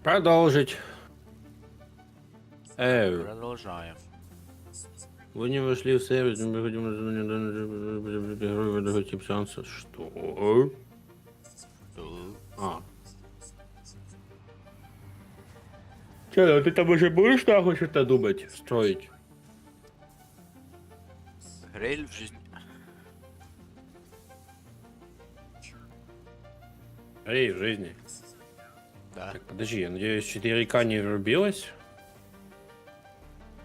Продолжить. Продолжаем. Вы не вошли в сервис, мы хотим другой тип сеанса. Что? А. Че, ты там уже будешь нахуй что-то думать, строить? Грель в жизни. Эй, в жизни. Да. Так, подожди, я надеюсь, 4К не врубилось?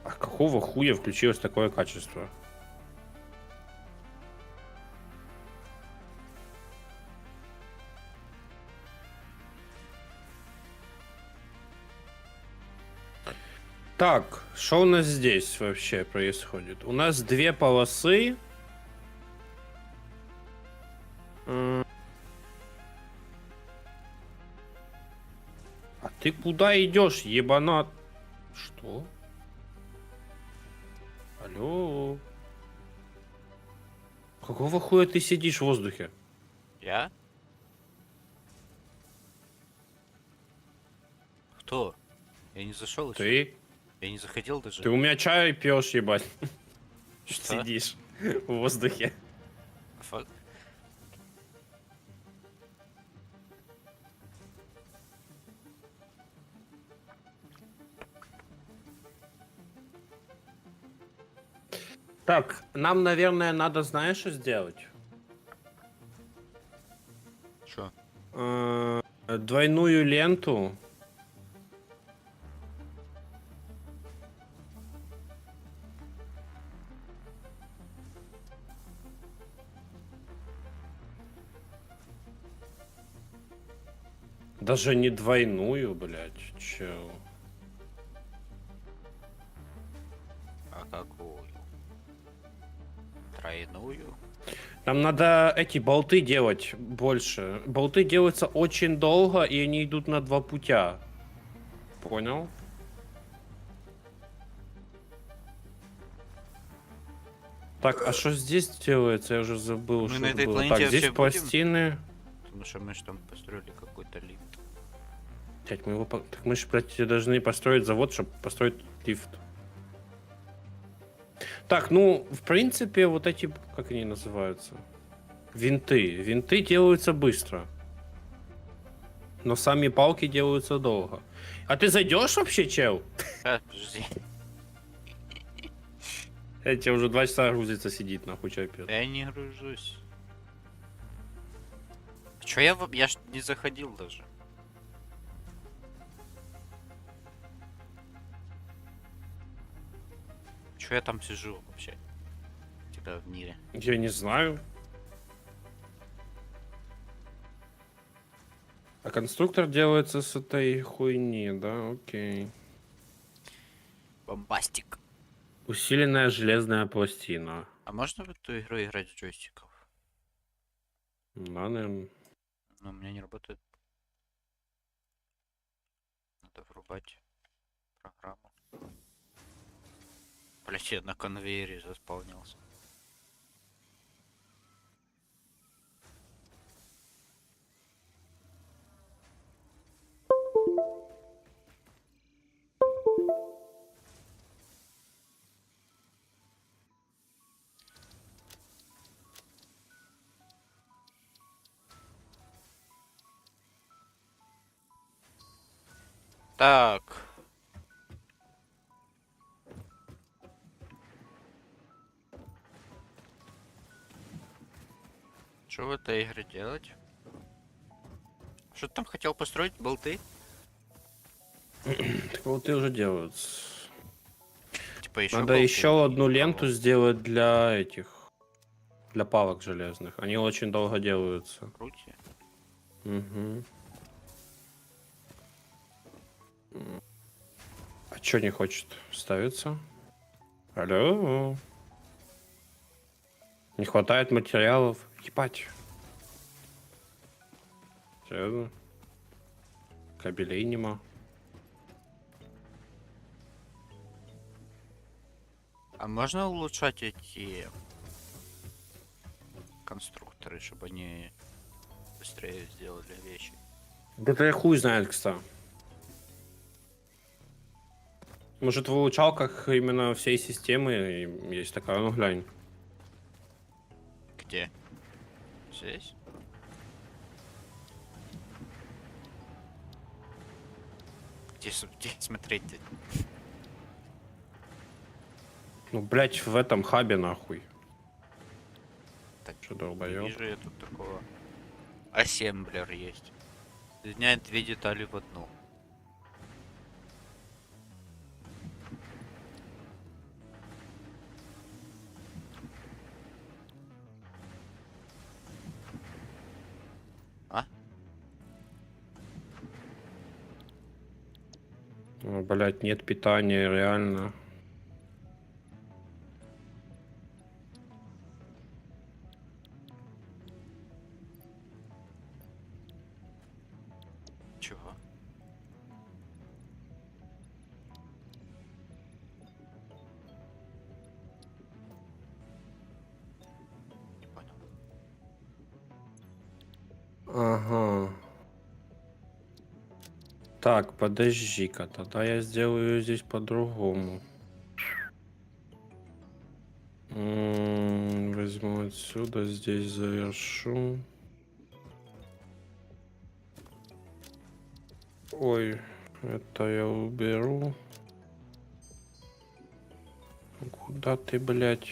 А какого хуя включилось такое качество? Так, что у нас здесь вообще происходит? У нас две полосы. А ты куда идешь, ебанат? Что? Алло? Какого хуя ты сидишь в воздухе? Я? Кто? Я не зашел еще. Ты? Я не заходил даже. Ты у меня чай пьешь, ебать. Что? Сидишь в воздухе. Фак. Так, нам, наверное, надо, знаешь, что сделать? Что? Двойную ленту. Даже не двойную, блядь, чел. А какую? Тройную? Нам надо эти болты делать больше. Болты делаются очень долго, и они идут на два путя. Понял? Так, а что здесь делается? Я уже забыл, Мы что на это этой было. планете Так, здесь вообще будем? пластины. Потому что мы же там построили какой-то лифт. Блять, мы его... Так мы же, блядь, должны построить завод, чтобы построить лифт. Так, ну, в принципе, вот эти... Как они называются? Винты. Винты делаются быстро. Но сами палки делаются долго. А ты зайдешь вообще, чел? Подожди. Эти уже 2 часа грузится, сидит, нахуй, чай пьет. Я не гружусь. Чё я ж не заходил даже. Чё я там сижу вообще? Типа в мире. Я не знаю. А конструктор делается с этой хуйни, да? Окей. Бомбастик. Усиленная железная пластина. А можно в эту игру играть с джойстиков? Да, наверное. Но у меня не работает. Надо врубать программу. Блять, я на конвейере заспавнился. Так. Что в этой игре делать? Что ты там хотел построить? Болты? Так вот и уже делаются. Типа еще Надо болты еще одну и ленту кого? сделать для этих. Для палок железных. Они очень долго делаются. Крути. Угу. А чё не хочет ставиться? Алло. Не хватает материалов. Ебать. Серьезно? Кабелей нема. А можно улучшать эти конструкторы, чтобы они быстрее сделали вещи? Да ты хуй знает, кстати. Может, в улучшалках именно всей системы есть такая, ну глянь. Где? Здесь? Где смотреть? Ну, блять, в этом хабе нахуй. Так, Что не долбоёб. вижу я тут такого. Ассемблер есть. Соединяет две детали в одну. А? О, блять, нет питания, реально. Чего? Не понял. Ага. Так, подожди-ка, тогда я сделаю здесь по-другому. Возьму отсюда, здесь завершу. Ой, это я уберу. Куда ты, блядь?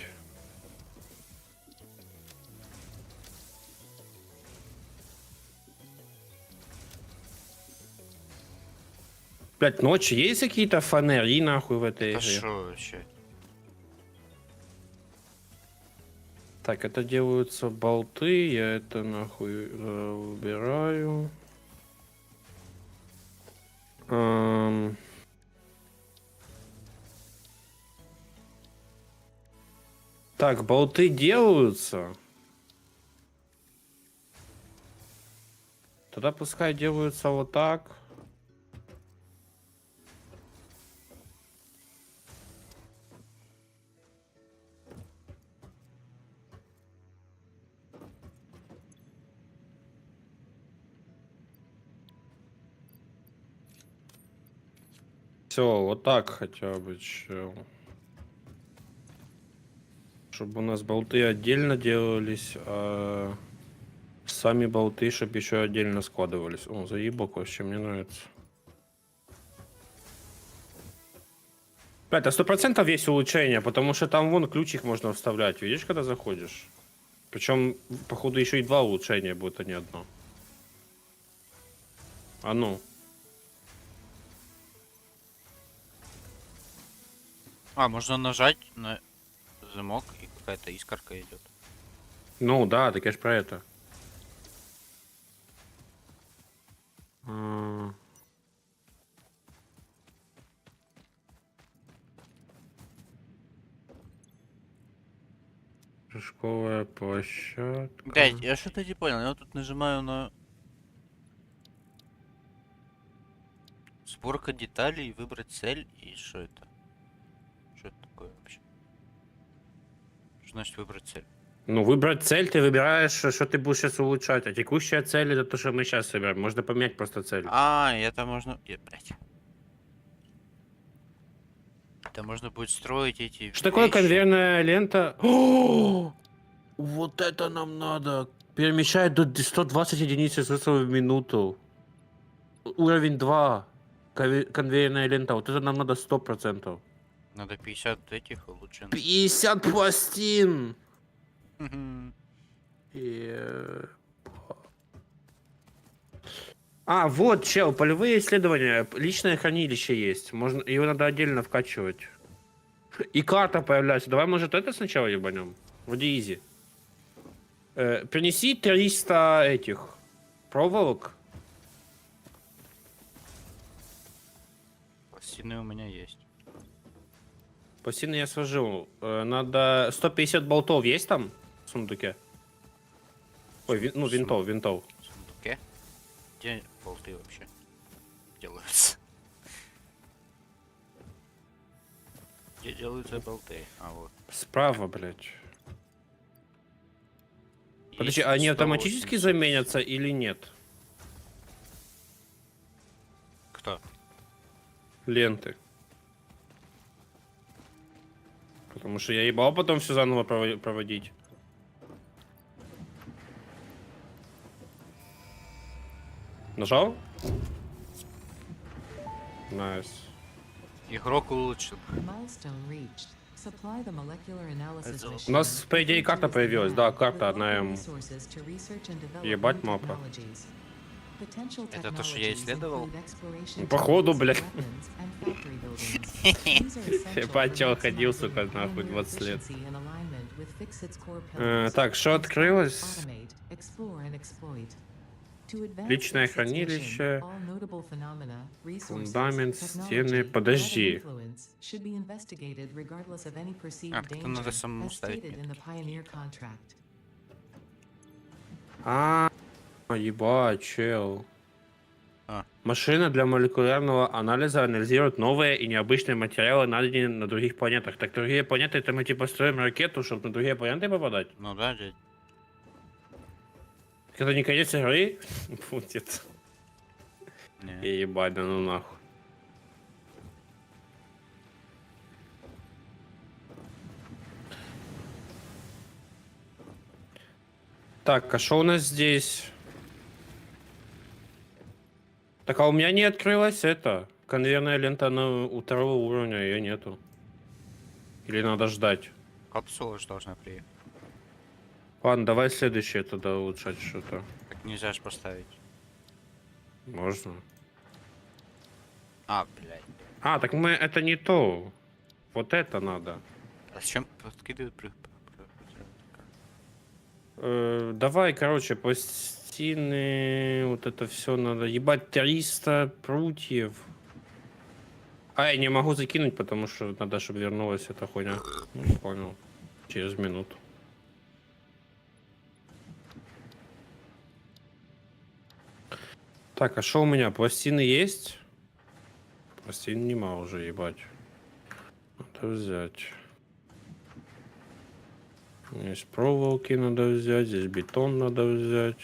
Блядь, ночи есть какие-то фонари нахуй в этой Это игре? шо вообще? Так, это делаются болты, я это нахуй убираю. Так, болты делаются. Тогда пускай делаются вот так. Все, вот так хотя бы, чел. Чтобы у нас болты отдельно делались, а сами болты, чтобы еще отдельно складывались. О, заебок вообще, мне нравится. Это 100% есть улучшение, потому что там вон ключик можно вставлять. Видишь, когда заходишь? Причем, походу, еще и два улучшения будет, а не одно. А ну. А, можно нажать на замок и какая-то искорка идет. Ну да, так я ж про это. А. Прыжковая площадка. Блять, я что-то не понял. Я тут нажимаю на сборка деталей, выбрать цель и что это? Что это такое вообще? Что значит выбрать цель? Ну, выбрать цель, ты выбираешь, что ты будешь сейчас улучшать. А текущая цель это то, что мы сейчас выбираем. Можно поменять просто цель. А, и это можно... Блять. Это можно будет строить эти Что такое вещи. конвейерная лента? О! Вот это нам надо. Перемещает до 120 единиц ресурсов в минуту. Уровень 2. Конвейерная лента. Вот это нам надо 100%. Надо 50 этих улучшенных. 50 пластин! Мгм. А, вот, чел, полевые исследования. Личное хранилище есть. Можно, его надо отдельно вкачивать. И карта появляется. Давай, может, это сначала ебанем? Вроде изи. Принеси 300 этих проволок. Пластины у меня есть. Пластины я сложил. Надо 150 болтов есть там в сундуке? Ой, ну, винтов. В сундуке? Где болты вообще делаются? Где делаются болты? А вот. Справа, блядь. Подожди, Есть они 180. автоматически заменятся или нет? Кто? Ленты. Потому что я ебал потом все заново проводить. Нажал? Найс. Игрок улучшил. Milestone reached. Supply the molecular analysis Это- machine. У нас, по идее, карта referred to as the появилась. lab, Да, with карта одна local М. resources to research and develop Ебать new мапа. technologies. Potential Это то, что я technologies исследовал? include exploration Ну, походу, techniques, блядь. weapons, and factory buildings. These are essential Ебать, for чел ходил, maximizing сука, нахуй, pioneer 20 лет. efficiency in alignment with Fixit's core pillars. Так, что Inspire, открылось? automate, explore, and exploit. To advance Личное Fixit's хранилище, mission, all notable phenomena, resources, фундамент, стены. technology, threat, and Подожди. influence should be investigated regardless of any perceived А, так danger, надо самому as ставить stated in the метки. Pioneer contract. Ебать, чел. А. Машина для молекулярного анализа анализирует новые и необычные материалы, найденные на других планетах. Так другие планеты, это мы типа строим ракету, чтобы на другие планеты попадать? Ну да, дядь. Это не конец игры? Будет. Не. Ебать, да ну нахуй. Так, а что у нас здесь? Так, а у меня не открылась это. Конвейерная лента у второго уровня, ее нету. Или надо ждать? Капсула же должна приехать. Ладно, давай следующее тогда улучшать что-то. Так нельзя же поставить. Можно. А, блядь. А, так мы это не то. Вот это надо. А зачем подкидывают Давай, короче, пластины, вот это все надо. Ебать, 300 прутьев. А, я не могу закинуть, потому что надо, чтобы вернулась эта хуйня. Ну, понял. Через минуту. Так, а что у меня? Пластины есть? Пластин нема уже, ебать. Надо взять. Здесь проволоки надо взять, здесь бетон надо взять.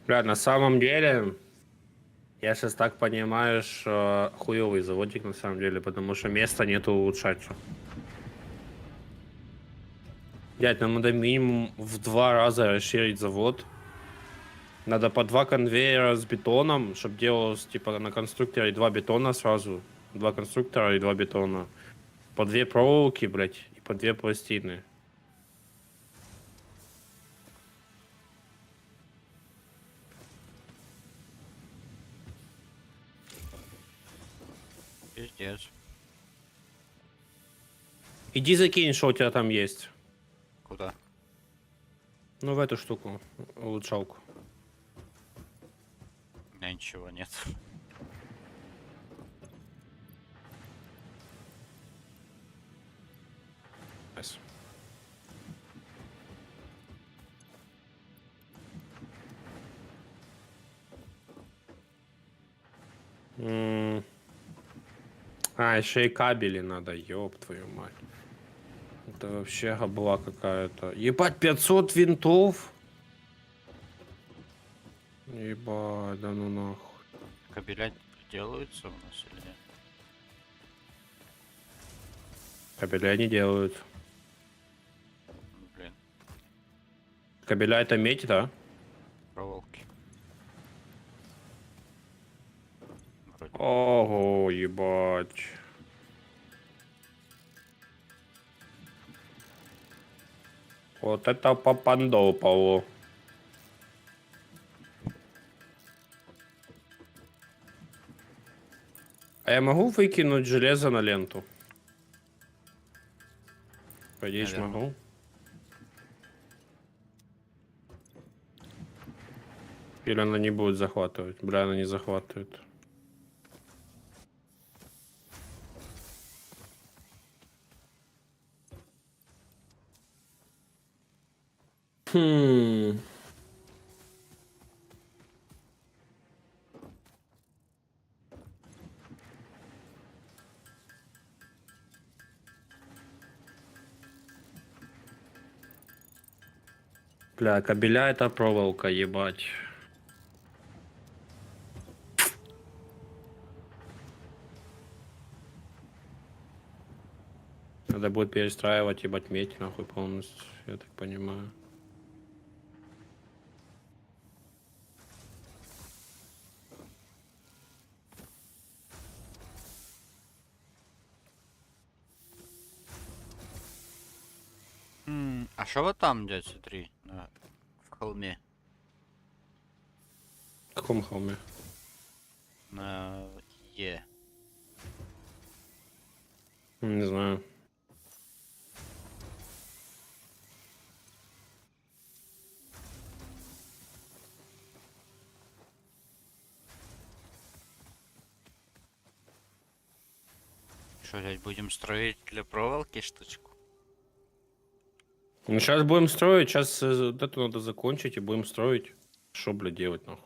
Бля, на самом деле, я сейчас так понимаю, что хуёвый заводик на самом деле, потому что места нету улучшаться. Дядь, нам надо минимум в 2 раза расширить завод. Надо по 2 конвейера с бетоном, чтобы делалось типа на конструкторе 2 бетона сразу. 2 конструктора и 2 бетона. По 2 проволоки, блядь, и по 2 пластины. Пиздец. Иди закинь, что у тебя там есть. Куда? Ну, в эту штуку, улучшалку. У меня ничего нет. Nice. Еще и кабели надо, ёб твою мать. Это вообще габла какая-то. Ебать, 500 винтов? Ебать, да ну нахуй. Кабеля делаются у нас или нет? Кабеля не делают. Ну, блин, Кабеля это медь, да? проволоки. Вроде. Ого, ебать. Вот это попандопово. А я могу выкинуть железо на ленту? По идее, ж Наверно. могу. Или она не будет захватывать? Бля, она не захватывает. Хм. Бля, кабеля это проволока, ебать. Надо будет перестраивать, ебать, медь нахуй полностью, я так понимаю. А что вот там, дядь, смотри, в холме? В каком холме? На Е. Не знаю. Что, дядь, будем строить для проволоки штучку? Ну сейчас будем строить, сейчас вот это надо закончить и будем строить. Что, блядь, делать нахуй?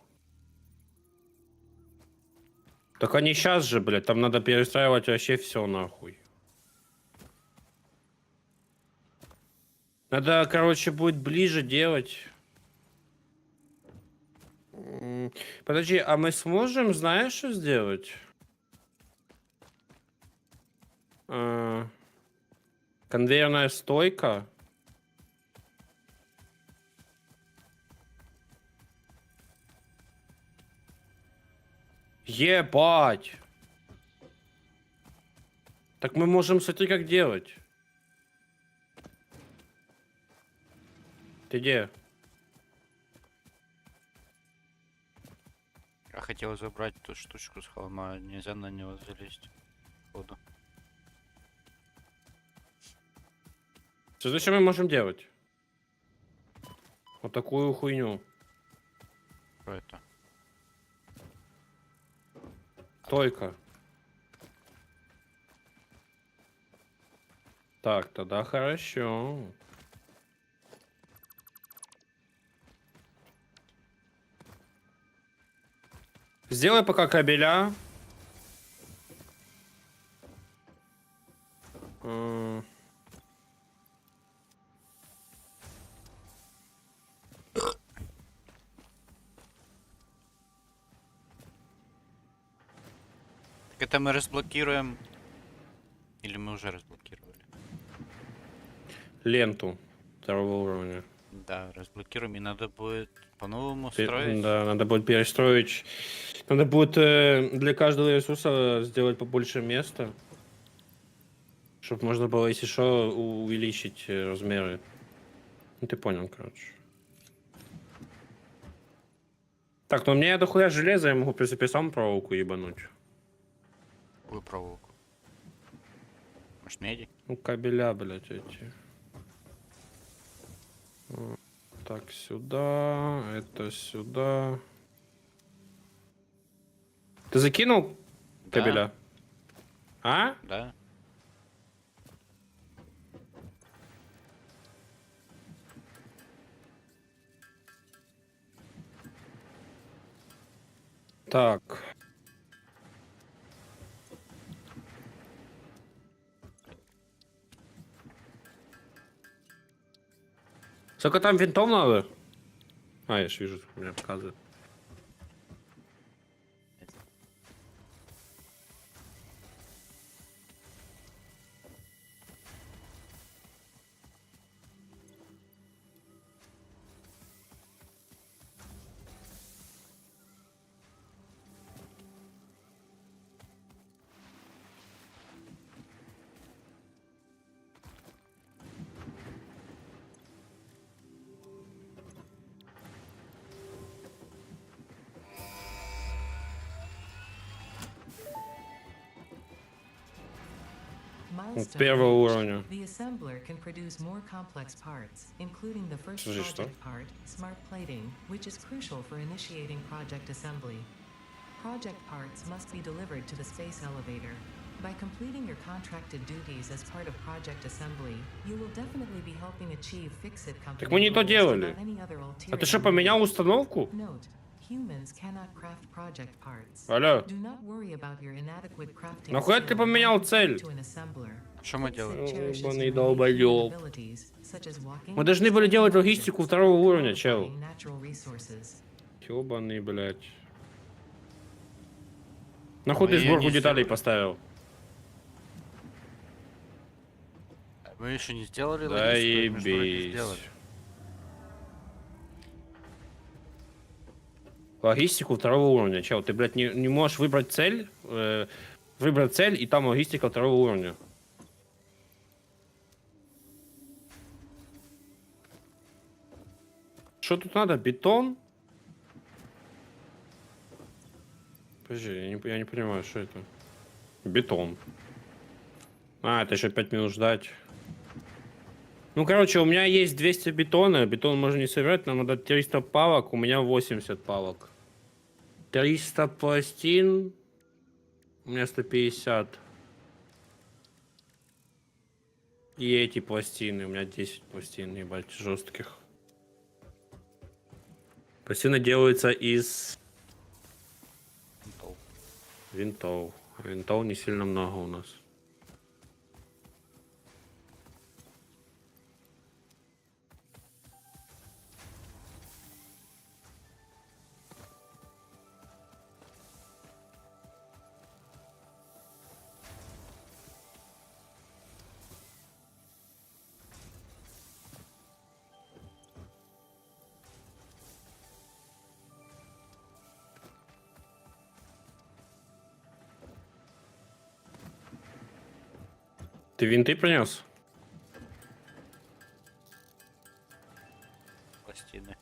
Так они сейчас же, блядь, там надо перестраивать вообще все нахуй. Надо, короче, будет ближе делать. Подожди, а мы сможем, знаешь, что сделать? Конвейерная стойка. Ебать! Так мы можем, смотри, как делать. Ты где? Я хотел забрать ту штучку с холма, нельзя на него залезть. Походу. Что зачем мы можем делать? Вот такую хуйню. Что это? Стойка. Так, тогда хорошо. Сделай пока кабеля. Так это мы разблокируем. Или мы уже разблокировали? Ленту второго уровня. Да, разблокируем, и надо будет по-новому строить. Да, надо будет перестроить. Надо будет для каждого ресурса сделать побольше места. Чтобы можно было, если что, увеличить размеры. Ну ты понял, короче. Так, ну мне дохуя железа, я могу, в принципе, сам проволоку ебануть. Какую проволоку? Может, меди? Ну, кабеля, блядь, эти. Так, сюда, это сюда. Ты закинул Да, кабеля? А? да. Так. Сколько там винтов надо? А, я ж вижу, у меня показывает. Milestone Первого reached. уровня. The assembler can produce more complex parts, including the first Слушай, что? project part, smart plating, which is crucial for initiating project assembly. Project parts must be delivered to the space elevator. By completing your contracted duties as part of project assembly, you will definitely be helping achieve Fixit company мы не то goals делали. without any other А ulterior ты что, поменял motive. установку? Note, Humans cannot craft project parts. Алло, Do not worry about your inadequate crafting нахуя ты skill поменял when цель? compared to an assembler. Что мы Pixit делаем? cherishes Ёбаный unique human долбоёб. abilities, such as walking, Мы должны были делать stacking логистику objects, второго and уровня, чел. modifying natural resources. Ёбаный, блядь. Нахуй Мы ты её сборку не деталей сделали. поставил? Мы еще не сделали логистику, мы же вроде Заебись. сделали. Логистику второго уровня, чел. Ты, блядь, не можешь выбрать цель, выбрать цель, и там логистика второго уровня. Что тут надо? Бетон? Подожди, я не понимаю, что это. Бетон. А, это еще 5 минут ждать. Ну, короче, у меня есть 200 бетона. Бетон можно не собирать, нам надо 300 палок, у меня 80 палок. 300 пластин. У меня 150. И эти пластины. У меня 10 пластин, ебать, жестких. Пластины делаются из Интел. винтов. А винтов не сильно много у нас. Ты винты принес? Пластины.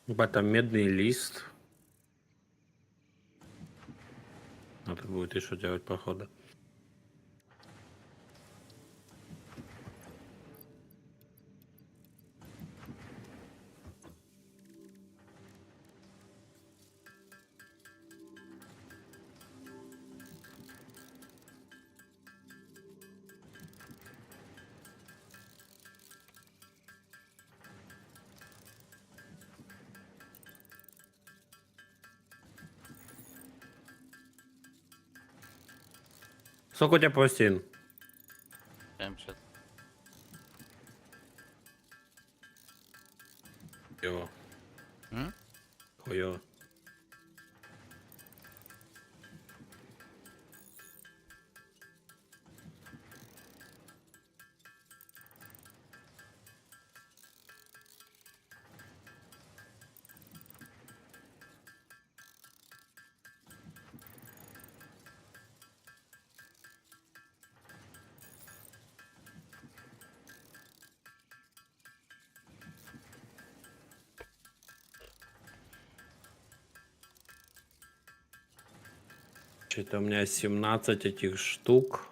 Ебать, там медный лист. Надо будет еще делать, походу. Сколько у тебя пластин? 70. Йо. М? Хуё. Что-то у меня 17 этих штук.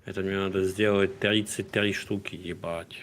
Это мне надо сделать 33 штуки, ебать.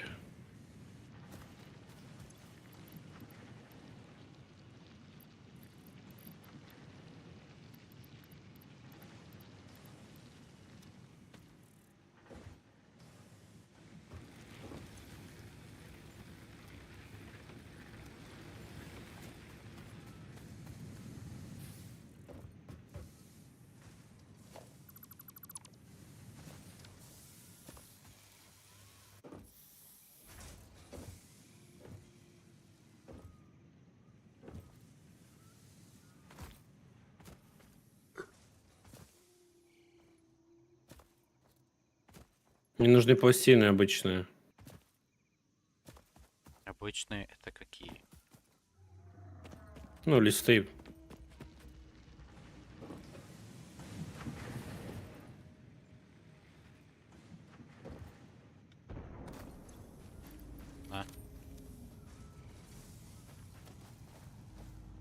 Мне нужны пластины обычные. Обычные это какие? Ну, листы.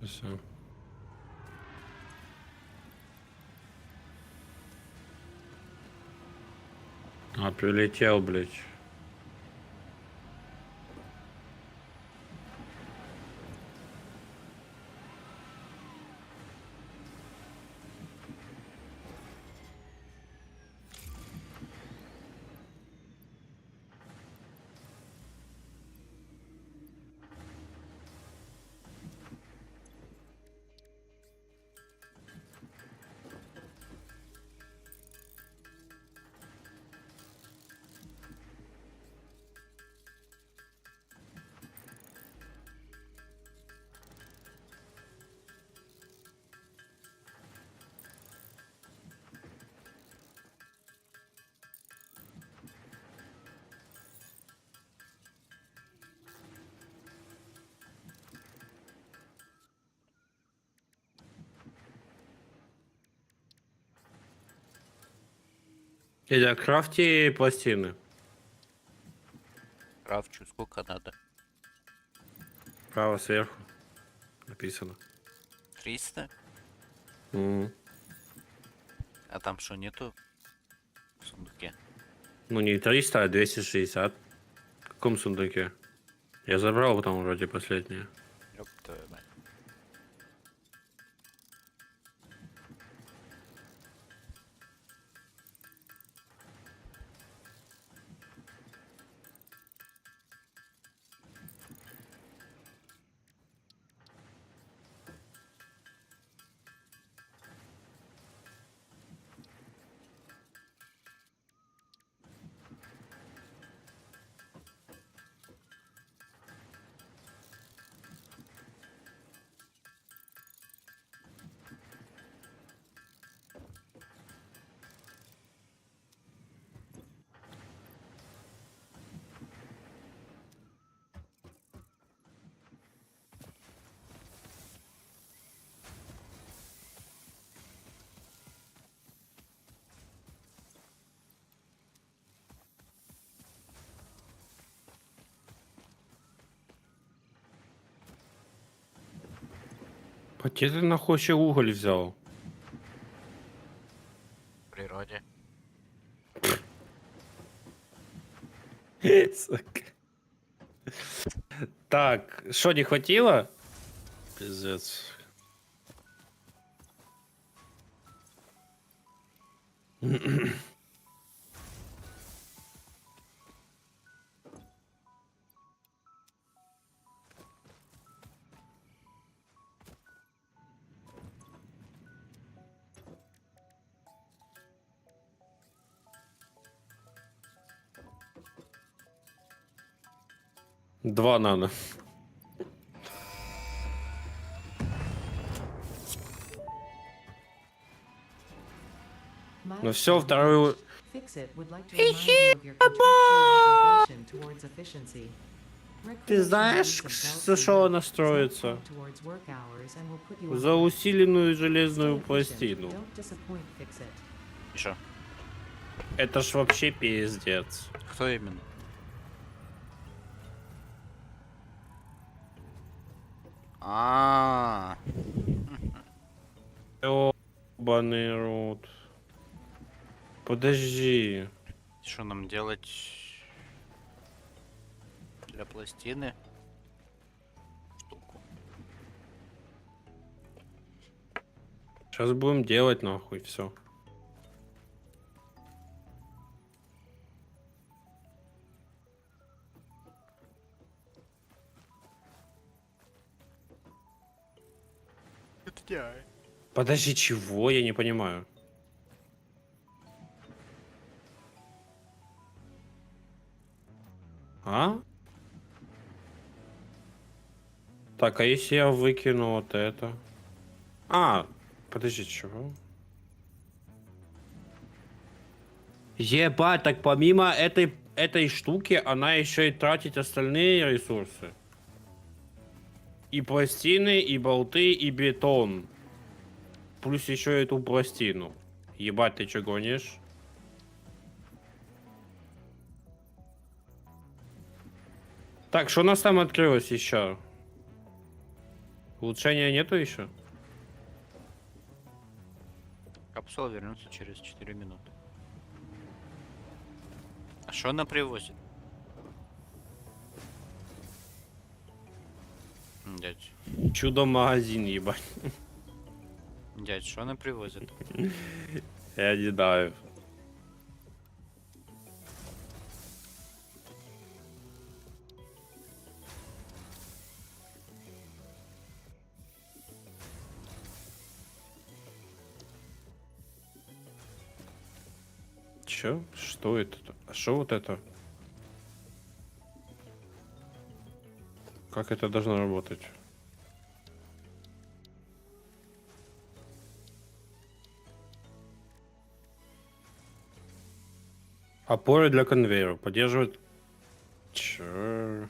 Всё. А, прилетел, блядь. Или крафти пластины. Крафчу сколько надо? Право сверху. Написано. 300? Мгм. А там что, нету в сундуке? Ну не 300, а 260. В каком сундуке? Я забрал там вроде последнее. Ёб твою мать. Где ты нахуй еще уголь взял? В природе. Сука. Так, что не хватило? Пиздец. Два надо. Ну все, вторую... Fixit would like to remind you of your contractual obligation towards efficiency. Ты знаешь, за что она строится? За усиленную железную пластину. И шо? Это ж вообще пиздец. Кто именно? А, Ёбаный рот. Подожди. что нам делать для пластины? Штуку. Сейчас будем делать нахуй все. Подожди, чего? Я не понимаю. А? Так, а если я выкину вот это? А, подожди, чего? Ебать, так помимо этой штуки, она еще и тратит остальные ресурсы. И пластины, и болты, и бетон. Плюс еще эту пластину. Ебать, ты что гонишь? Так, что у нас там открылось еще? Улучшения нету еще? Капсула вернется через 4 минуты. А что она привозит? Дядь, Чудо-магазин, ебать. дядь, что она привозит? Я не знаю. Чё? Что это? А что вот это? Как это должно работать? Опоры для конвейера. Поддерживают... Чё?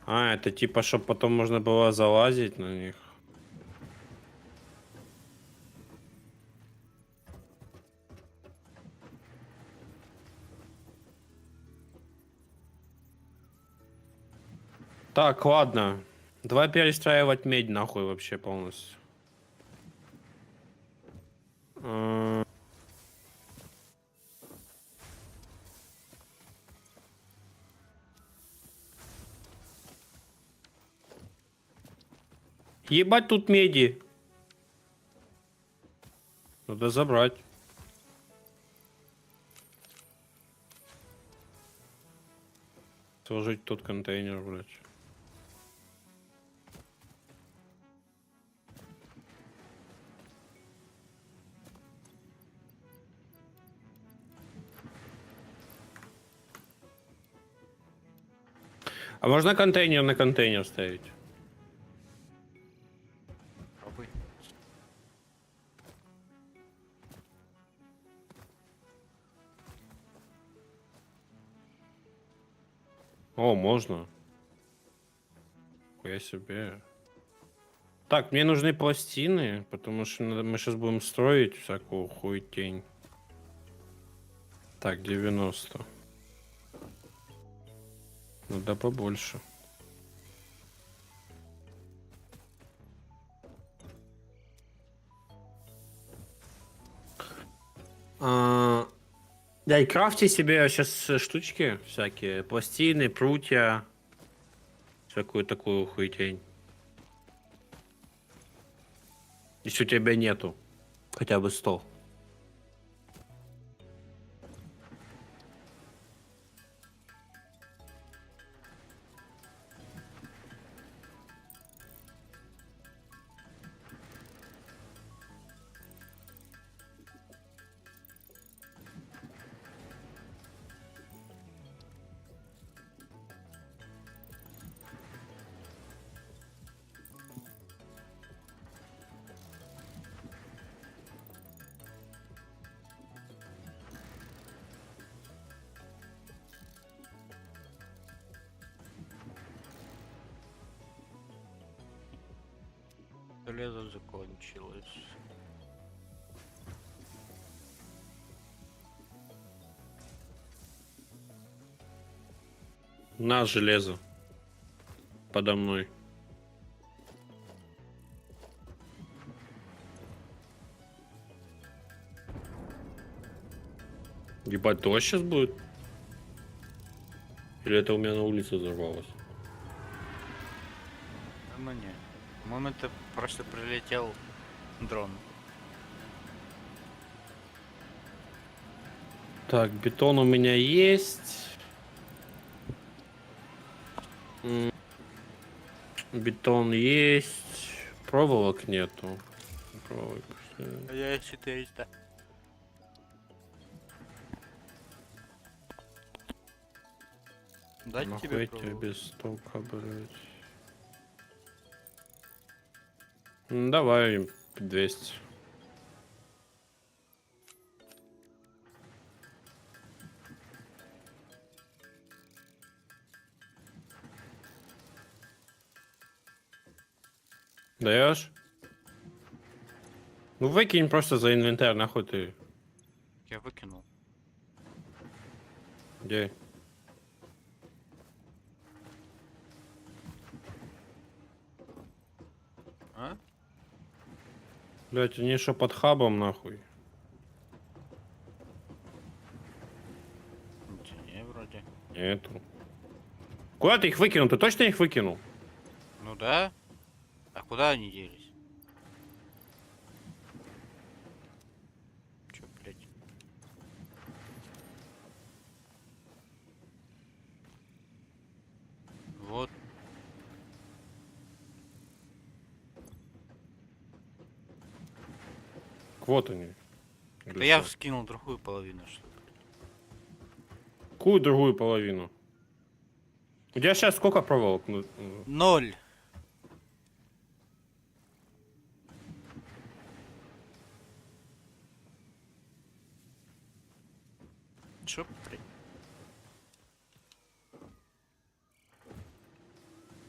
А, это типа, чтобы потом можно было залазить на них. Так, ладно. Давай перестраивать медь нахуй вообще полностью. М, Ебать тут меди. Надо забрать. Сложить тот контейнер, блядь. А можно контейнер на контейнер ставить? Пробуй. О, можно. Я себе. Так, мне нужны пластины, потому что мы сейчас будем строить всякую хуетень. Так, 90. Надо побольше. Да, и крафти себе сейчас штучки всякие. Пластины, прутья. Всякую такую хуетень. Если у тебя нету. Хотя бы 100. Железо закончилось. На железо. Подо мной. Ебать, дождь сейчас будет? Или это у меня на улице взорвалось? Не. По-моему, это просто прилетел дрон. Так, бетон у меня есть. Бетон есть. Проволок нету. Проволок, что ли? Я 400. Дать Нахуй тебе я тебя проволоку? без стока, блять. Давай 200. Даешь? Ну выкинь просто за инвентарь, нахуй ты. Я выкинул. Где? А? Блять, они что под хабом нахуй? Не, вроде. Нету. Куда ты их выкинул? Ты точно их выкинул? Ну да. А куда они делись? Чё, блядь? Вот. Вот они. Это Или я что? вскинул другую половину, что ли? Какую другую половину? У тебя сейчас сколько проволок? 0. Чё, блядь?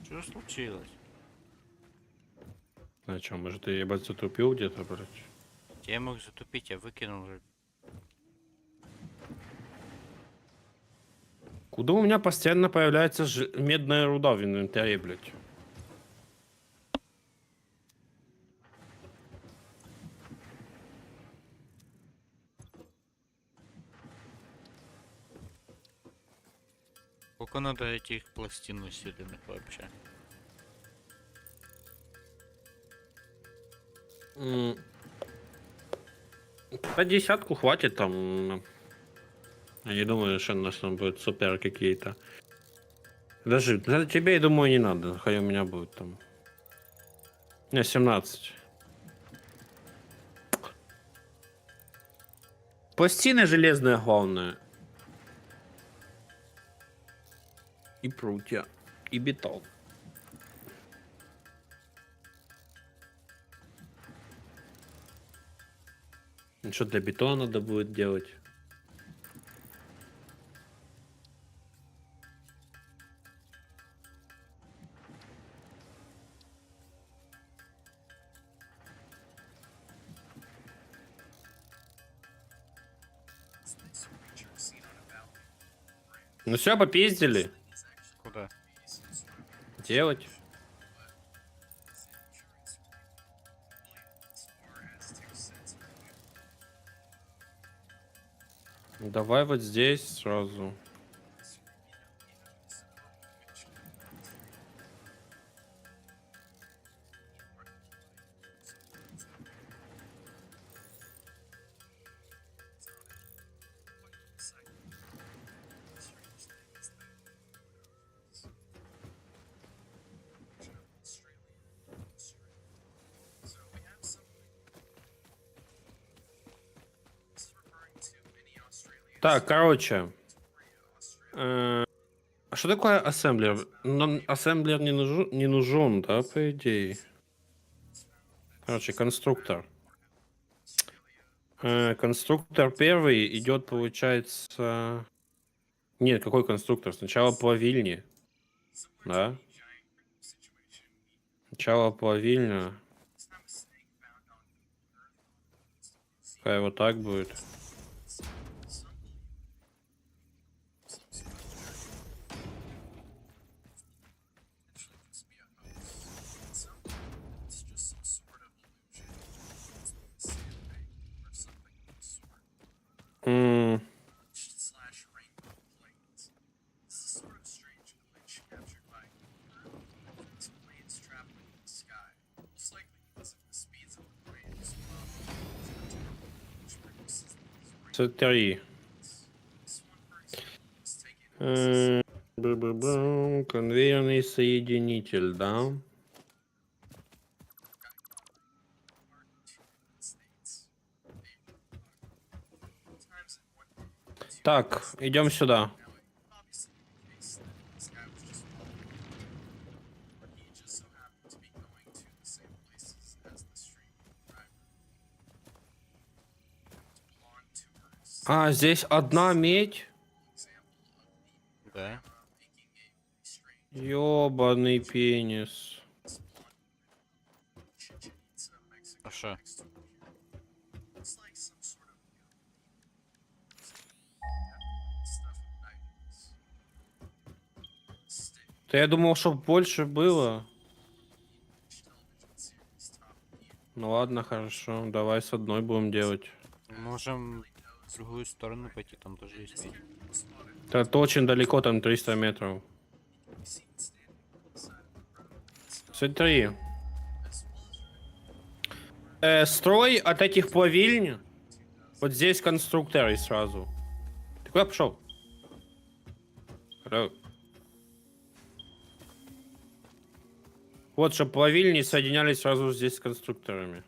Что случилось? На чем? Может, ты ебать затупил где-то, блядь? Я мог затупить, я выкинул уже. Куда у меня постоянно появляется медная руда в инвентаре, блядь? Сколько надо этих пластин усиленных вообще? По десятку хватит там. Я не думаю, что у нас там будут супер какие-то. Даже тебе, я думаю, не надо. Хай у меня будет там. Не, 17. Пластины железные главное. И прутья. И бетон. Что для бетона надо будет делать? Ну все, попиздили. Куда? Делать. Давай вот здесь сразу. Так, короче. А что такое ассемблер? Ассемблер не нужен, да, по идее? Короче, конструктор. Конструктор первый идет, получается... Нет, какой конструктор? Сначала плавильни. Да? Сначала плавильня. Пускай вот так будет. М, Смотри. Конвейерный соединитель, да? Так, идем сюда. А, здесь одна медь? Да. Ёбаный пенис. А шо? Да я думал, что больше было. Ну ладно, хорошо. Давай с одной будем делать. Можем в другую сторону пойти, там тоже есть ведь. Это очень далеко, там 300 метров. Смотри. Строй от этих плавильни. Вот здесь конструкторы сразу. Ты куда пошел? Вот, чтобы плавильни соединялись сразу здесь с конструкторами.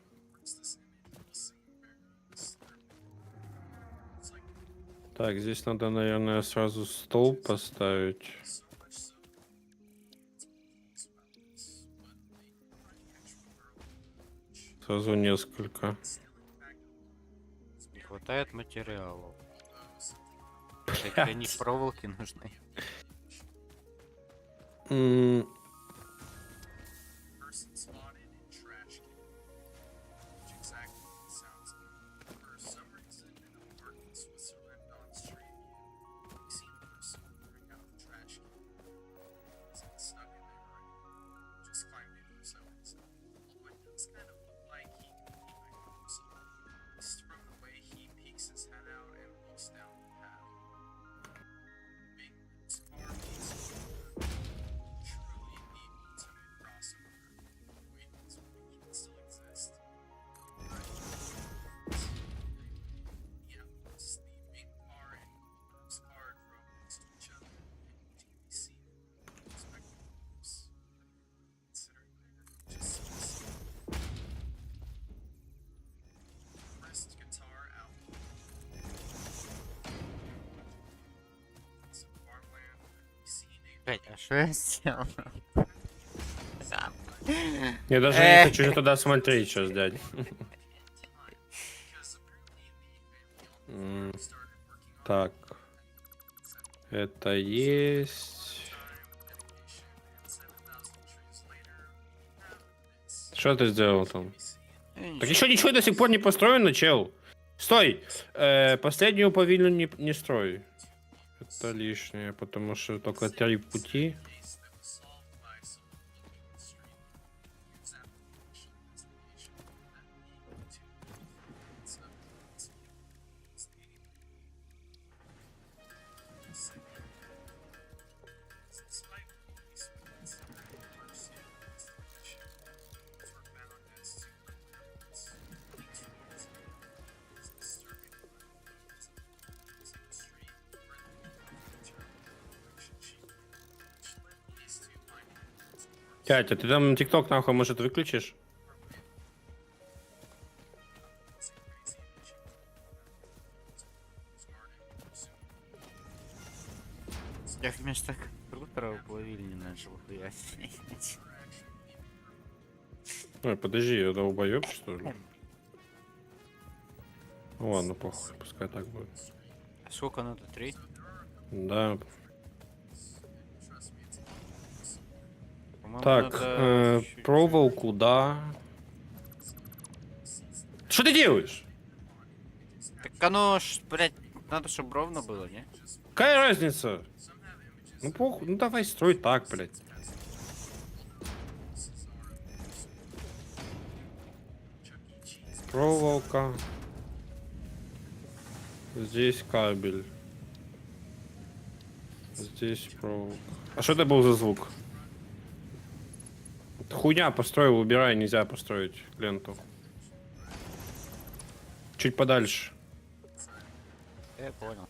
Так, здесь надо, наверное, сразу стол поставить. Сразу несколько. Не хватает материалов. Так они проволоки нужны. М, Person spotted in trash can, which exactly what it sounds like. For some reason, in a park in Switzerland on street view, we see a person bring out the trash can. It's like stuck in there already. Just climbed in for some reason. Although it does kind of look like he can peek back at himself. Just from the way he peeks his head out and looks down the path. Big scar piece of truly the ultimate crossover. Wait, this movie can still exist. Yeah, it's the big car and Bruce card from next to each other in TVC. Respective groups. Considering they're just wrist guitar out. Some farmland. We see native Блять, а что я сделал? Я даже не хочу туда смотреть сейчас, дядь. because apparently in the family М, started working on Так. Это есть. dedication and 7,000 trees later we have this. Что ты сделал там? Я Так ничего. еще ничего до сих пор не построено, чел. Стой! Последнюю павильон не строй. Это лишнее, потому что только 3 пути. Case that was solved by someone looking at street view. Use that location as location that lead to it's a it's despite these movements in pursuit of installation, these were found as two limits. Each one is disturbing is in the street where the direction sheet, which led these two mining points towards Тятя, ты там тикток нахуй, может, выключишь? Я вместо конструктора плавильни начал хуять. Ой, подожди, я долбоёб, что ли? Ну ладно, похуй, пускай так будет. Сколько надо? 3? Да. По-моему, Так, надо чуть-чуть. проволоку, да. Что ты делаешь? Так оно ж, блять, надо, чтобы ровно было, не? Какая разница? Ну похуй, ну давай строй так, блядь. Проволока. Здесь кабель. Здесь проволока. А что это был за звук? Это хуйня, построил, убирай, нельзя построить ленту. Чуть подальше. Я понял.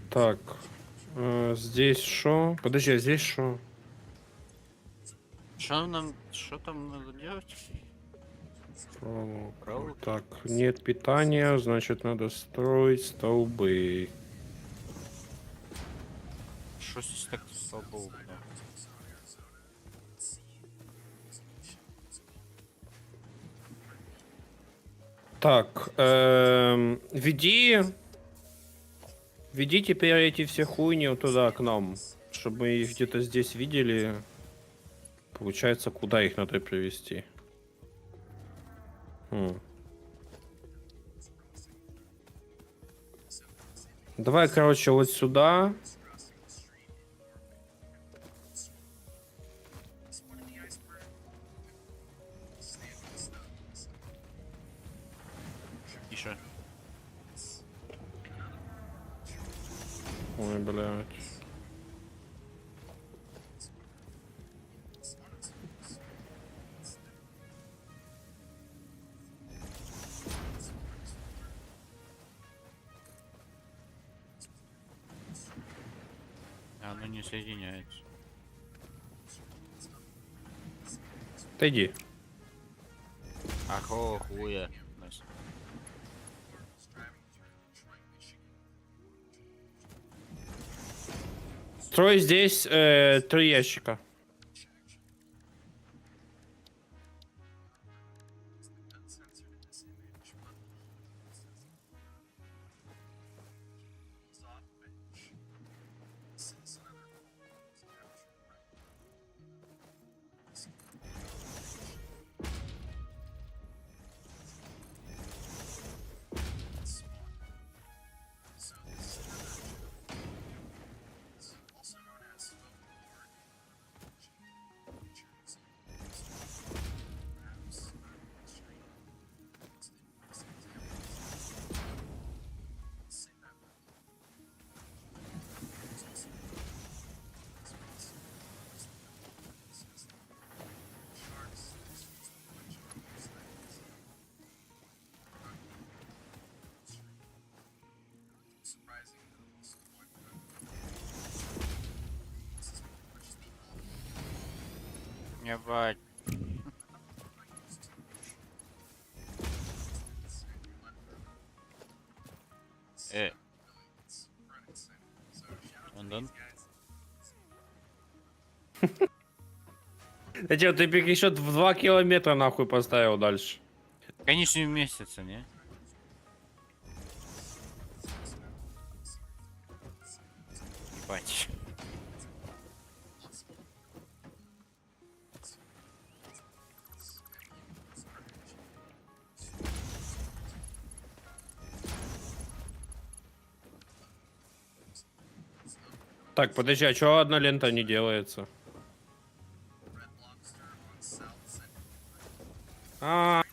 Так. Здесь шо? Подожди, а здесь шо? Что там надо делать? Проволока. Проволока. Так, нет питания, значит надо строить столбы. Что здесь так столбов, бля? Так, веди теперь эти все хуйни вот туда к нам, чтобы мы их где-то здесь видели. Получается, куда их надо привести? Давай, короче, вот сюда. Тише. Ой, блядь. Оно не соединяется. Отойди. Ахо, хуя. Настя. Строй здесь 3 ящика. Ебать. Андон? Ты еще в 2 километра нахуй поставил дальше. Конечно, не вместится, не? Ебать. Так, подожди, а чё одна лента не делается? А,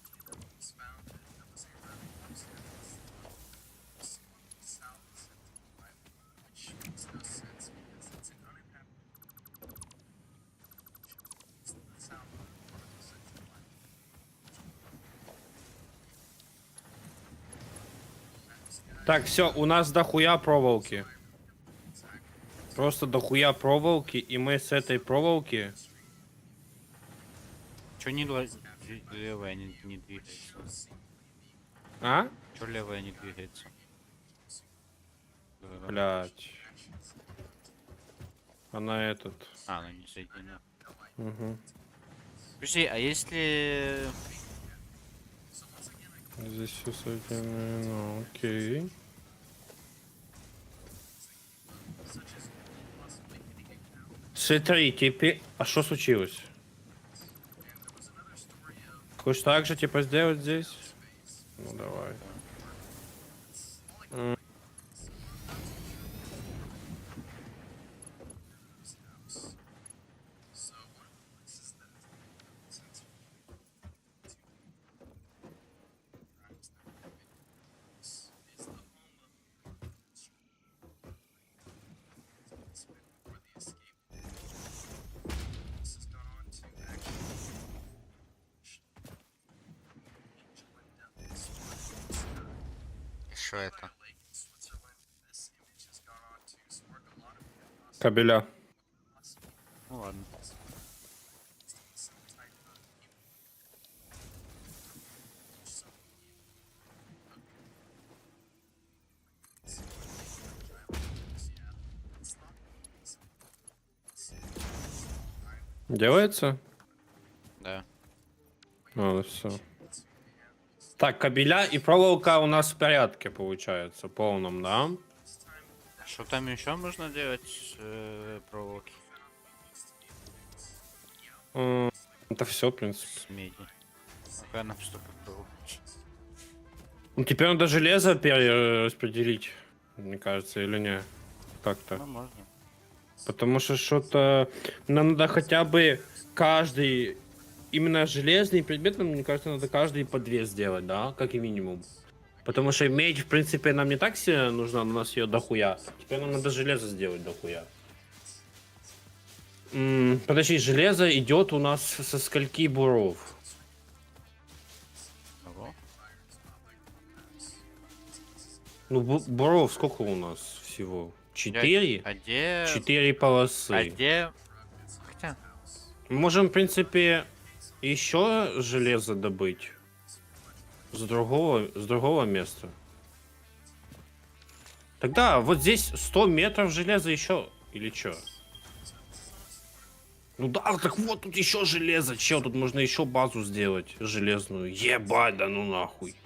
так, все, у нас дохуя проволоки. Просто дохуя проволоки, и мы с этой проволоки... Чё левая не двигается? А? Чё левая не двигается? Блять. Она этот... она не соединена. Угу. Подожди, а если... Здесь все соединено, окей. Смотри, теперь... А что случилось? Хочешь так же, типа, сделать здесь? Ну, давай. Что это? Кабеля. Ну ладно. Делается? Да. Ну, все. Так, кабеля и проволока у нас в порядке, получается, полном, да? Что там еще можно делать с проволоки? Это все, в принципе. С меди. Какая нам столько проволоки? Ну, теперь надо железо перераспределить. Мне кажется, или не? Как-то. Ну, можно. Потому что что-то... Нам надо хотя бы каждый... Именно железный предмет, нам, мне кажется, надо каждый по 2 сделать, да? Как и минимум. Потому что медь, в принципе, нам не так сильно нужна, но у нас ее дохуя. Теперь нам надо железо сделать дохуя. Подожди, железо идет у нас со скольки буров? Ого. Ну, буров сколько у нас всего? 4? А где... 4 полосы. А где... Хотя... Мы можем, в принципе, еще железо добыть. С другого места. Тогда вот здесь 100 метров железа еще. Или что? Ну да, так вот тут еще железо. Чел, тут можно еще базу сделать железную. Ебать, да ну нахуй.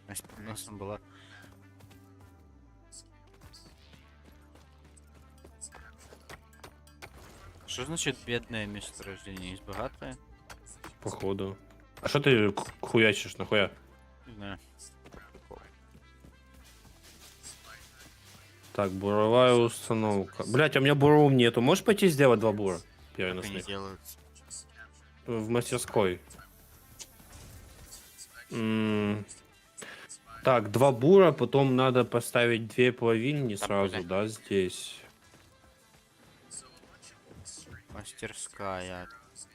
У нас там была... Что значит бедное месторождение? Есть богатое? Походу. А что ты хуячишь, нахуя? Не знаю. Так, буровая установка. Блять, а у меня буров нету. Можешь пойти сделать 2 бура? Как они Переносных. делаются? В мастерской. Так, 2 бура, потом надо поставить 2 плавильни Там сразу, блядь. да, здесь. Мастерская.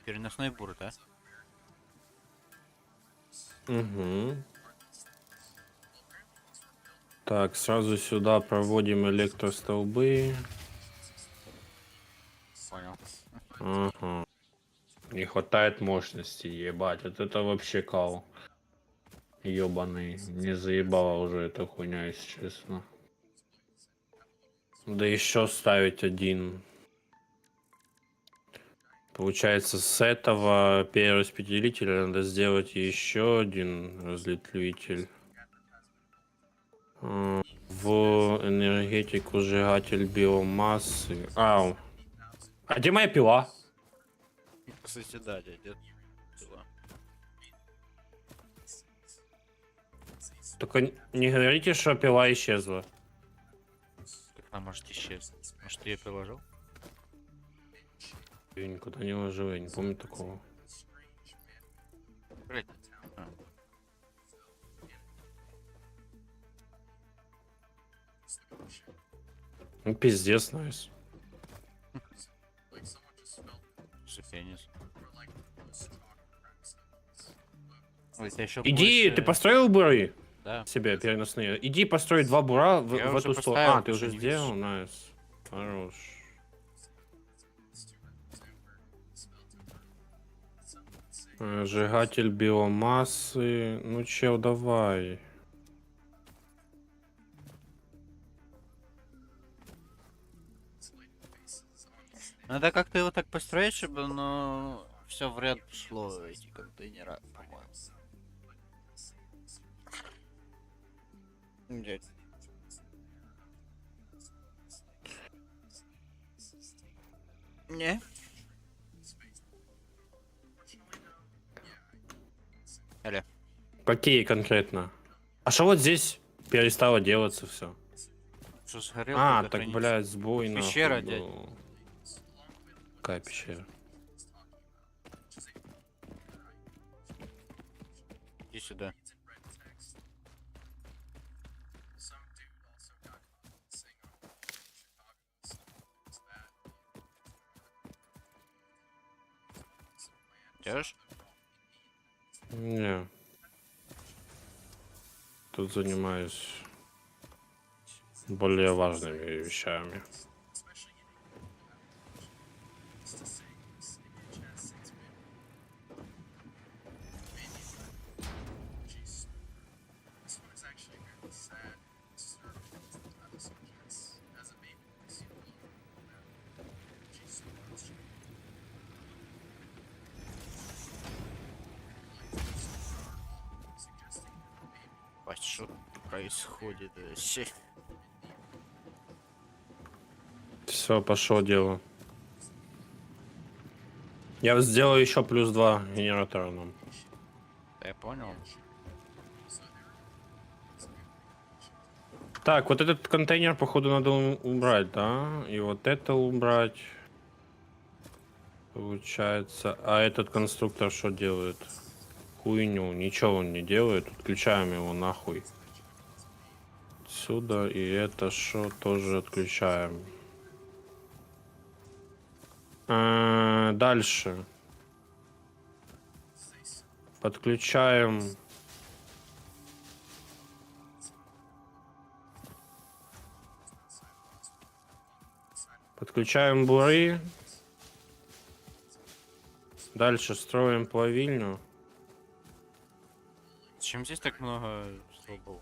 Переносной бур, да? Угу. Так, сразу сюда проводим электростолбы. Понял. Ага. Не хватает мощности, ебать. Вот это вообще кал. Ёбаный. Не заебала уже эта хуйня, если честно. Да еще ставить один. Получается, с этого перераспределителя надо сделать еще один разветвитель. В энергетику сжигатель биомассы. А где моя пила? Кстати, да, дядя. Дела. Только не говорите, что пила исчезла. Как она может исчезнуть? Может, ты ее приложил? Я никуда не ложил, я не помню такого. Блять. А. Ну, пиздец, найс. Шипенец. Ой, это еще Иди, больше... ты построил буры Да. себе переносные? Иди построй 2 бура Я в уже эту поставил, сторону. А, ты ты уже что, не видишь? сделал? Найс. Хорош. Сжигатель биомассы. Ну, чел, давай. Надо как-то его так построить, чтобы оно все в ряд шло, эти контейнера, по-моему. Дядь. Не. Алло. Какие конкретно? А что вот здесь перестало делаться все? Что сгорел? А, тогда так, хранить? блядь, сбой нахуй Пещера, был. дядь. Какая пещера? Иди сюда. Идешь? Не. Тут занимаюсь более важными вещами. Бать, что происходит вообще? Все, пошло дело. Я сделаю еще плюс 2 генератора нам. Да я понял. Так, вот этот контейнер, походу, надо убрать, да? И вот это убрать. Получается. А этот конструктор что делает? Хуйню. Ничего он не делает. Отключаем его нахуй. Отсюда. И это что тоже отключаем. Дальше. Подключаем. Подключаем буры. Дальше строим плавильню. Зачем здесь так много столбов?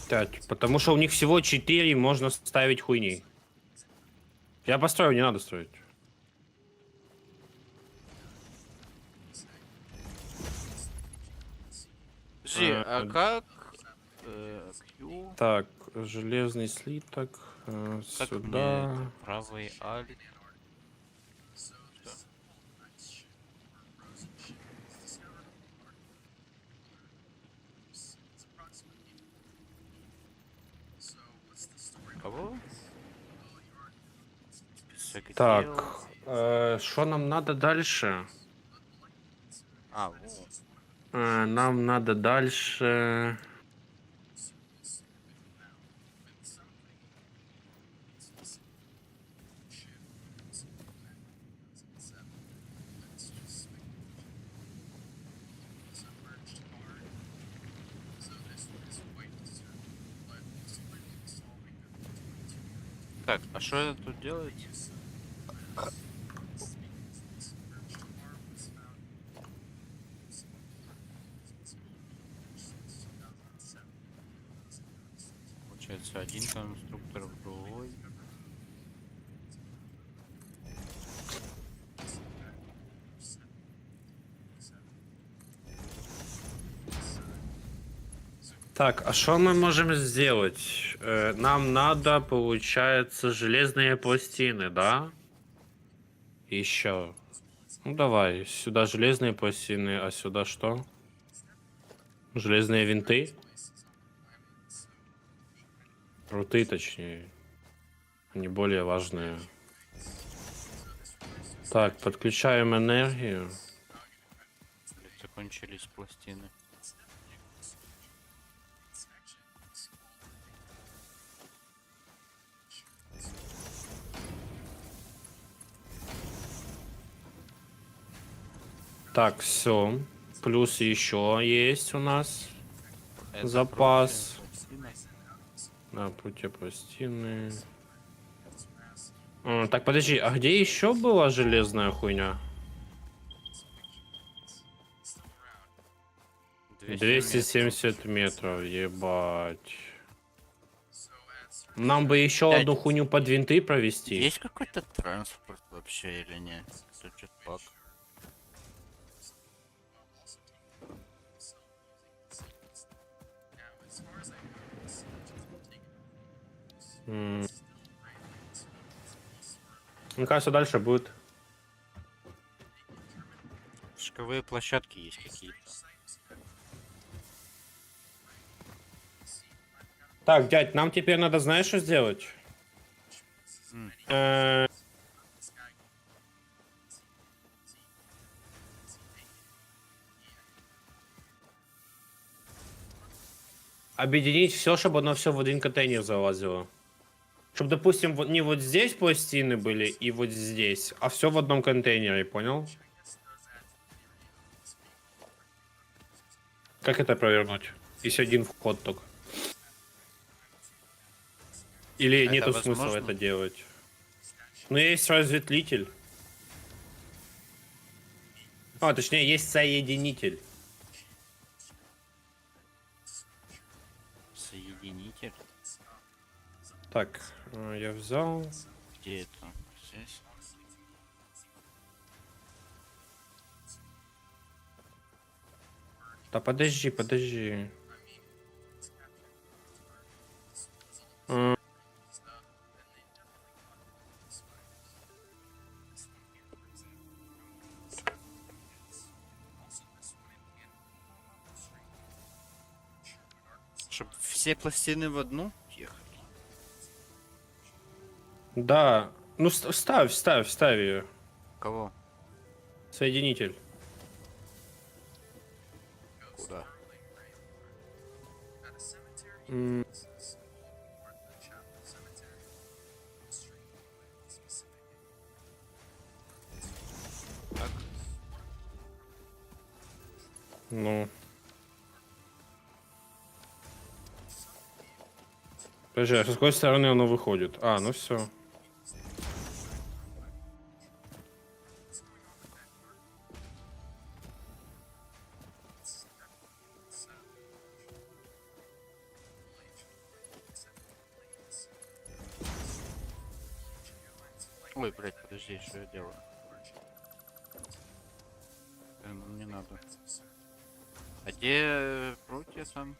Пять. Потому что у них всего 4, можно ставить хуйни. Я построю, не надо строить. Подожди, А, а как... Q? Так, железный слиток. Как Сюда. мне это? Правый альт? So Что? this whole nice shit or frozen shit is discovered on the market. It's approximately 8 feet. So what's the story? Кого? Well, you already know. It's Писак Так, дел. что нам надо дальше? А, во. Нам надо дальше. when something specific ship it's let's just submerged hard. So this white circle, but slightly solving the 22 Так, а что это тут делается? submerged arm was found since 2007. Получается, один конструктор в другой. Так, а что мы можем сделать? Нам надо, получается, железные пластины, да? Еще. Ну давай, сюда железные пластины, а сюда что? Железные винты? Руты, точнее. Они более важные. Так, подключаем энергию. Блядь, закончились пластины. Так, все. Плюс еще есть у нас Это запас. прочая пластина. На пути пластины. Так, подожди, а где еще была железная хуйня? 270 метров, ебать. Нам бы еще Блядь. одну хуйню под винты провести. Есть какой-то транспорт вообще или нет? Тут джетпак. М. Мне кажется, дальше будет. Шковые площадки есть какие-то. Так, дядь, нам теперь надо, знаешь, что сделать? М. Э, Объединить все, чтобы оно все в один контейнер залазило. Чтобы, допустим, вот не вот здесь пластины были и вот здесь, а все в одном контейнере, понял? Как это провернуть? Если один вход только. Или Это нету смысла возможно? это делать? Ну, есть разветвитель. А, точнее, есть соединитель. Соединитель. Так, я взял. Где это? Здесь? Да подожди, подожди. все пластины в одну ехать? Да. Ну, ставь ее. Кого? Соединитель. Куда? At a cemetery, М, this is or the chapel cemetery, street specific. Так. Ну. Подожди, а с какой стороны оно выходит? А, ну все. Ой, блядь, подожди, что я делаю? Не надо. А где прутья там?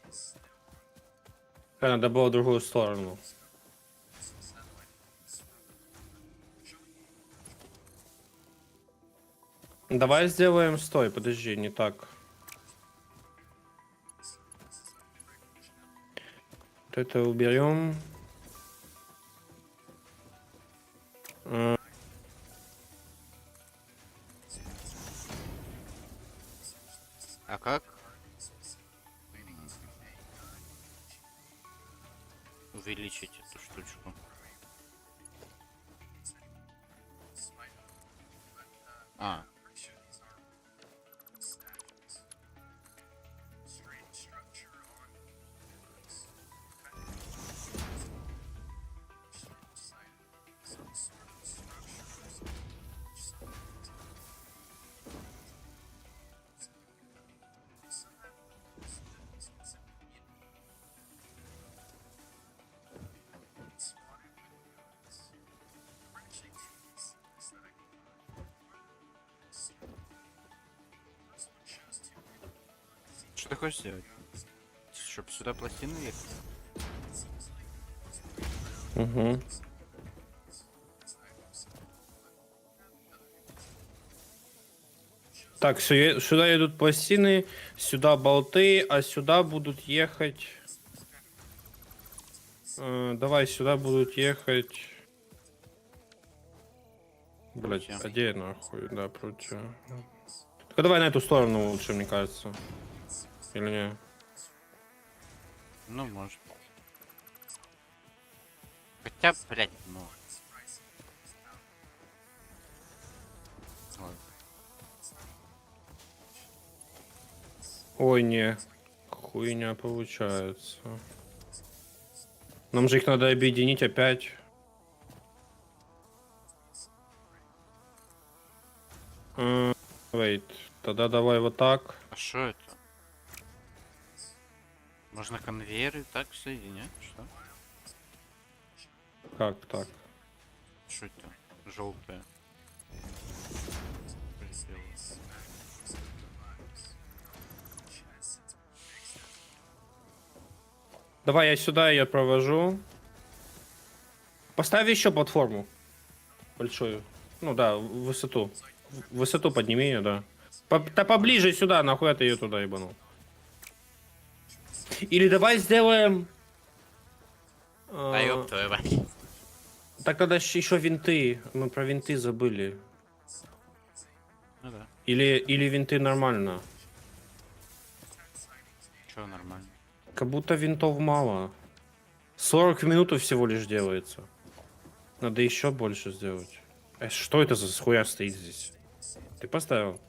Надо было в другую сторону. Давай сделаем... Стой, подожди, не так. Вот это уберем. А как? Увеличить эту штучку. А, Strange structure on side. Some sort of structure or something. Spotted with guns. Branching trees that I can First one shows two people. что ты хочешь сделать? Чтоб сюда пластины ехать? Угу. Так, сюда едут пластины, сюда болты, а сюда будут ехать... давай, сюда будут ехать... Блять, Прутья. а где нахуй? Да, прутья. Только давай на эту сторону лучше, мне кажется. Или не? Ну, может. Хотя, блядь, ну. Ладно. Ой, не. Хуйня получается. Нам же их надо объединить опять. Wait. Тогда давай вот так. А что это? Можно конвейеры так соединять? Что? Как так? Что это? Желтое. Давай я сюда ее провожу. Поставь еще платформу. Большую. Ну да, в высоту. В высоту подними ее, да. Да поближе сюда, нахуй ты ее туда ебанул. Или давай сделаем... Да ёб твою мать. Так тогда еще винты. Мы про винты забыли. Ну да. Или винты нормально. Чё нормально? Как будто винтов мало. 40 в минуту всего лишь делается. Надо еще больше сделать. Что это за хуя стоит здесь? Ты поставил?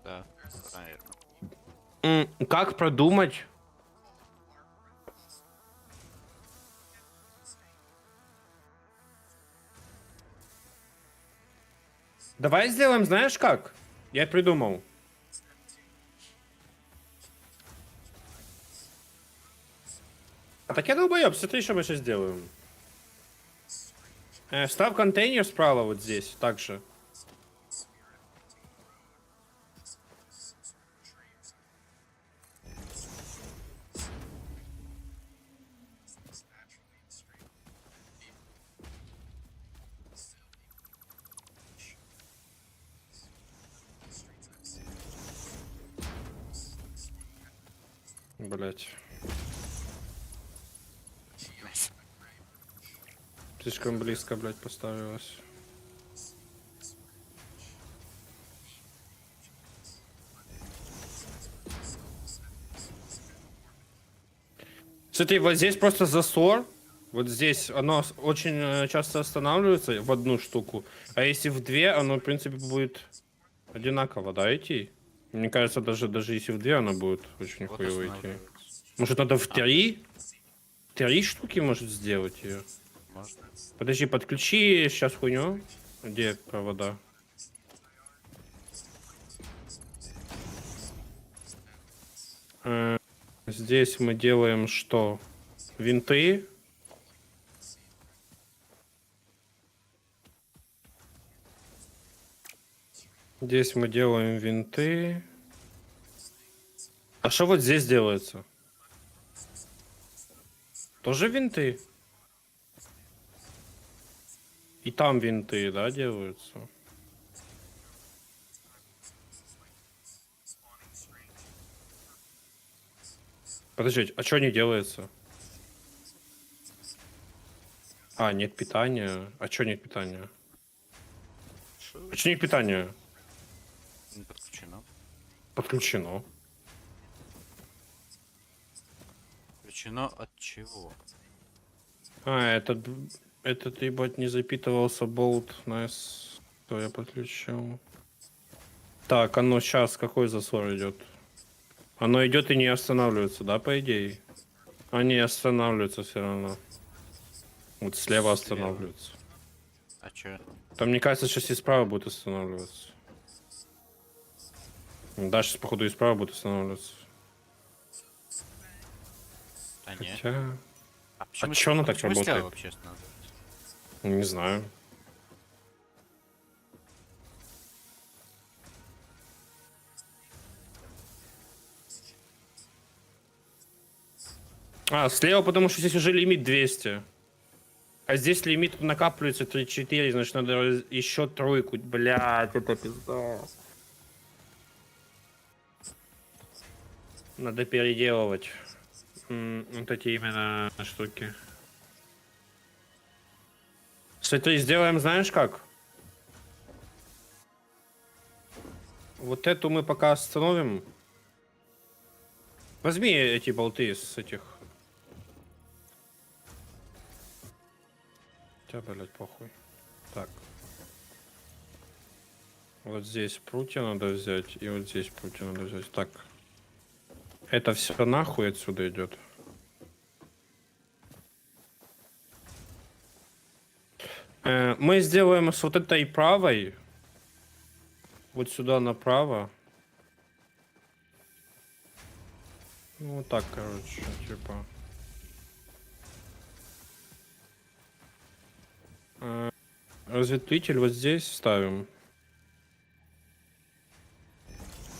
Да, правильно. Как продумать? Давай сделаем, знаешь как? Я придумал. А так я долбоёб, смотри, что мы сейчас сделаем. Ставь контейнер справа вот здесь, так же. Блять. слишком близко, блядь, поставилась. Смотри, вот здесь просто засор. Вот здесь оно очень часто останавливается в одну штуку. А если в две, оно, в принципе, будет одинаково, да, идти? Мне кажется, даже если в две, оно будет очень Вот хуево идти. останавливается. Может, надо в три? Три штуки может сделать ее? Можно. Подожди, подключи сейчас хуйню. Где провода? Здесь мы делаем что? Винты. Здесь мы делаем винты. А что вот здесь делается? Тоже винты? И там винты, да, делаются? Подождите, а что не делается? А, нет питания. А что нет питания? Шо? А что нет питания? Не подключено. Подключено. Подключено от чего? А, этот ебать не запитывался болт. Найс. Что я подключил? Так, оно сейчас какой засор идет? Оно идет и не останавливается, да, по идее? А не останавливается все равно. Вот слева останавливается. А чё? Там, мне кажется, сейчас и справа будет останавливаться. Да, сейчас, походу, и справа будет останавливаться. Да нет. Хотя... почему чё оно так почему слева работает? вообще останавливается? Не знаю. А, слева, потому что здесь уже лимит 200. А здесь лимит накапливается 3-4, значит, надо еще тройку. Блядь, это пизда. Надо переделывать вот эти именно штуки. Смотри, сделаем, знаешь как? Вот эту мы пока остановим. Возьми эти болты с этих. Хотя, блядь, похуй. Так. Вот здесь прутья надо взять, и вот здесь прутья надо взять. Так. Это все нахуй отсюда идет. Мы сделаем с вот этой правой. Вот сюда направо. Ну, вот так, короче, типа. Разветвитель вот здесь ставим.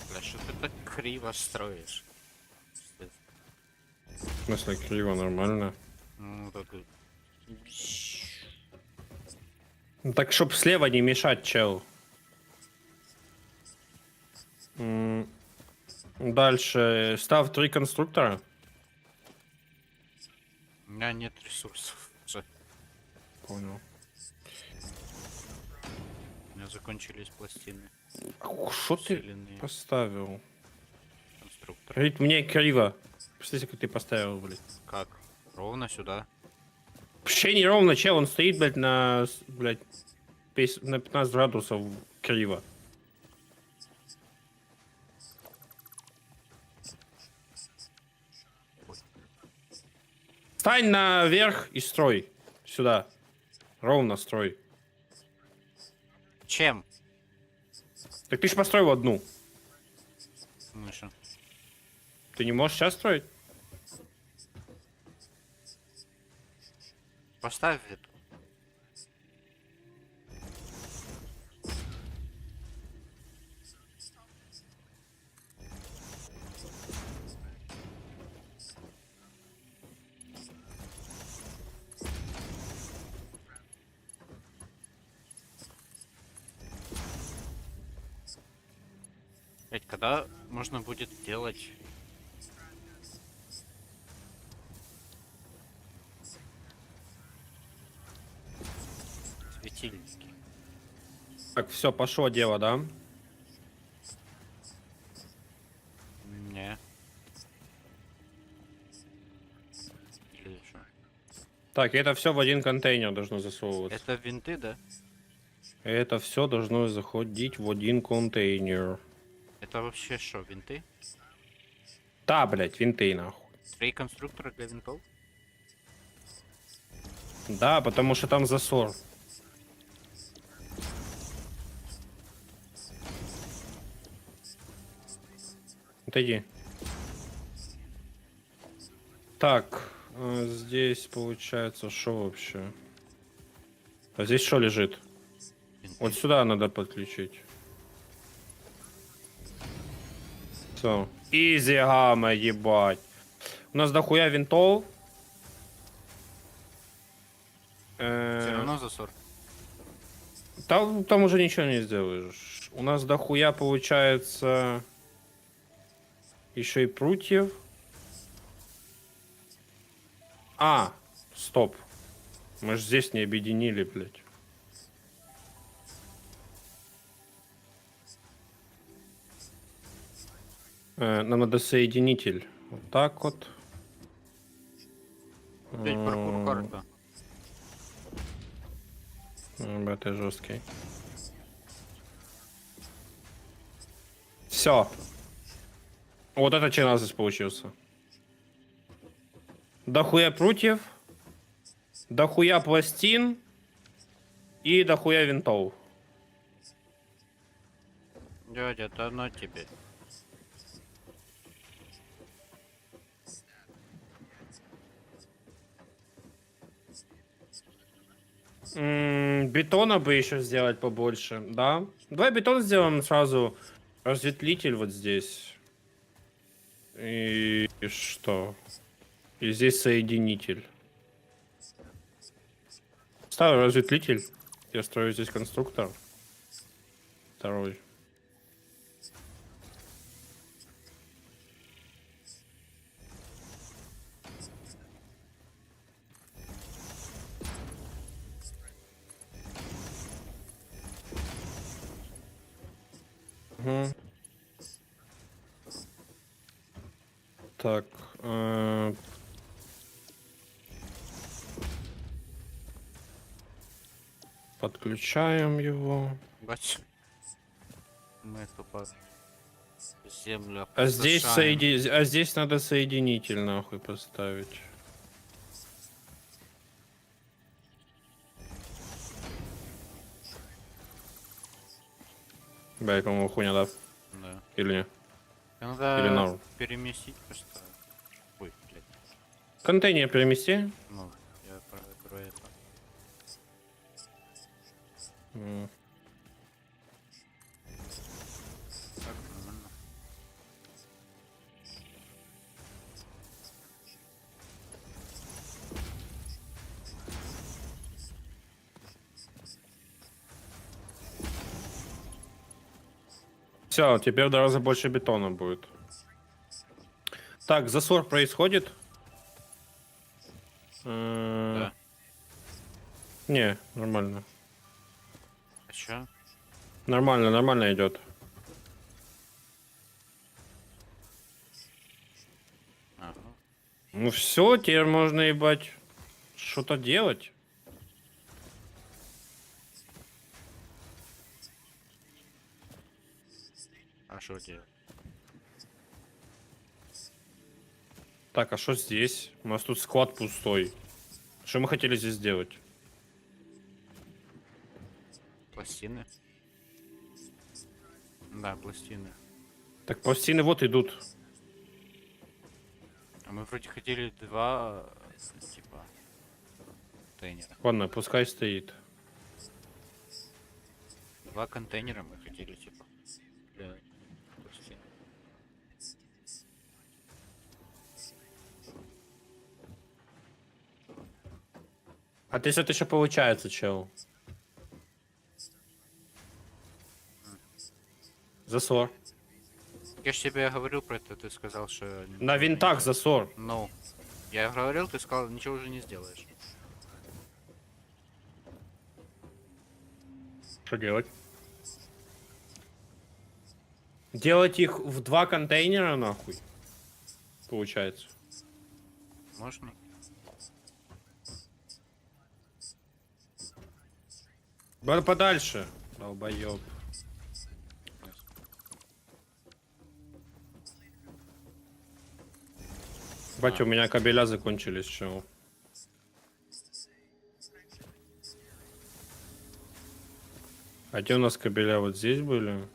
Бля, что ты так криво строишь? В смысле, криво, нормально. Ну, так... Ну, так, чтоб слева не мешать, чел. Дальше. Став 3 конструктора. У меня нет ресурсов. Уже. Понял. У меня закончились пластины. Что ты Усиленные поставил? конструкторы. Ведь мне криво. Посмотрите, как ты поставил, блядь. Как? Ровно сюда. Вообще не ровно, чел, он стоит, блядь, блядь, на 15 градусов криво. Стань наверх и строй. Сюда. Ровно строй. Чем? Так ты ж построил одну. Мыша. Ты не можешь сейчас строить? Поставь эту. Блять, когда можно будет делать... Светильники. Так, все, пошло дело, да? Не. Или что? Так, это все в один контейнер должно засовываться. Это винты, да? Это все должно заходить в один контейнер. Это вообще что, винты? Да, блять, винты нахуй. 3 конструктора для винтов? Да, потому что там засор. Отойди. Так, здесь получается что вообще? А здесь что лежит? Винты. Вот сюда надо подключить. Все. Изи гамма, ебать. У нас дохуя винтов. Все равно засор. Там уже ничего не сделаешь. У нас дохуя получается еще и прутьев. А, стоп. Мы же здесь не объединили, блядь. Нам надо соединитель. Вот так вот. Блять, паркур карта. Это жесткий. Все. Вот это чиназис получился. Дохуя прутьев, дохуя пластин и дохуя винтов. Дядя, это на тебе. Бетона бы еще сделать побольше, да? Давай бетон сделаем сразу. Разветвитель вот здесь. И что? И здесь соединитель. Ставлю разветвитель. Я строю здесь конструктор. Второй. Угу. Так. Подключаем его. Бач. Мы тупо землю А здесь, опустошаем. а здесь надо соединитель нахуй поставить. Бля, по-моему, хуйня, да? Да. Или не? Надо Или норм? переместить просто. Ой, блядь. Контейнер перемести. Ну, я про это. М. Так, нормально. Все, теперь в 2 раза больше бетона будет. Так, засор происходит. Да. Не, нормально. А чё? Нормально, нормально идет. Ага. Ну все, теперь можно ебать что-то делать. А что делать? Так, а что здесь? У нас тут склад пустой. Что мы хотели здесь сделать? Пластины? Да, пластины. Так, пластины вот идут. А мы вроде хотели 2, типа, контейнера. Ладно, пускай стоит. 2 контейнера мы хотели, типа, для пластин. А ты что-то еще получается, чел? Засор. Я ж тебе говорил про это, ты сказал, что... На винтах засор. Ну, я говорил, ты сказал, ничего уже не сделаешь. Что делать? Делать их в 2 контейнера, нахуй? Получается. Можно? Подальше. Долбоёб. Бать, у меня кабеля закончились, чел. А где у нас кабеля? Вот здесь были?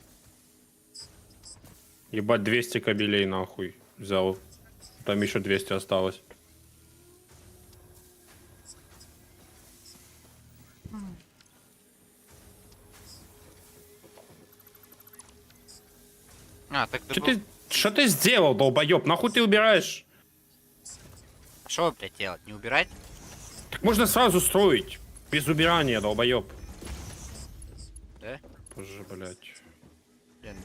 Ебать, 200 кабелей нахуй взял. Там еще 200 осталось. А, так Что ты сделал, долбоёб? Нахуй ты убираешь? Что, блядь, делать? Не убирать? Так можно сразу строить. Без убирания, долбоёб. Да? Боже, блядь. Блин.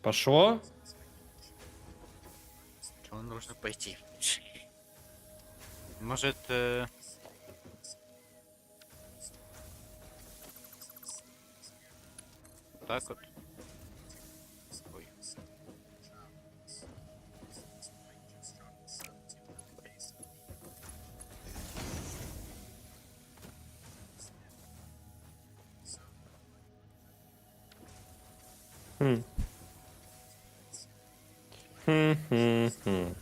Пошло? Чего нужно пойти? Может, так вот. Ой. Хм. Хм.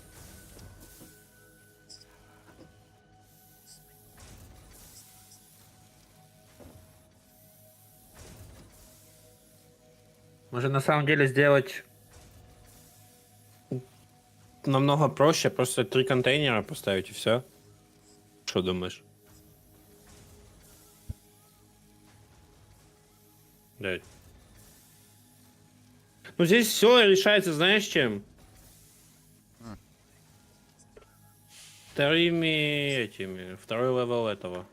Может на самом деле сделать намного проще, просто 3 контейнера поставить и все. Что думаешь? Блядь. Ну здесь все решается, знаешь чем? Второй левел этого.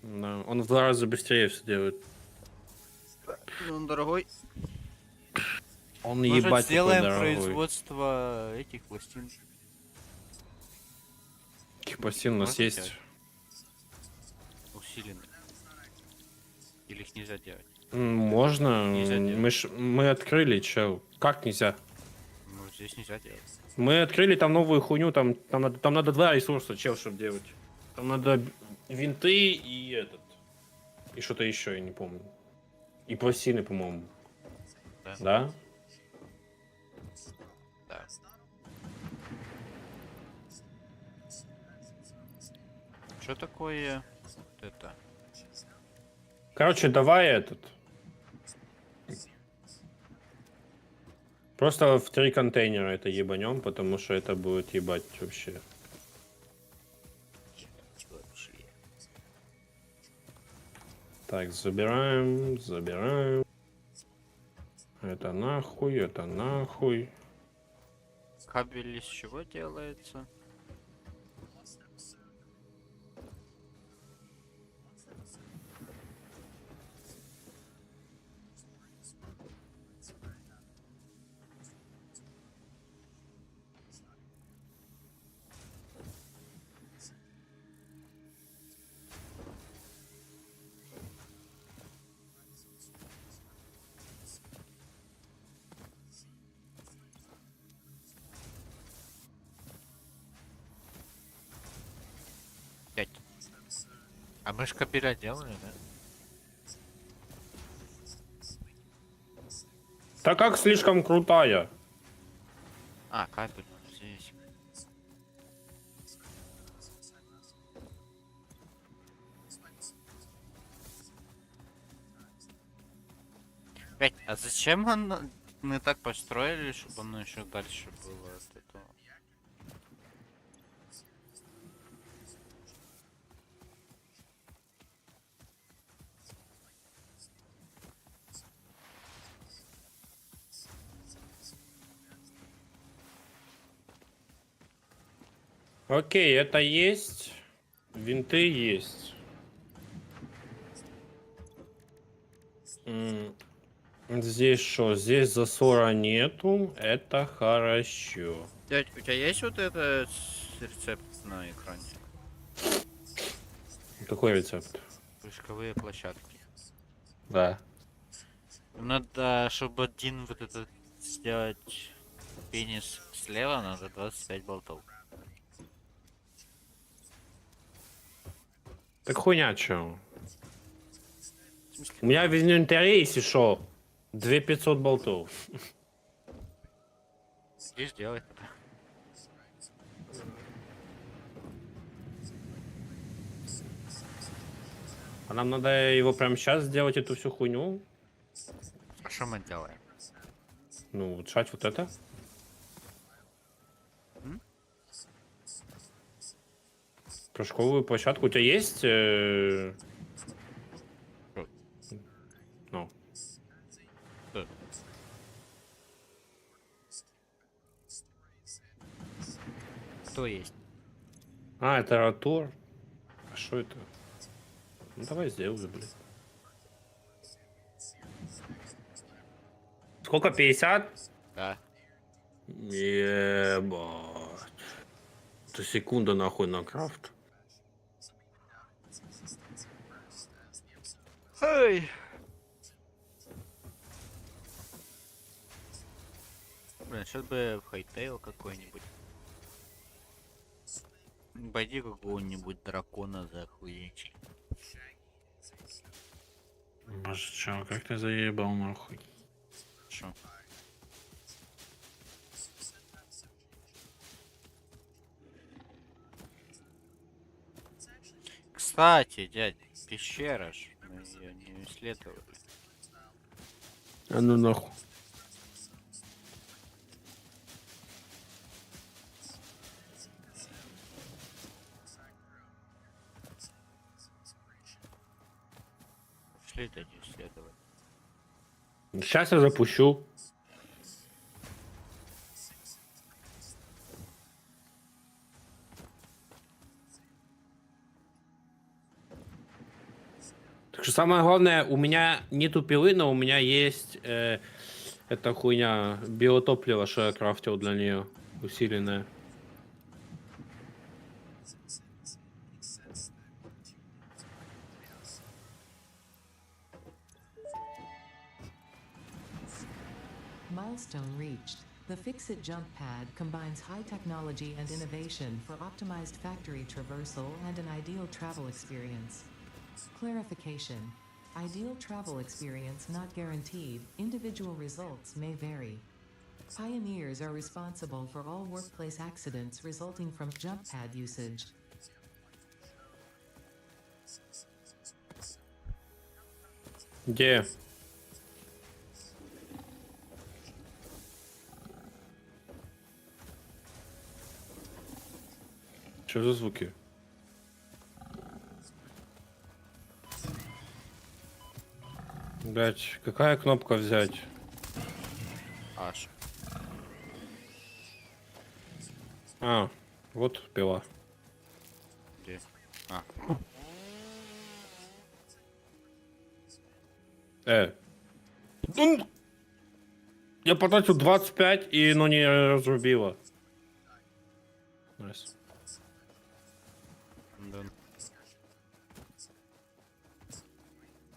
Да, он в 2 раза быстрее все делает. Ну, он дорогой. Он Может, ебать такой сделаем дорогой. производство этих пластин? Каких пластин у нас Можно есть? делать? Усиленных. Или их нельзя делать? Можно. Нельзя делать. Мы открыли, чел. Как нельзя? Ну, здесь нельзя делать. Мы открыли там новую хуйню, там надо 2 ресурса, чел, чтобы делать. Там надо винты и этот. И что-то еще, я не помню. И пластины, по-моему. Да. Да? Да. Что такое вот это? Короче, давай этот. Просто в 3 контейнера это ебанем, потому что это будет ебать вообще. Вообще. Так, забираем. Это нахуй. Кабель из чего делается? Пять. А мы ж кабеля делали, да? Так как слишком крутая. А, кабель здесь. Пять. А зачем мы так построили, чтобы оно еще дальше было от этого? Окей, это есть. Винты есть. Здесь что? Здесь засора нету. Это хорошо. Дядь, у тебя есть вот это рецепт на экране? Какой рецепт? Прыжковые площадки. Да. Надо, чтобы один вот этот сделать пенис слева, надо 25 болтов. Так хуйня чё? В смысле? У меня в инвентаре, если шо, 2500 болтов. Иди сделай. А нам надо его прямо сейчас сделать, эту всю хуйню? А что мы делаем? Ну, вот шать вот это. М? Прыжковую площадку у тебя есть? Что? Ну. Что? Кто есть? А, это ротор. А что это? Ну давай сделай, блин. Сколько? 50? Да. Ебать. Это секунда нахуй на крафт. Эй! Блин, сейчас бы в хайтейл какой-нибудь. Пойди какого-нибудь дракона захуячи. Боже, чё, как ты заебал нахуй? Шо? Кстати, дядь, пещера ж, мы ее не исследовали. А ну нахуй. Шли дядь исследовать. Сейчас я запущу. Так что самое главное, у меня нету пилы, но у меня есть эта хуйня биотопливо, что я крафтил для нее усиленное. Milestone reached. The Fixit jump pad combines high technology and innovation for optimized factory traversal and an ideal travel experience. Clarification. Ideal travel experience not guaranteed, individual results may vary. Pioneers are responsible for all workplace accidents resulting from jump pad usage. Где? Что за звуки? Блять, какая кнопка взять? Аж. А, вот пила. Где? А, Ну, я потратил 25 и но не разрубило. Найс. да.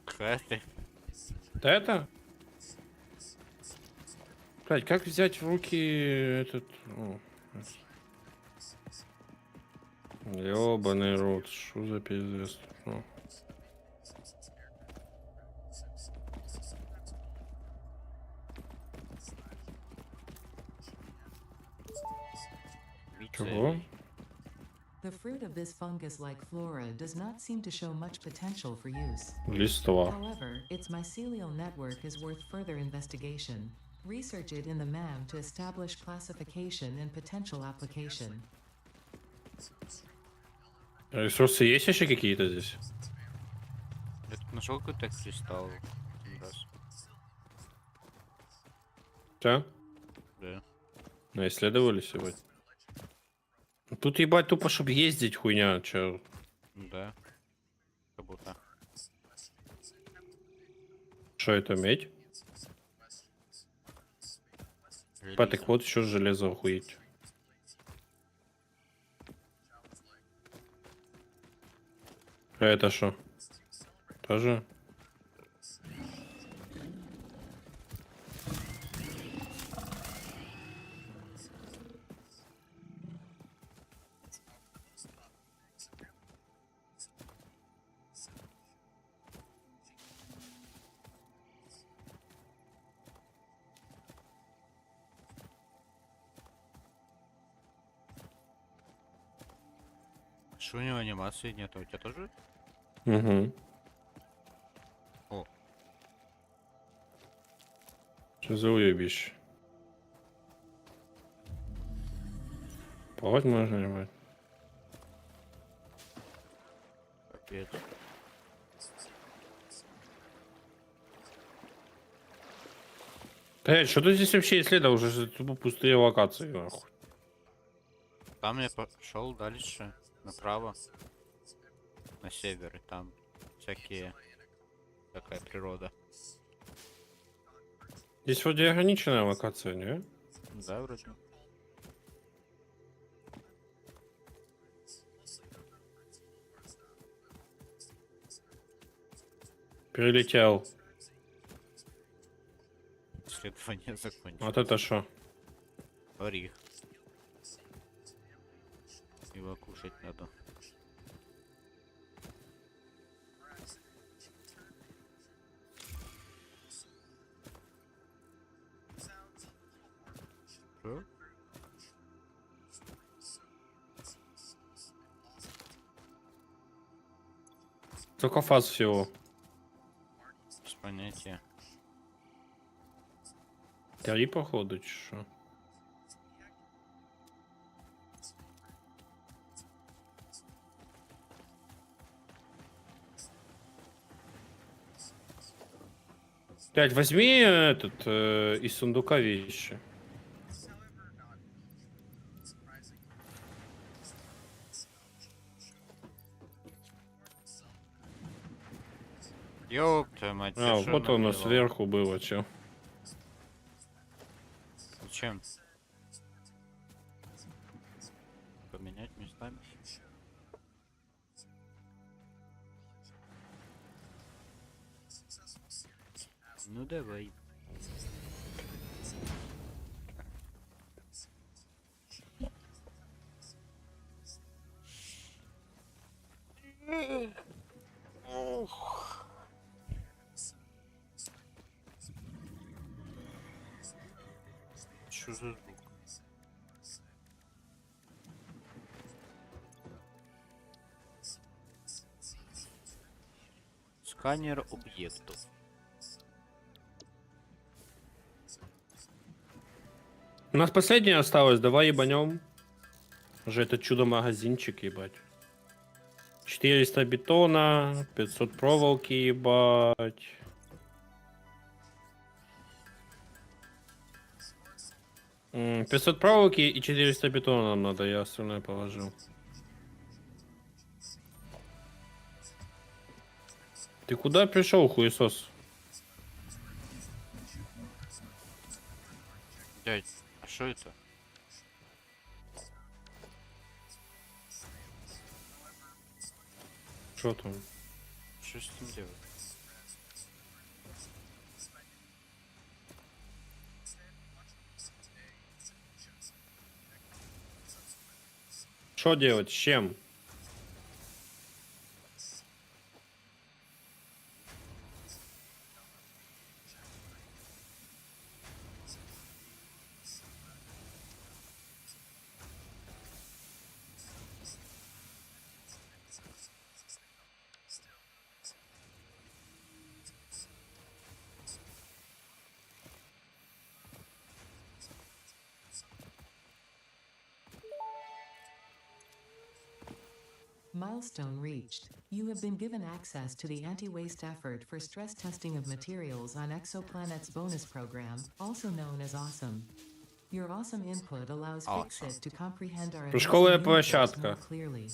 Какая ты? Да это? Блять, как взять в руки этот... Ёбаный рот, что за пиздец? О. Чего? The fruit of this fungus-like flora does not seem to show much potential for use. Листва. However, its mycelial network is worth further investigation. Research it in the MAM to establish classification and potential application. Ресурсы есть еще какие-то здесь? Я тут нашел какой-то кристалл. один раз. Да? Да. Ну, исследовали сегодня. Тут ебать тупо, чтобы ездить, хуйня, чё. Да. Как будто. Что это, медь? Патик, вот еще железо охуеть. А это что? Тоже? Что у него анимации нет? У тебя тоже? Угу. О. Что за уебище? Плавать можно, не Капец. Блять, что ты здесь вообще исследовал? Уже же тупо пустые локации, нахуй. Там я пошел дальше, направо, на север, и там всякие, такая природа. Здесь вроде ограниченная локация, не? Да, вроде. Перелетел. Исследование закончилось. Вот это что? Орех. Его кушать надо. Что? Сколько фаз всего? Без понятия. 3, походу, чи що? Блять, возьми этот из сундука вещи. Ёб твою мать, А, ты шо вот оно наделал? сверху было, чё. Зачем? Поменять местами? Ну давай. Что за звук? Сканер объектов. У нас последнее осталось, давай ебанем. Уже это чудо-магазинчик, ебать. 400 бетона, 500 проволоки, ебать. М, 500 проволоки и 400 бетона нам надо, я остальное положил. Ты куда пришел, хуесос? Дядь, а что это? Что там? Что с ним делать? Что делать? С чем? Milestone reached. You have been given access to the anti-waste effort for stress testing of materials on Exoplanet's bonus program, also known as AWESOME. Your awesome input allows Awesome. Fixit to comprehend our Прыжковая advancing universe площадка. more clearly.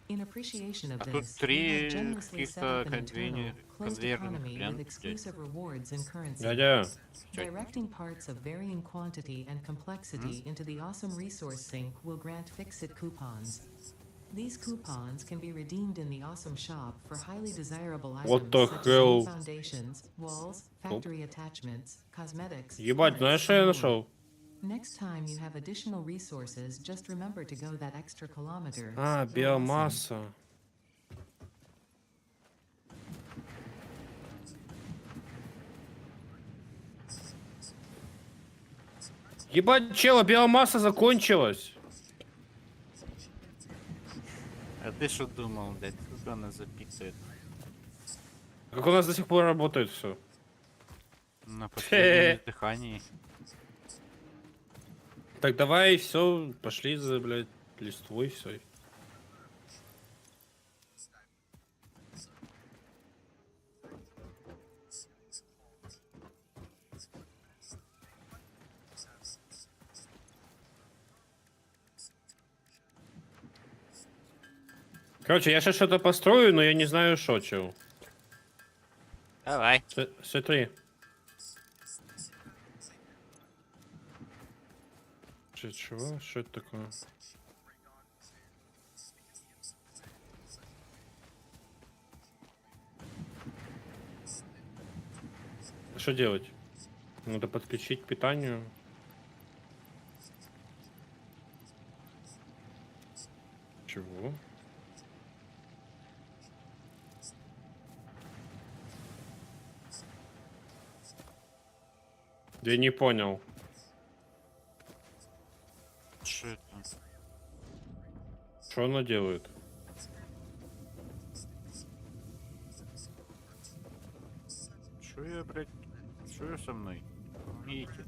In appreciation of А тут this, we have 3 generously set up каких-то an internal, closed конвейерных economy with лент, блядь. exclusive rewards and currency. Дядя, Directing parts of varying quantity and complexity into the awesome resource sink will grant Fix-It coupons. These coupons can be redeemed in the awesome shop for highly desirable What items the such hell? as new foundations, walls, factory attachments, cosmetics, ебать, parts, знаешь, что я and more. нашел? Next time you have additional resources, just remember to go that extra kilometer. А, Go awesome. биомасса. Ебать, чела, биомасса закончилась. А ты что думал, блядь? Сколько она запикает? Как у нас до сих пор работает все. На последнем дыхании. Так давай все, пошли за, блядь, листвой все. Короче, я сейчас что-то построю, но я не знаю, что, чел. Давай. Смотри. Чего? Что это такое? Что делать? Надо подключить к питанию. Чего? Я не понял. Что это? Что она делает? Что я, блядь? Что со мной? Видите?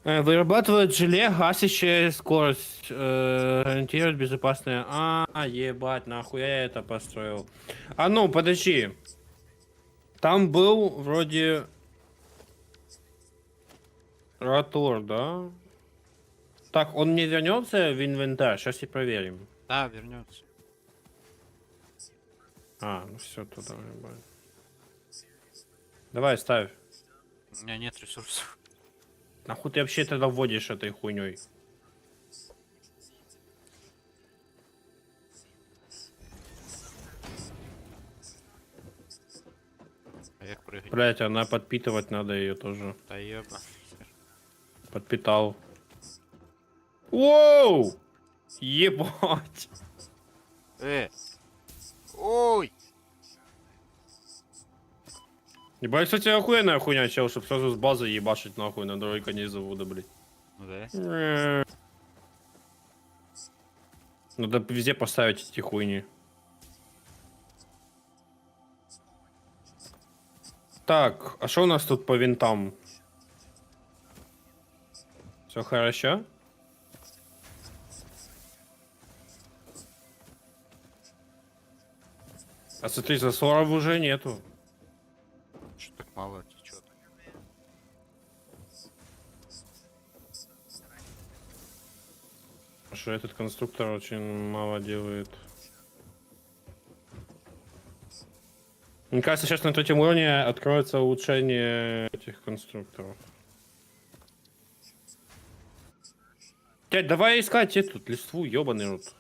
Вырабатывает желе, гасящая скорость. Гарантирует безопасное. Ебать, нахуй я это построил. А ну, подожди. Там был вроде... Ротор, да? Так, он не вернется в инвентарь? Сейчас и проверим. Да, вернется. Ну все, туда, ебать. Давай, ставь. У меня нет ресурсов. Нахуй ты вообще тогда вводишь этой хуйней? А як прыгать? Блять, она подпитывать надо ее тоже. Да еба. Подпитал. Воу! Ебать! Ой! Ебать, кстати, охуенная хуйня, чел, чтоб сразу с базы ебашить нахуй на другой конец завода, блядь. Ну да. Надо везде поставить эти хуйни. Так, а что у нас тут по винтам? Все хорошо? А смотри, засоров уже нету. Что так мало течет? Что этот конструктор очень мало делает. Мне кажется, сейчас на третьем уровне откроется улучшение этих конструкторов. Дядь, давай искать эту листву, ебаный рот.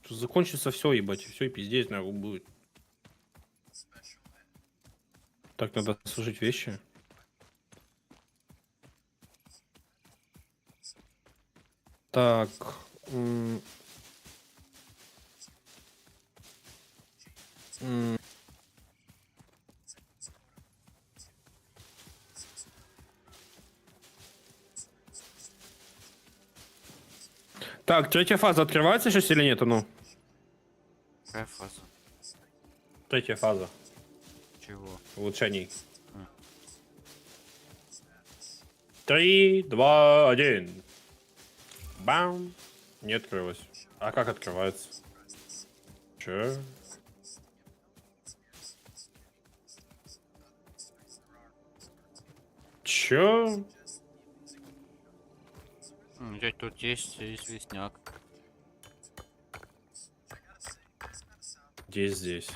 Тут закончится все, ебать, все и пиздец, нахуй будет. Так, надо сложить вещи. Так. Так, третья фаза открывается сейчас или нет? Ну, Какая фаза? третья фаза Чего? улучшений. 3, 2, 1. Бам! Не открылась. А как открывается? Че? Че? Дядь, тут есть известняк. Здесь.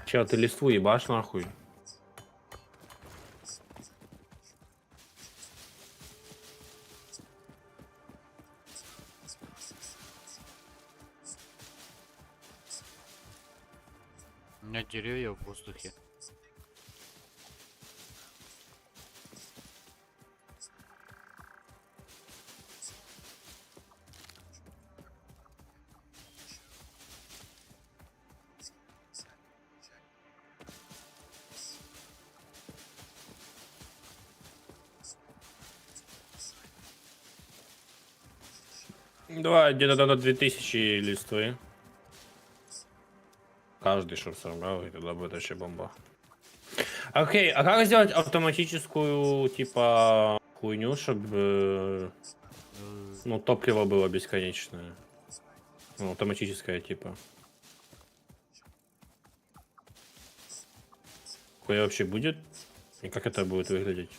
Че, ты листву ебашь нахуй? У меня деревья в воздухе. Давай, где-то до 2000 листвы. Каждый, чтоб собрал, и тогда будет вообще бомба. Окей, а как сделать автоматическую, типа, хуйню, чтобы, ну, топливо было бесконечное? Ну, автоматическое, типа. Хуя вообще будет? И как это будет выглядеть?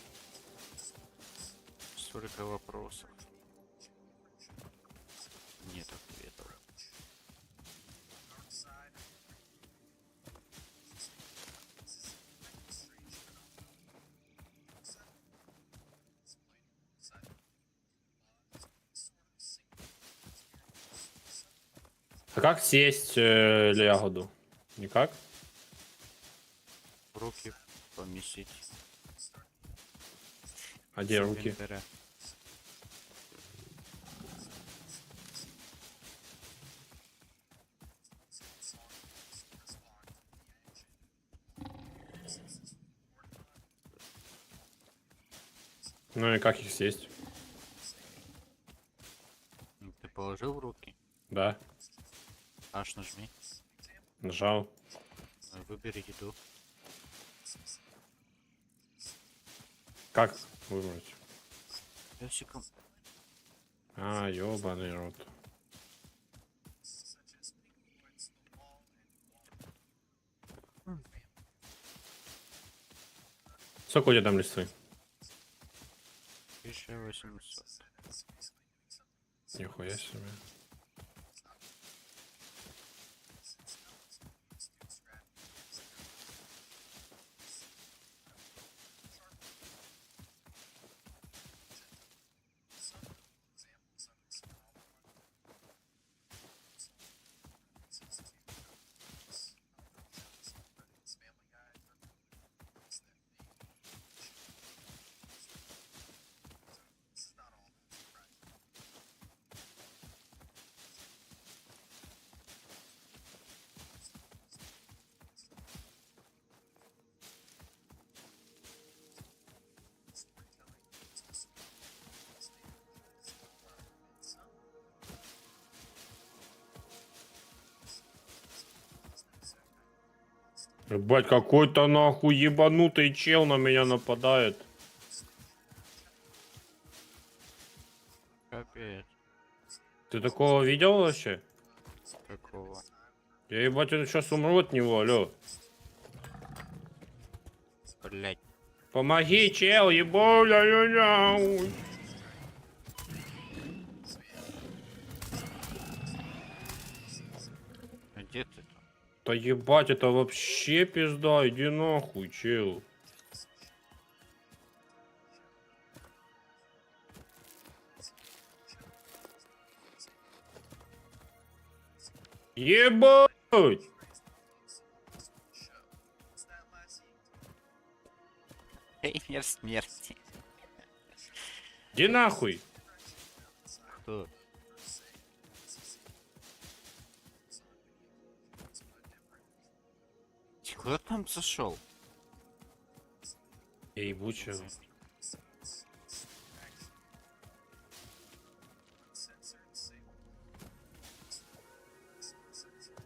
Столько вопросов. Нет ответов. А как съесть ягоду? Никак? В руки поместить. А где с руки? инвентаря. Ну и как их съесть? Ты положил в руки? Да, Аж нажми. нажал. Выбери еду. Как выбрать? Песиком. А, ёбаный рот. Сколько у тебя там листвы? 1800. Нихуя себе. Ебать, какой-то нахуй ебанутый чел на меня нападает. Капец. Ты такого видел вообще? Какого? Я ебать, он сейчас умру от него, алё. Блять. Помоги, чел, ебу, ля-ля-ля. Где ты там? Да ебать, это вообще пизда, иди нахуй, чел. Ебать! Мир смерти. Иди нахуй. Кто? Кто там зашел? Я ебу, чел.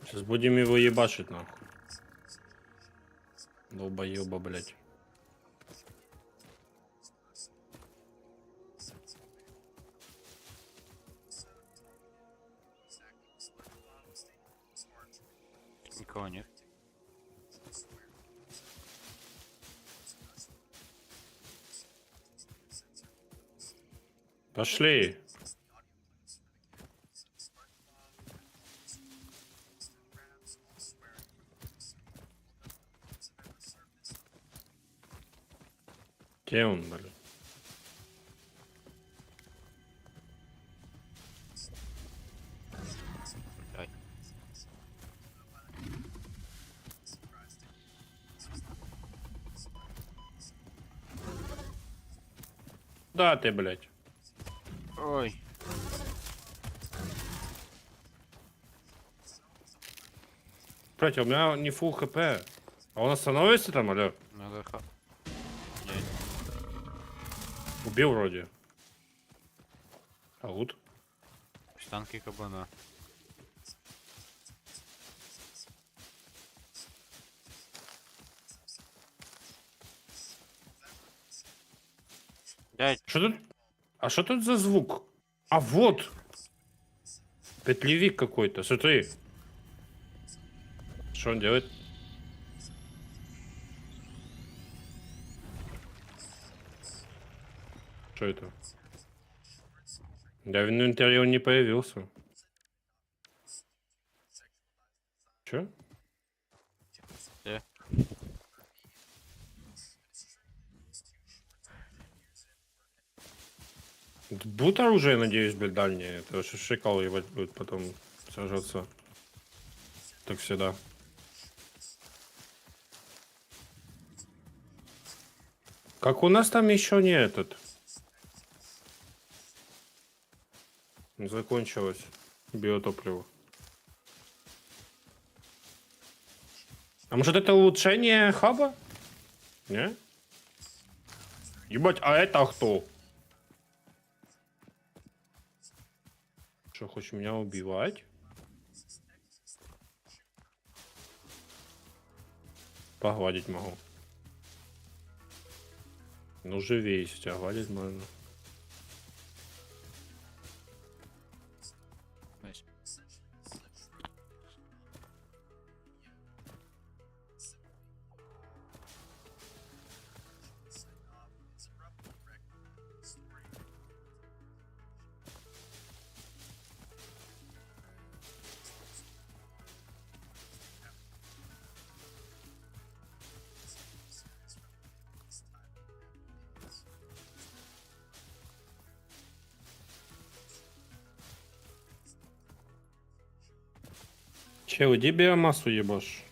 Сейчас будем его ебашить нахуй. Долбоеба, блять. Никого нет. Пошли. Где он, блин? Ай. Да ты, блядь. Ой. Блядь, у меня не фул хп. А он остановится там, алё? Надо ха... Убил вроде. Аут. Штанки кабана. Дядь, Что тут? А что тут за звук? А вот! Петлевик какой-то, смотри. Что он делает? Что это? Да, в инвентаре он не появился. Че? где? Будут оружие, надеюсь, блядь, дальние. Это же шикал ебать будет потом сажаться. Так всегда. Как у нас там еще не этот. Закончилось биотопливо. А может это улучшение хаба? Не? Ебать, а это кто? Что, хочешь меня убивать? Погладить могу. Ну живее, если тебя гладить можно. Знаешь, Че, иди биомассу ебашь.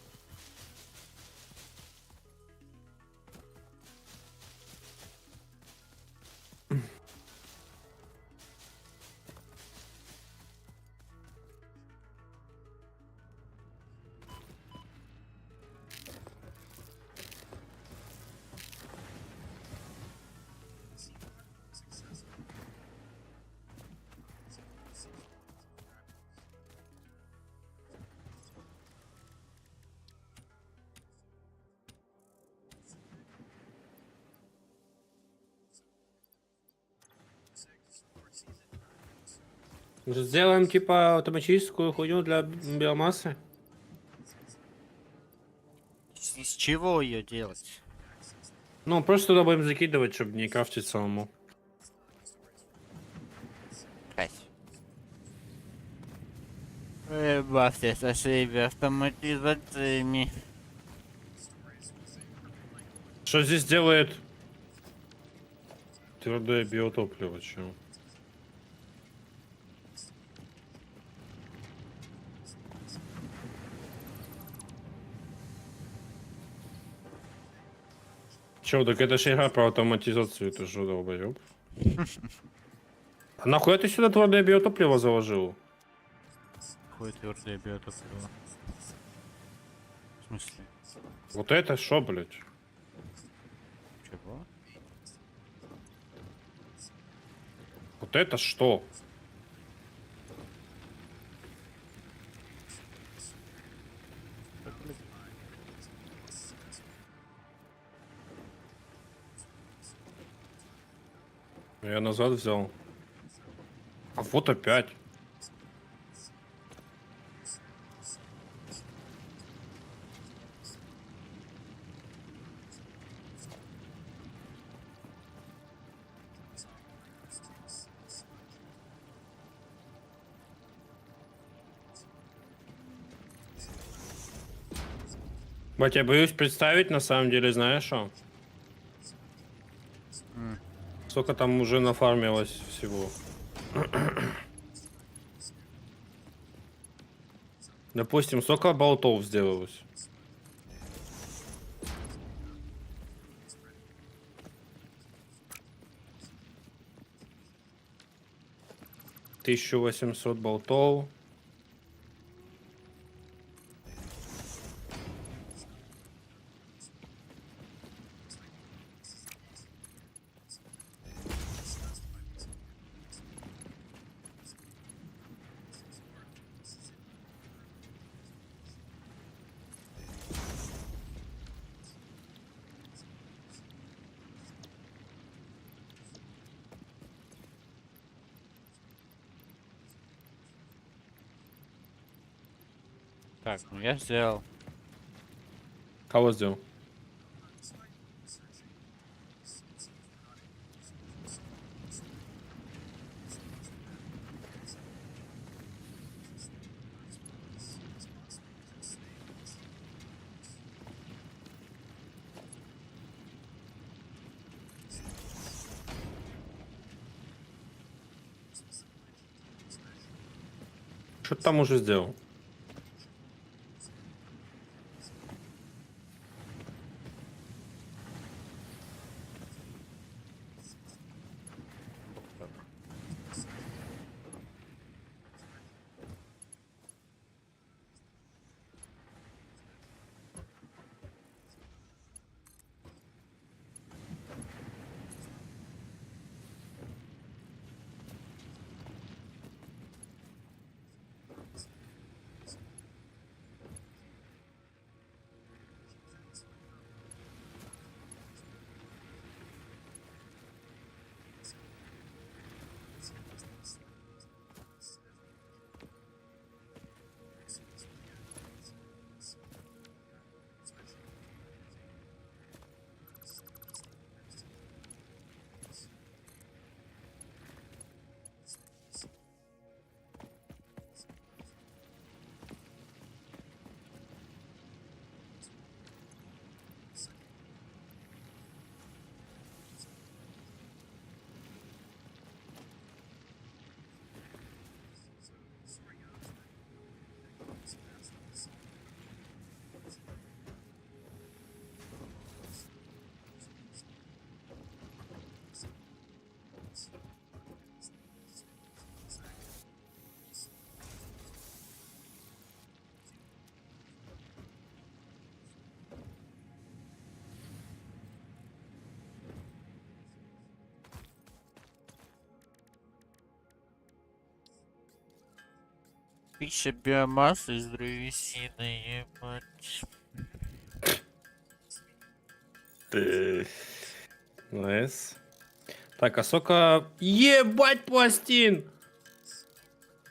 Может, сделаем типа автоматическую хуйню для биомассы? с чего ее делать? Ну, просто туда будем закидывать, чтобы не крафтить самому. Кать. Бавьте со своими автоматизациями. Что здесь делает твердое биотопливо, чё? Чё, так это же игра про автоматизацию, ты что, долбоёб? А нахуй ты сюда твердое биотопливо заложил? Какое твердое биотопливо? В смысле? Вот это шо, блядь? Чего? Вот это что? Я назад взял. А вот опять. Бать, я боюсь представить, на самом деле, знаешь что? Сколько там уже нафармилось всего? Допустим, сколько болтов сделалось? $1800 болтов. Так, ну я сделал. Кого сделал? Что ты там уже сделал? Пища биомассы из древесины, ебать. Найс. Так, а сколько... Ебать пластин!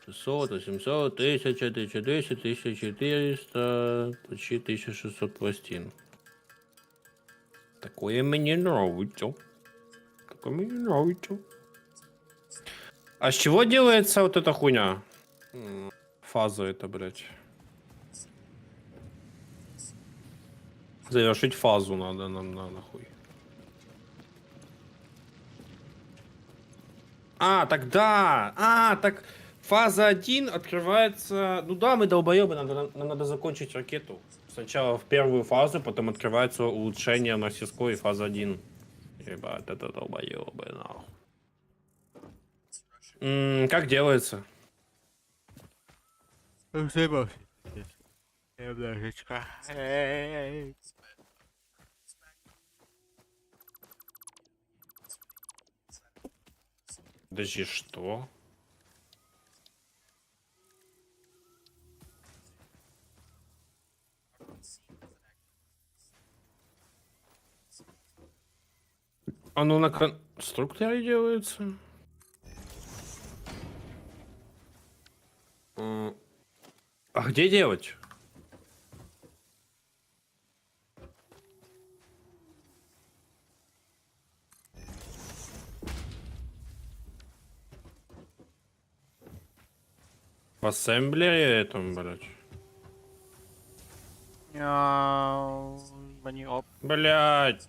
600, 800, 1000, 1200, 1400, почти 1600 пластин. Такое мне нравится. Такое мне нравится. А с чего делается вот эта хуйня? Фаза это, блядь. Завершить фазу надо нам нахуй. А, тогда. А, так фаза 1 открывается. Ну да, мы долбоебы, нам надо закончить ракету. Сначала в первую фазу, потом открывается улучшение на сиско и фаза 1. Ебать, это долбоебы, нахуй. Как делается? Подожди, что? Оно на конструкторе делается? А где делать? В ассемблере этом, блядь. Бани оп. Блядь.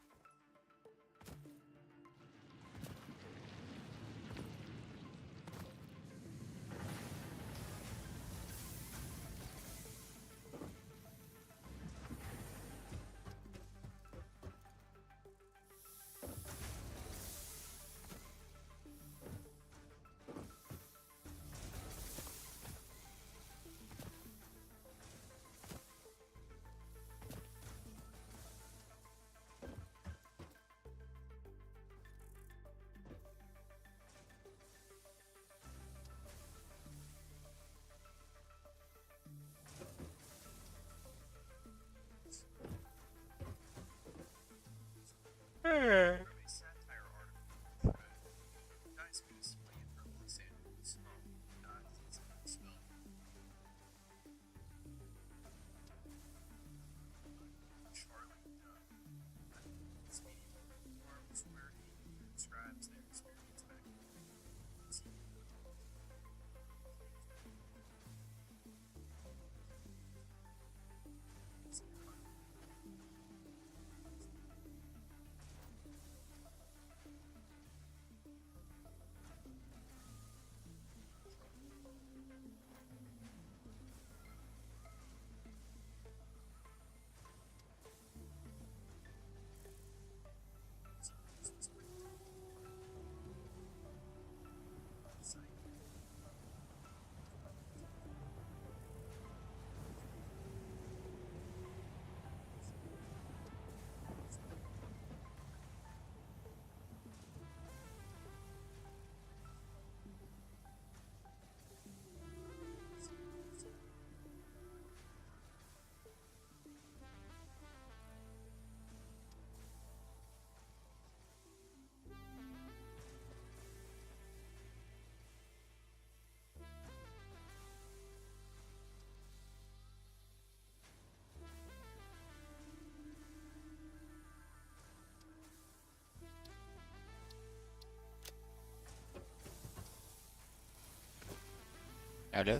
Алло?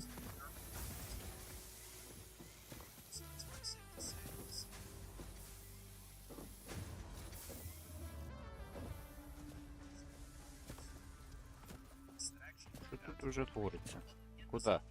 Що тут уже твориться? Куда?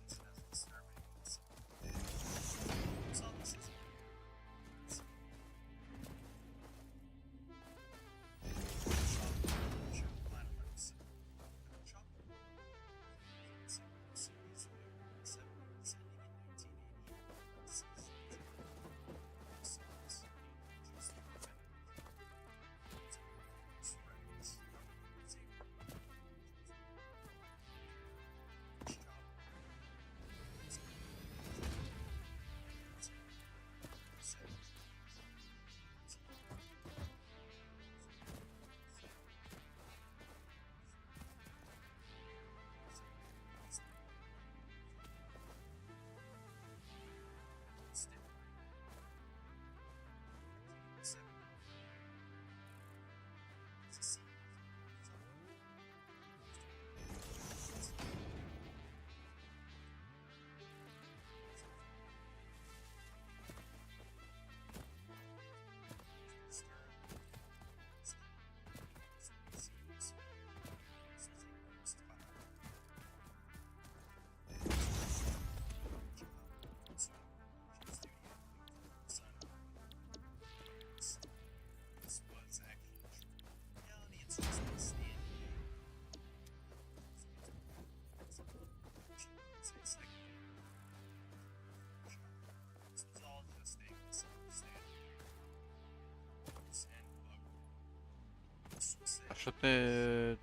А що ти...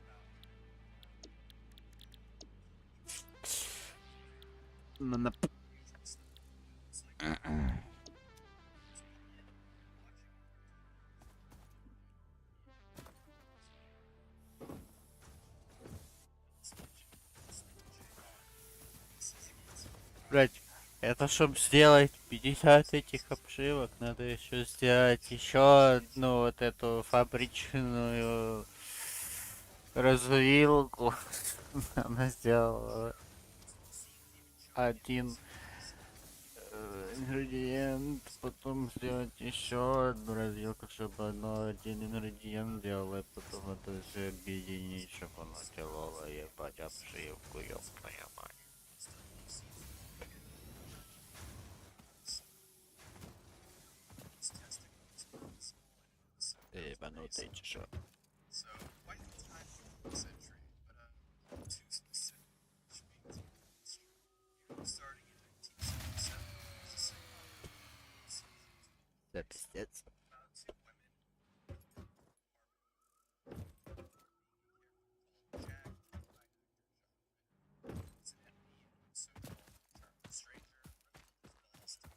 На... Блять, это чтобы сделать 50 этих обшивок, надо еще сделать еще одну вот эту фабричную развилку. Она сделала один ингредиент, потом сделать еще одну развилку, чтобы оно один ингредиент делало, и потом это все объединить, чтобы оно делало, ебать, обшивку, ёбаная мать. Ты ебанутый, чешо. So, quite the time for the century, but too specific, which means starting in 1977 as a single Да пиздец. two women, Jack, it's an enemy, so-called eternal stranger, lost yeah.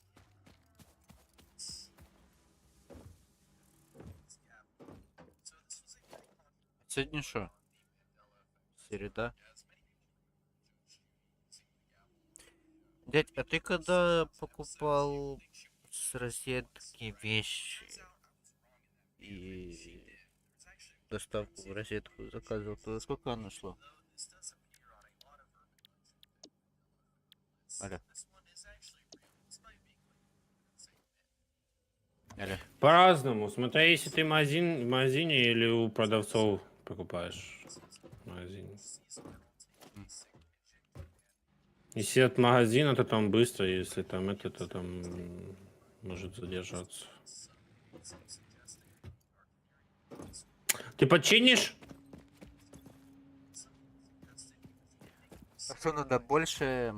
So this was a pretty Сегодня что? Середа? Дядь, а ты когда покупал с розетки вещи и доставку в розетку заказывал, то сколько оно шло? Алло. Алло. По-разному. Смотри, если ты в магазине или у продавцов покупаешь в магазине. Если от магазина, то там быстро, если там это, то там может задержаться. Ты починишь? А что надо больше?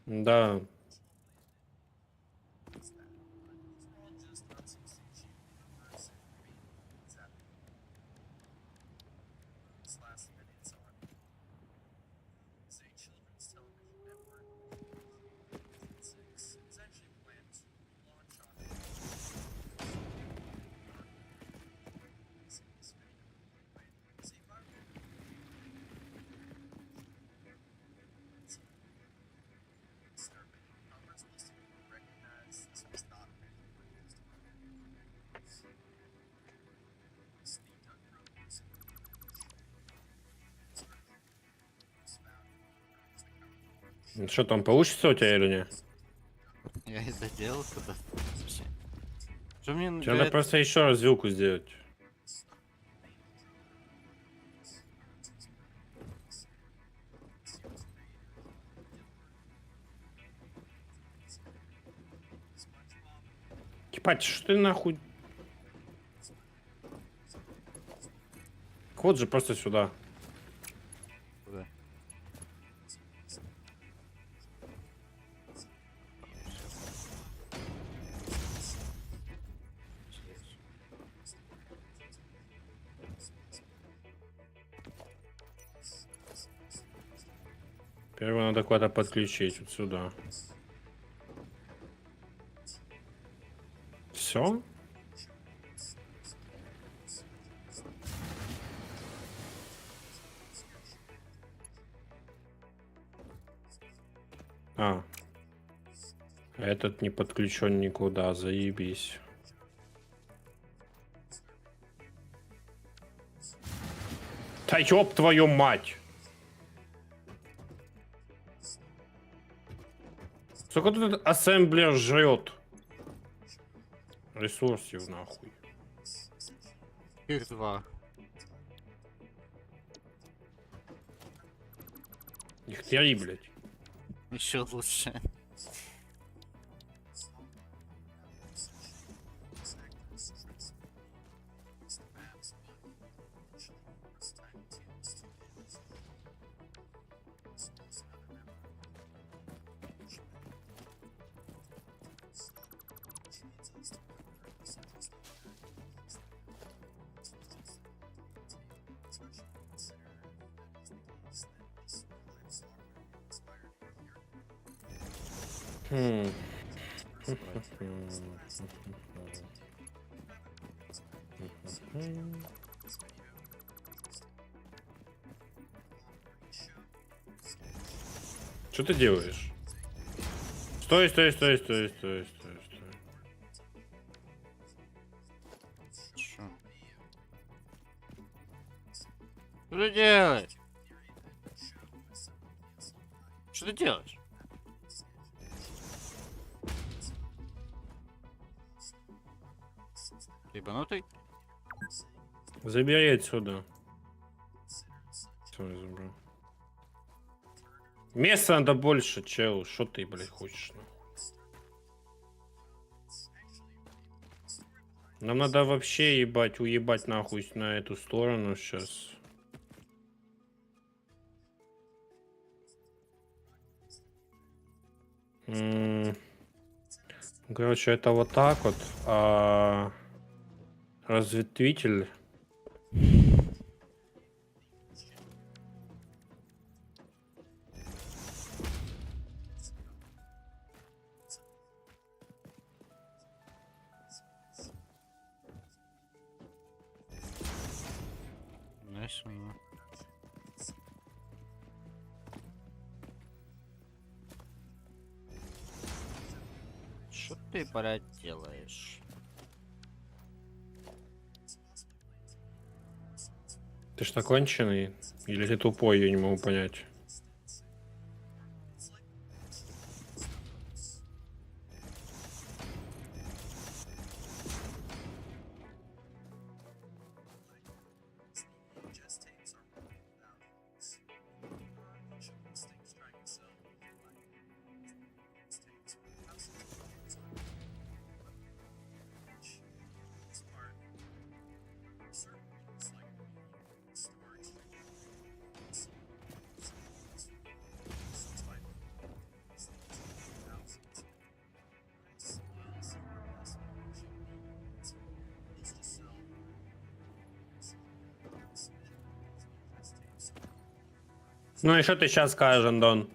Да. Что там, получится у тебя или нет? Я это делал куда-то вообще. Что мне Тебе для надо этого- просто еще развилку сделать. Ебать, что ты нахуй? Вот же просто сюда. Куда? Первое надо куда-то подключить вот сюда. Все? А. Этот не подключен никуда, заебись. Да ёб твою мать! Сколько тут этот ассемблер жрет? Ресурсов нахуй. Их 2. Их 3, блядь. Еще лучше. Хм. Что ты делаешь? Стой, стой, стой, стой, стой, стой, стой. Шо? Что ты делаешь? Что ты делаешь? Ты ебанутый? Забери отсюда. Всё, я забрал. Места надо больше, чел. Что ты, блядь, хочешь? Нахуй? Нам надо вообще ебать, уебать нахуй на эту сторону сейчас. Короче, это вот так вот. А разветвитель. Знаешь, ну. Что ты, брат, делаешь? Ты ж конченый? Или ты тупой, я не могу понять. Just tapes are without links. Each of these things trying to sell these tapes with custom tapes on this part certain things like storage Ну и что ты сейчас скажешь, Андон?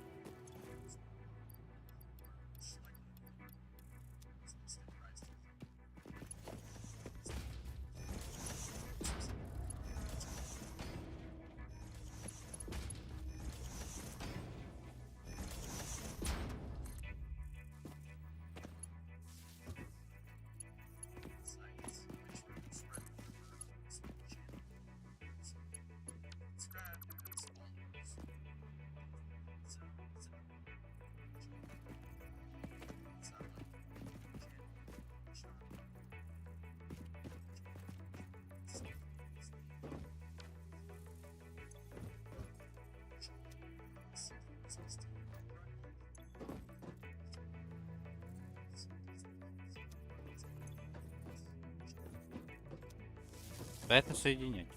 Да это соединять.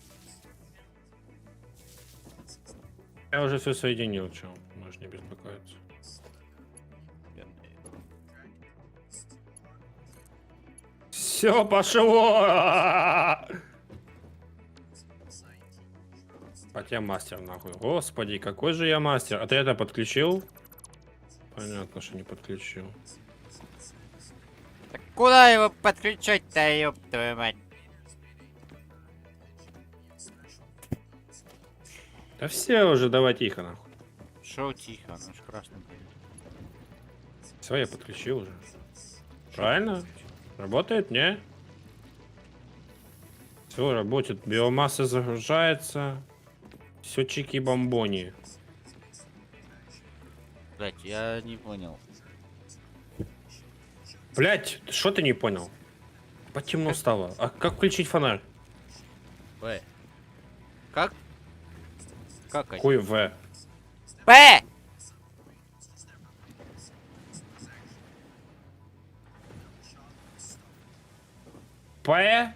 Я уже все соединил, чё. Можешь не беспокоиться. Все пошло! Хотя мастер нахуй. Господи, какой же я мастер. А ты это подключил? Понятно, что не подключил. Так куда его подключать-то, ёб твою мать? Да все уже, давай тихо нахуй. Шоу тихо, оно ж красным. Все, я подключил уже. Правильно? Работает, не? Все, работает. Биомасса загружается. Все чики-бомбони. Блять, я не понял. Блять, что ты не понял? Потемно стало. А как включить фонарь? Б. Как? Как они? Хуй В. Б! П?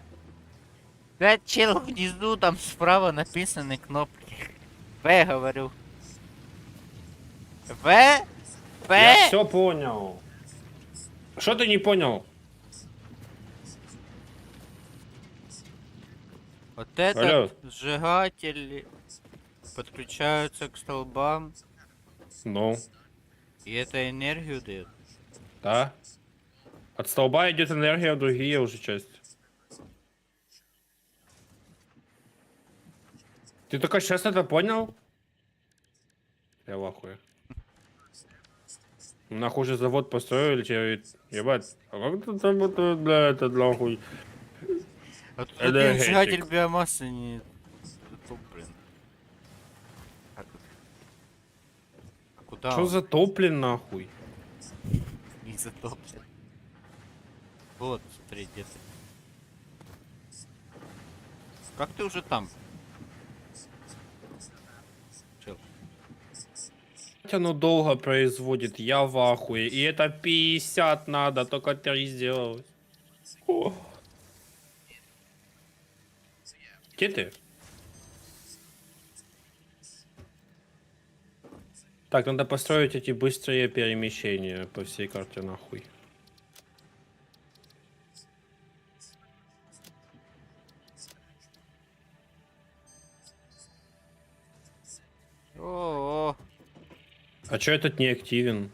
Да, чел, внизу там справа написаны кнопки. В, говорю. В? Я В? все понял. Что ты не понял? Вот это Алло. сжигатели подключаются к столбам, Ну, и это энергию дает. да. От столба идет энергия в другие уже части. Ты только сейчас это понял? Я в ахуе. Нахуй же завод построили, тебе ебать. А как ты там это, бля, это нахуй? А тут один Энергетик. сжигатель биомассы не... Тут, блин. А куда Что он? затоплен нахуй? Не затоплен. Вот, смотри, где ты. Как ты уже там? Чел. Оно долго производит, я в ахуе. И это 50 надо, только 3 сделалось. О. Где ты? Так, надо построить эти быстрые перемещения по всей карте нахуй. О, А чё этот не активен?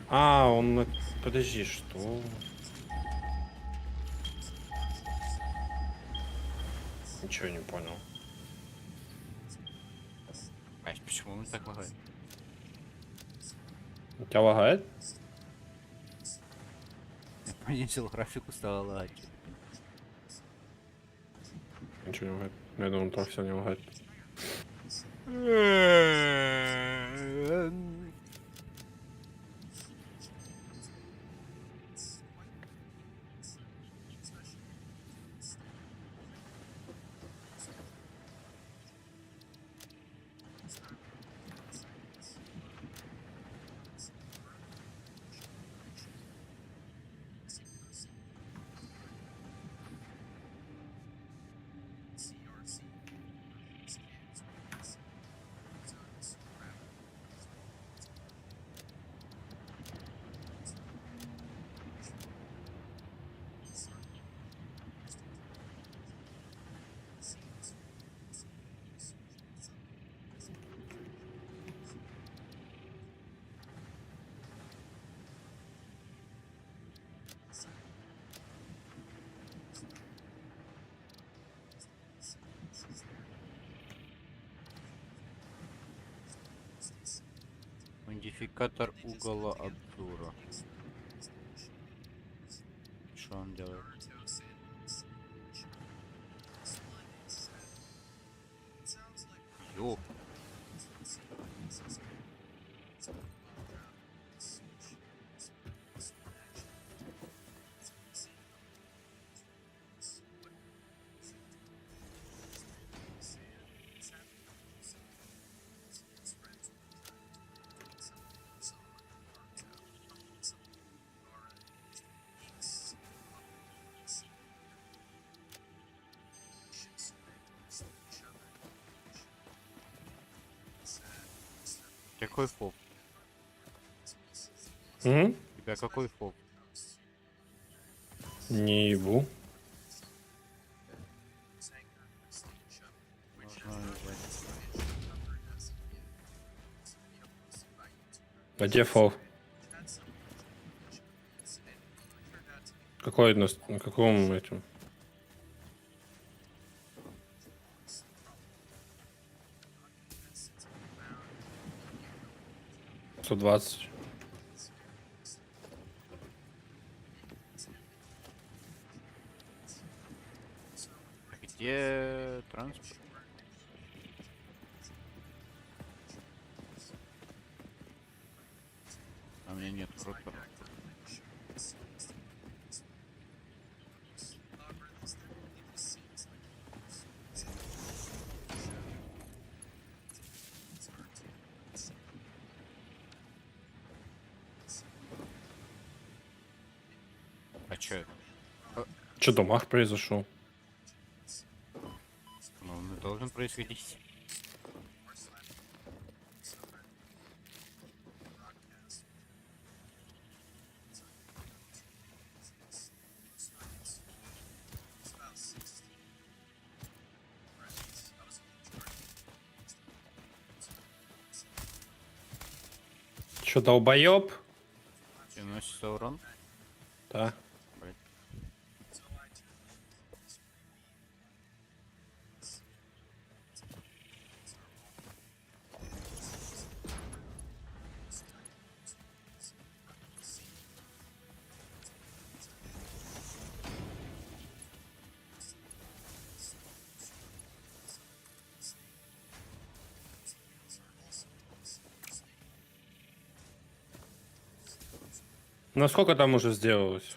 А, он... Подожди, что? Ничего не понял. Ай, почему он так лагает? У тебя лагает? Я понизил графику, стало лагать. Ничего не лагает. Я думал, так все не лагает. Модификатор угла обзора. Что он делает? Ёп. Какой фоп? М? У тебя какой фоп? Не ебу. Нужно взять. А где фол? Какой на каком этим? — 120. Где транспорт? А у меня нет просто. А чё? Что домах произошел? Ну, он и должен происходить. Че, долбоеб? Переносится урон. Да. Блядь. Ну сколько там уже сделалось?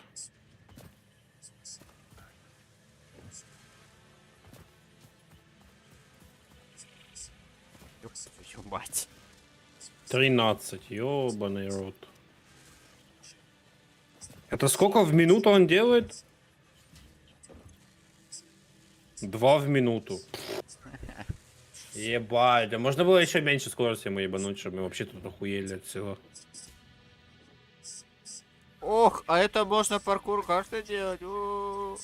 Ёп твою мать. 13. Ёбаный рот. Это сколько в минуту он делает? 2 в минуту. Ебать, да можно было еще меньше скорости ему ебануть, чтобы мы вообще тут охуели от всего. Ох, а это можно паркур каждый делать. О,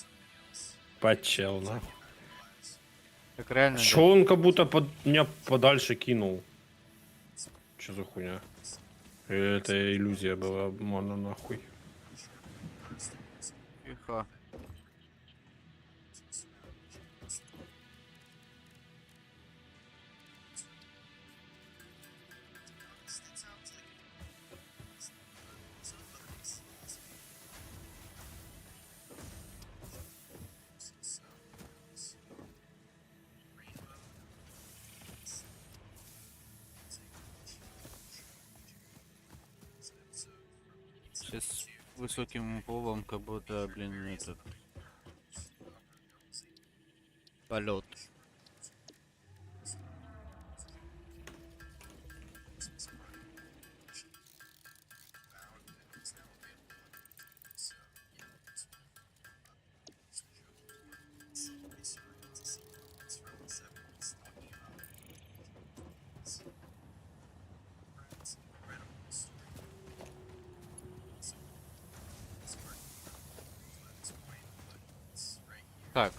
Почел, нахуй. так реально. Шо он как будто меня подальше кинул? Что за хуйня? Это иллюзия была, обмана нахуй. Тихо. Сейчас с высоким полом, как будто, блин, этот полет. Так,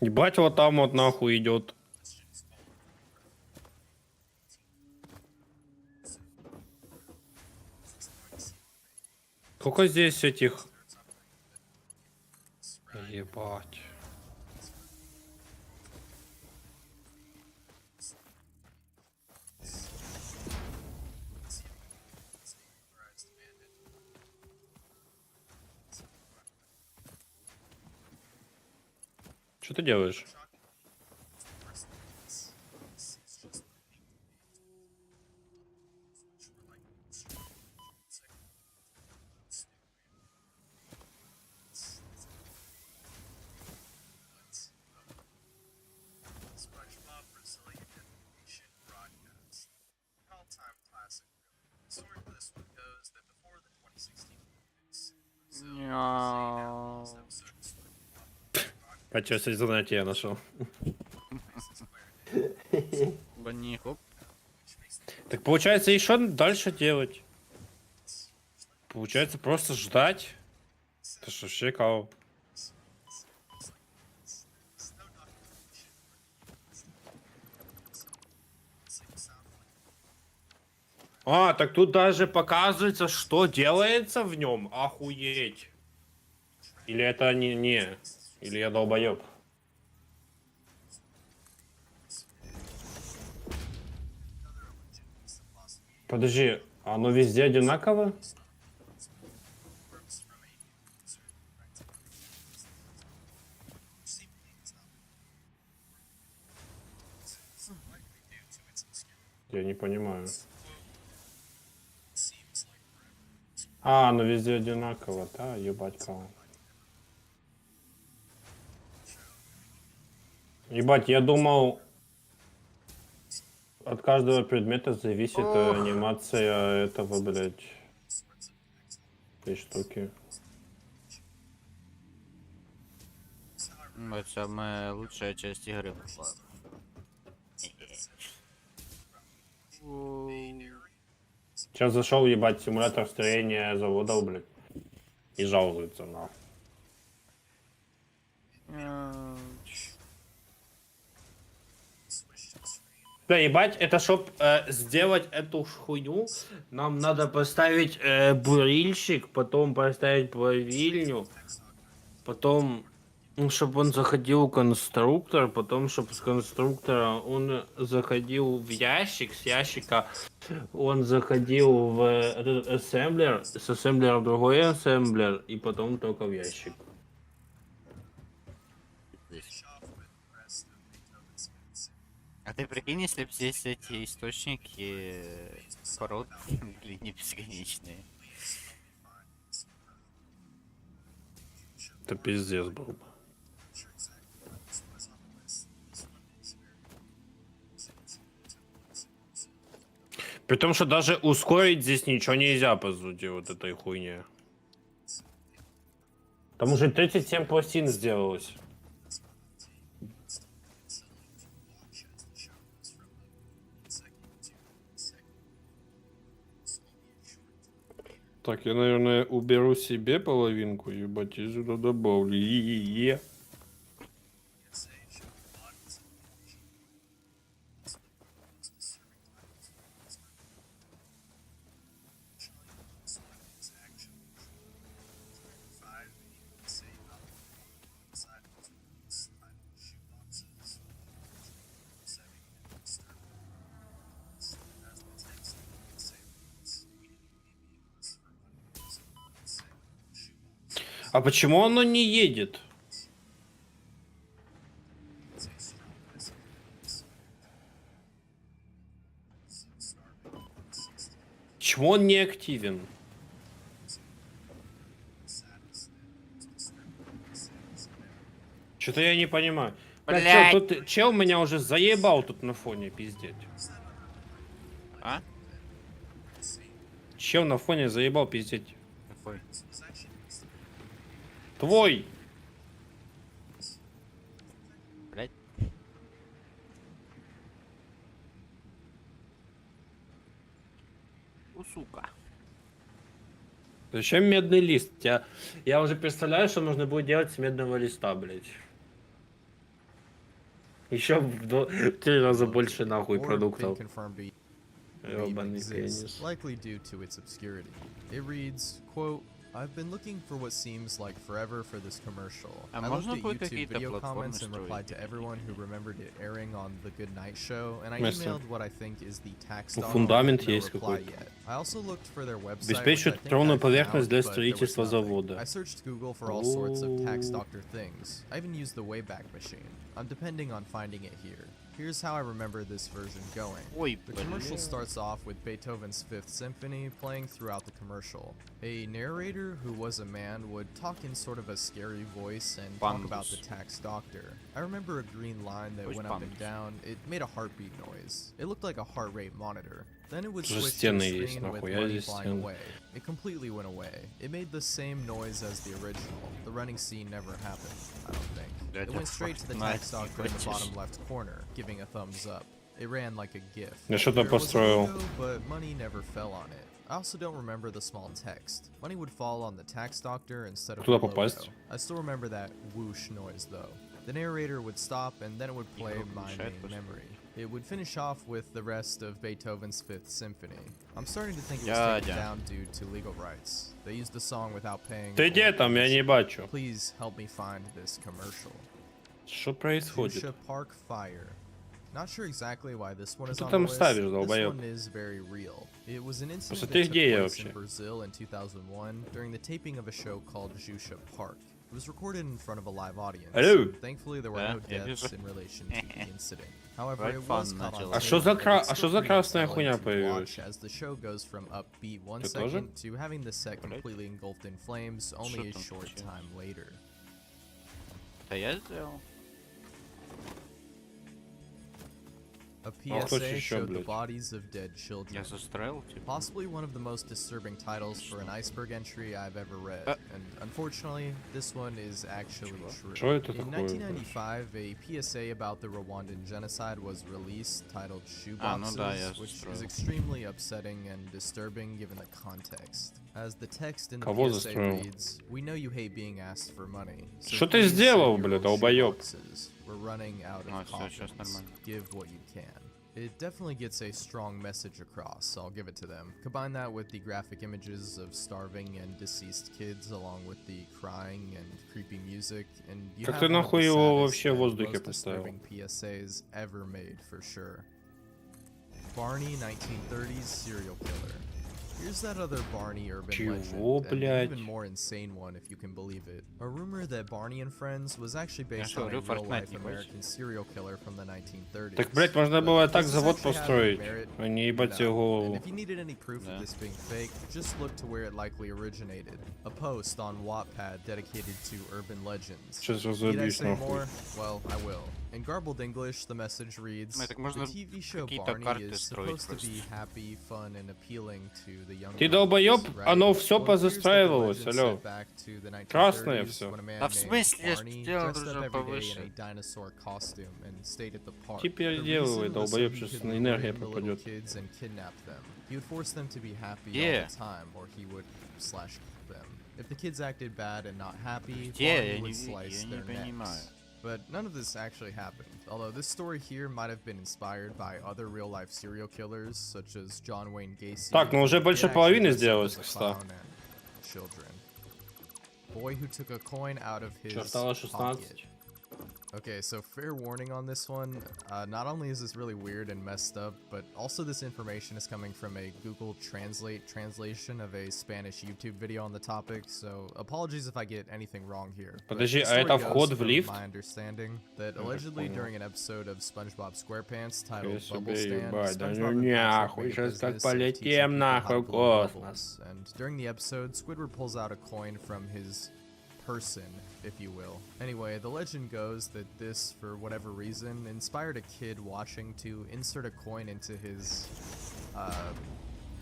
Ебать, вот там вот нахуй идет. Сколько здесь этих? Ебать. Что ты делаешь? Няу. Почему занятие я нашел? Бани, хоп. Так получается, и что дальше делать? Получается, просто ждать. Это что, вообще кау. А, так тут даже показывается, что делается в нем. Охуеть. Или это не. Или я долбоеб. Подожди, оно везде одинаково? Я не понимаю. А, оно везде одинаково, да, ебать кого. Ебать, я думал, от каждого предмета зависит анимация этого, блядь, этой штуки. Вот самая лучшая часть игры была. Сейчас зашел, ебать, симулятор строения заводов, блядь, и жалуется на. Да, ебать, это чтоб сделать эту хуйню, нам надо поставить бурильщик, потом поставить плавильню, потом, ну, чтобы он заходил в конструктор, потом, чтобы с конструктора он заходил в ящик, с ящика он заходил в этот ассемблер, с ассемблера в другой ассемблер, и потом только в ящик. А ты прикинь, если бы здесь эти источники пород были не бесконечные. Это пиздец был бы. При том, что даже ускорить здесь ничего нельзя, по сути, вот этой хуйне. Там уже 37 пластин сделалось. Так, я, наверное, уберу себе половинку, ебать, и сюда добавлю. Е-е-е. А почему оно не едет? Почему он не активен? Что-то я не понимаю. Так, Блядь. чел меня уже заебал тут на фоне, пиздеть. А? Чел на фоне заебал, пиздеть. Какой? Твой! Блять. Сука. Зачем медный лист? Я уже представляю, что нужно будет делать с медного листа, блядь. Еще в 3 раза больше нахуй or been продуктов. confirmed to even Ёбаный exist, пенис. likely due to its obscurity. It reads, quote, I've been looking for what seems like forever for this commercial. А I можно looked at будет YouTube какие-то video платформы comments and replied строить? to everyone who remembered it airing on The Good Night Show, and I Смысле? emailed what I think is the tax Ну, doc фундамент with no есть reply какой-то. yet. I also looked for their website, which I Обеспечивает think ровную I поверхность found, для but there was строительства nothing. завода. I searched Google for all sorts of tax О. doctor things. I even used the Wayback Machine. I'm depending on finding it here. Here's how I remember this version going. Ой, The commercial блядь. starts off with Beethoven's Fifth Symphony playing throughout the commercial. A narrator who was a man would talk in sort of a scary voice and talk about the Pandus. tax doctor. I remember a green line that Which went up and Pandus? down. It made a heartbeat noise. It looked like a heart rate monitor. Then it would Тут же switch to a стены есть, screen with нахуя money здесь flying стены? away. It completely went away. It made the same noise as the original. The running scene never happened, I don't think. It went straight to the tax doctor in the bottom left corner, giving a thumbs up. It ran like a GIF. Я что-то There was a построил. logo, but money never fell on it. I also don't remember the small text. Money would fall on the tax doctor instead of the Куда logo. попасть? I still remember that whoosh noise though. The narrator would stop and then it would play Игру my мешает main просто. memory. It would finish off with the rest of Beethoven's Fifth Symphony. I'm starting to think it was Yeah, taken yeah. down due to legal rights. They used the song without paying. Ты где там? Я не бачу. Please help me find this commercial. Что происходит? Fuchsia Park Fire. Not sure exactly why this one is Что on ты там the list. ставишь, This долбоёб? one is very real. It was an incident Просто that ты took где place вообще? in Brazil in 2001 during the taping of a show called Fuchsia Park. It was recorded in front of a live audience. Hello? and Thankfully, there were Yeah, no yeah, deaths вижу. in relation to the incident. However, Right it was fun caught on началось. А tape, что за and кра- it's а что still за pretty красная unsettling хуйня to появилась? watch as the show goes from upbeat one Ты тоже? second to having the set completely engulfed in flames only a там short случилось? time later. Это я сделал? A кто ж PSA ещё, showed the блядь? bodies of dead children. Я застрелил, типа? Possibly one of the most disturbing titles for an iceberg entry I've ever read, Uh. and unfortunately, this one is actually true. Что это In такое? 1995, a PSA about the Rwandan genocide was released titled Shoeboxes, ну да, я which is застроил. extremely upsetting and disturbing given the context. As the text in the Кого PSA застроил? reads, we know you hate being asked for money. So Что ты please сделал, send your бля, old долбоёб? shoeboxes. We're running out А, of всё, щас coffins. нормально. Give what you can. It definitely gets a strong message across, I'll give it to them. Combine that with the graphic images of starving and deceased kids, along with the crying and creepy music, and you Как have ты one of нахуй the его saddest вообще в and воздухе most поставил? disturbing PSAs ever made, for sure. Barney, 1930s serial killer. Here's that other Barney urban Чего, legend, and an блядь? even more insane one if you can believe it. A rumor that Barney and Friends was actually based что, on a говорю, Fortnite real-life не хочешь? American serial killer from the 1930s. Так, блядь, можно But было does так this завод actually have any построить, merit? а не ебать No. тебе And голову. if you needed any proof Да. of this being fake, just look to where it likely originated. A post on Wattpad dedicated to urban legends. Сейчас Need I разобьюсь say нахуй. more? Well, I will. In garbled English, the message reads, Ну, так the можно TV show какие-то Barney карты is строить supposed to be просто. happy, fun, and appealing to the young Ты audience, долбоёб, right? оно всё Well, it appears that the позастраивалось, legend алло. set back to the 1930s Красное всё. when a man Да в named смысле? Я ж Barney сделал dressed уже up every day in повыше. a dinosaur costume and stayed at the park. Типа The переделывай, reason was so долбоёб, he сейчас could на lure энергия in the little пропадет. kids and kidnap them. He would force them to be happy Yeah. all the time, or he would slash kill them. If the kids acted bad and not happy, Yeah, Barney я would не slice я their не понимаю. necks. But none of this actually happened. Although this story here might have been inspired by other real-life serial killers, such as John Wayne Gacy. Так, ну уже who больше did actually половины dress up сделалось, as a кстати. clown and children. Boy who took a coin out of his Что, осталось pocket. 16? Okay, so fair warning on this one. Not only is this really weird and messed up, but also this information is coming from a Google Translate translation of a Spanish YouTube video on the topic, so apologies if I get anything wrong here. But Подожди, the а это story вход goes в from лифт? my understanding that allegedly during an episode of SpongeBob SquarePants titled Я Bubble себе Stand, ебать, да SpongeBob ну and Patrick нахуй, make a сейчас как business of teaching полетим people how нахуй to в blow космос. bubbles. And during the episode, Squidward pulls out a coin from his person, if you will. Anyway, the legend goes that this, for whatever reason, inspired a kid watching to insert a coin into his,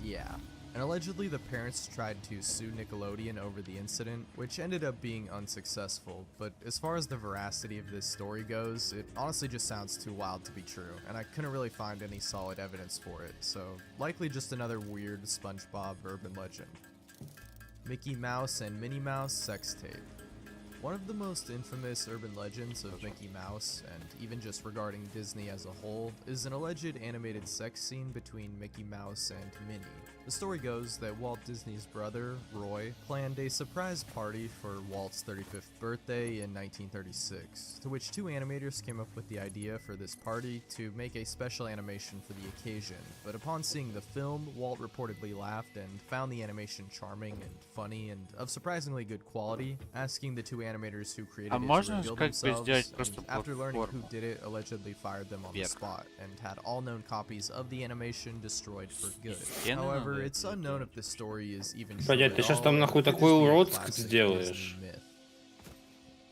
yeah. And allegedly the parents tried to sue Nickelodeon over the incident, which ended up being unsuccessful, but as far as the veracity of this story goes, it honestly just sounds too wild to be true, and I couldn't really find any solid evidence for it, so likely just another weird SpongeBob urban legend. Mickey Mouse and Minnie Mouse sex tape. One of the most infamous urban legends of Mickey Mouse, and even just regarding Disney as a whole, is an alleged animated sex scene between Mickey Mouse and Minnie. The story goes that Walt Disney's brother, Roy, planned a surprise party for Walt's 35th birthday in 1936, to which two animators came up with the idea for this party to make a special animation for the occasion. But upon seeing the film, Walt reportedly laughed and found the animation charming and funny and of surprisingly good quality, asking the two animators who created А it to можно reveal как бы themselves, сделать and просто after learning who платформу? did it, allegedly fired them on the Вверх. spot, and had all known copies of the animation destroyed for good. Стены However, надо it's unknown if this story is even true Блядь, at ты щас all, там or нахуй could такой just be a уродск classic сделаешь. Disney myth.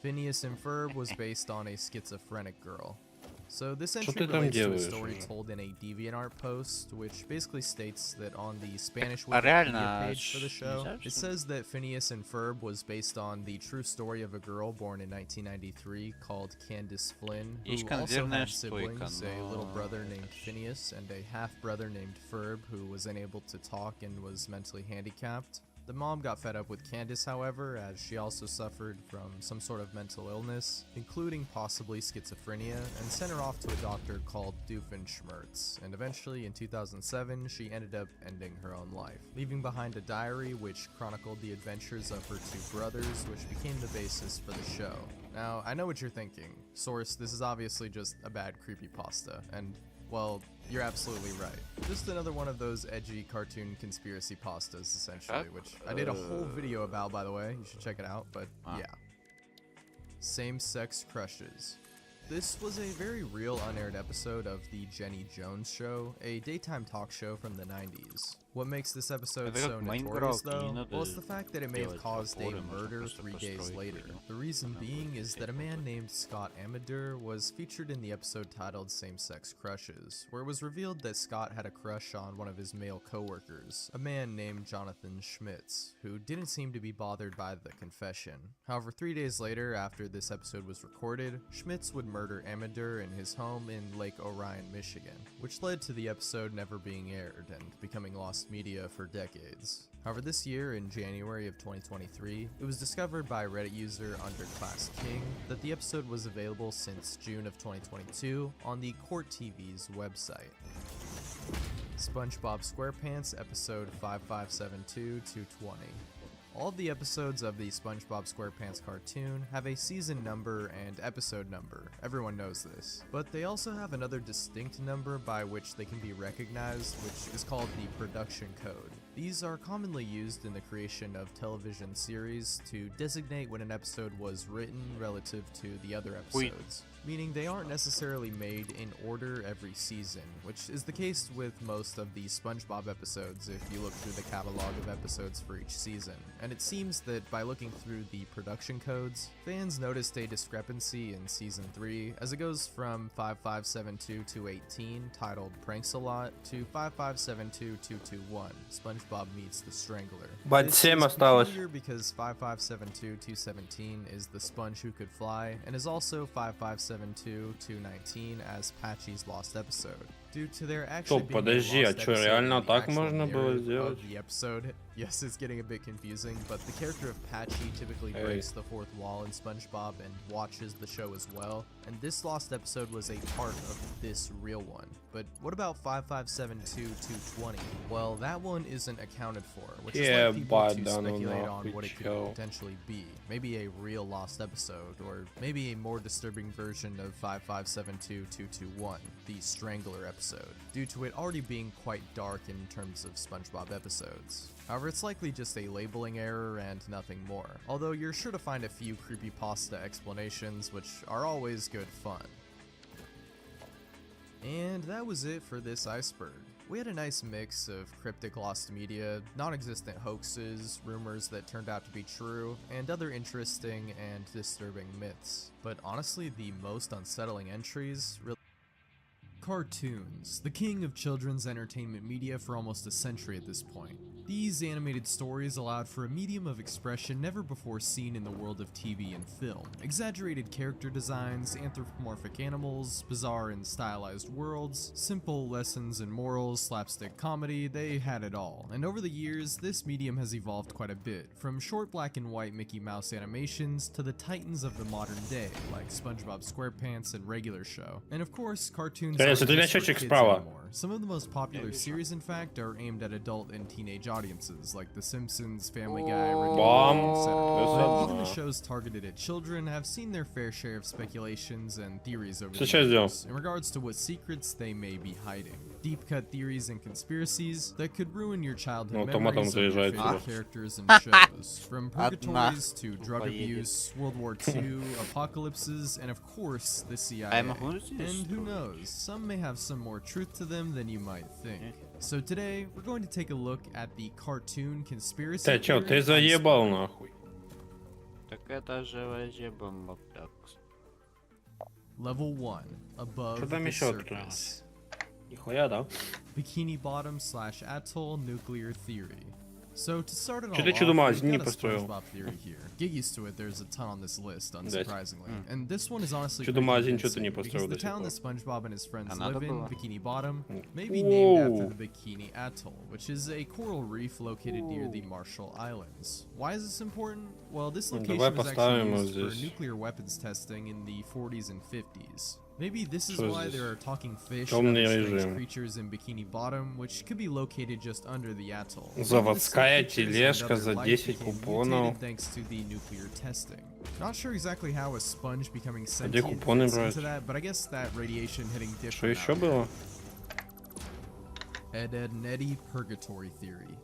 Phineas and Ferb was based on a schizophrenic girl. So this Что entry ты там relates to a делаешь story уже? told in a DeviantArt post, which basically states that on the Spanish А Wikipedia реально, page for the show, нельзя, it что ли? says that Phineas and Ferb was based on the true story of a girl born in 1993 called Candace Flynn, Есть who also консервная had стойка, siblings, a little но brother это named ж- Phineas and a half-brother named Ferb, who was unable to talk and was mentally handicapped. The mom got fed up with Candace, however, as she also suffered from some sort of mental illness, including possibly schizophrenia, and sent her off to a doctor called Doofenshmirtz, and eventually in 2007 she ended up ending her own life, leaving behind a diary which chronicled the adventures of her two brothers, which became the basis for the show. Now, I know what you're thinking. Source, this is obviously just a bad creepypasta, and well, you're absolutely right. Just another one of those edgy cartoon conspiracy pastas, essentially, which I did a whole video about, by the way. You should check it out, but yeah. Same-sex crushes. This was a very real unaired episode of The Jenny Jones Show, a daytime talk show from the 90s. What makes this episode Это so как в notorious, Майнкрафте, не though? надо Well, it's the fact that it may have делать caused a опоры, можно murder просто 3 days построить later. видео. The reason Да. being is that a man named Scott Amador was featured in the episode titled Same-Sex Crushes, where it was revealed that Scott had a crush on one of his male coworkers, a man named Jonathan Schmitz, who didn't seem to be bothered by the confession. However, 3 days later, after this episode was recorded, Schmitz would murder Amador in his home in Lake Orion, Michigan, which led to the episode never being aired and becoming lost media for decades. However, this year, in January of 2023, it was discovered by Reddit user Underclass King that the episode was available since June of 2022 on the Court TV's website. SpongeBob SquarePants episode 5572-220. All of the episodes of the SpongeBob SquarePants cartoon have a season number and episode number, everyone knows this, but they also have another distinct number by which they can be recognized, which is called the production code. These are commonly used in the creation of television series to designate when an episode was written relative to the other episodes, meaning they aren't necessarily made in order every season, which is the case with most of the SpongeBob episodes if you look through the catalog of episodes for each season. And it seems that by looking through the production codes, fans noticed a discrepancy in Season 3 as it goes from 5572-218 titled Pranks-A-Lot to 5572-221, SpongeBob Meets the Strangler. Бать, This 7 is осталось. peculiar because 5572-217 is the sponge who could fly, and is also 5572-219 as Patchy's lost episode. Due to their actually Стоп, being a подожди, а lost чё, episode реально in the так actual можно было narrative сделать? of the episode, yes, it's getting a bit confusing, but the character of Patchy typically breaks the fourth wall in SpongeBob and watches the show as well, and this lost episode was a part of this real one. But what about 5572-220? Well, that one isn't accounted for, which is Yeah, led people to but I don't speculate know, on what it could чё. potentially be. Maybe a real lost episode, or maybe a more disturbing version of 5572-221, the Strangler episode, due to it already being quite dark in terms of SpongeBob episodes. However, it's likely just a labeling error and nothing more, although you're sure to find a few creepypasta explanations, which are always good fun. And that was it for this iceberg. We had a nice mix of cryptic lost media, non-existent hoaxes, rumors that turned out to be true, and other interesting and disturbing myths. But honestly, the most unsettling entries really cartoons, the king of children's entertainment media for almost a century at this point. These animated stories allowed for a medium of expression never before seen in the world of TV and film. Exaggerated character designs, anthropomorphic animals, bizarre and stylized worlds, simple lessons and morals, slapstick comedy, they had it all. And over the years, this medium has evolved quite a bit, from short black and white Mickey Mouse animations to the titans of the modern day, like SpongeBob SquarePants and Regular Show. And of course, cartoons aren't Конечно, ты just for счетчик kids справа. anymore. Some of the most popular series, in fact, are aimed at adult and teenage audiences, like The Simpsons, Family Guy, Rick and Bam. Morty, etc. But even the Высота. shows targeted at children have seen their fair share of speculations and theories over the Сейчас сделал. years in regards to what secrets they may be hiding. Deep-cut theories and conspiracies that could ruin your childhood Ну, автоматом memories of your заезжает favorite сюда. characters and shows. From purgatories to drug поедет. abuse, World War II, apocalypses, and of course, the CIA. А я могу здесь And who строить? knows, some may have some more truth to them than you might think. So today, we're going to take a look at the cartoon conspiracy Ты чё, ты theory заебал iceberg. нахуй. Так это же вообще бомба. Так. Level 1. Above Что там the еще тут у surface. нас? Нихуя, да? Bikini Bottom / Atoll Nuclear Theory. So to start it all Чё ты off, чудо-магазин we've не got a построил? SpongeBob theory here. Get used to it, there's a ton on this list, unsurprisingly. Mm. And this one is honestly Чудо-магазин pretty чё ты не convincing, построил because the до сих town пор? that SpongeBob and his friends А надо live in, было. Bikini Bottom, may be named after Whoa. the Bikini Atoll, which is a coral reef located near the Marshall Islands. Why is this important? Well, this Ну, location давай was поставим actually его used for здесь. nuclear weapons testing in the 40s and 50s. Maybe this is Что why здесь? there are talking fish and Темный other strange режим. creatures in Bikini Bottom, which could be located just under the atoll. Заводская Maybe the sea creatures тележка and за other life 10 became купонов. mutated Thanks to the nuclear testing. Not sure exactly how a sponge becoming А где sentient купоны fits брать? into that, but I guess that radiation hitting Что different. еще out было? Ed Ed and Eddy Purgatory Theory.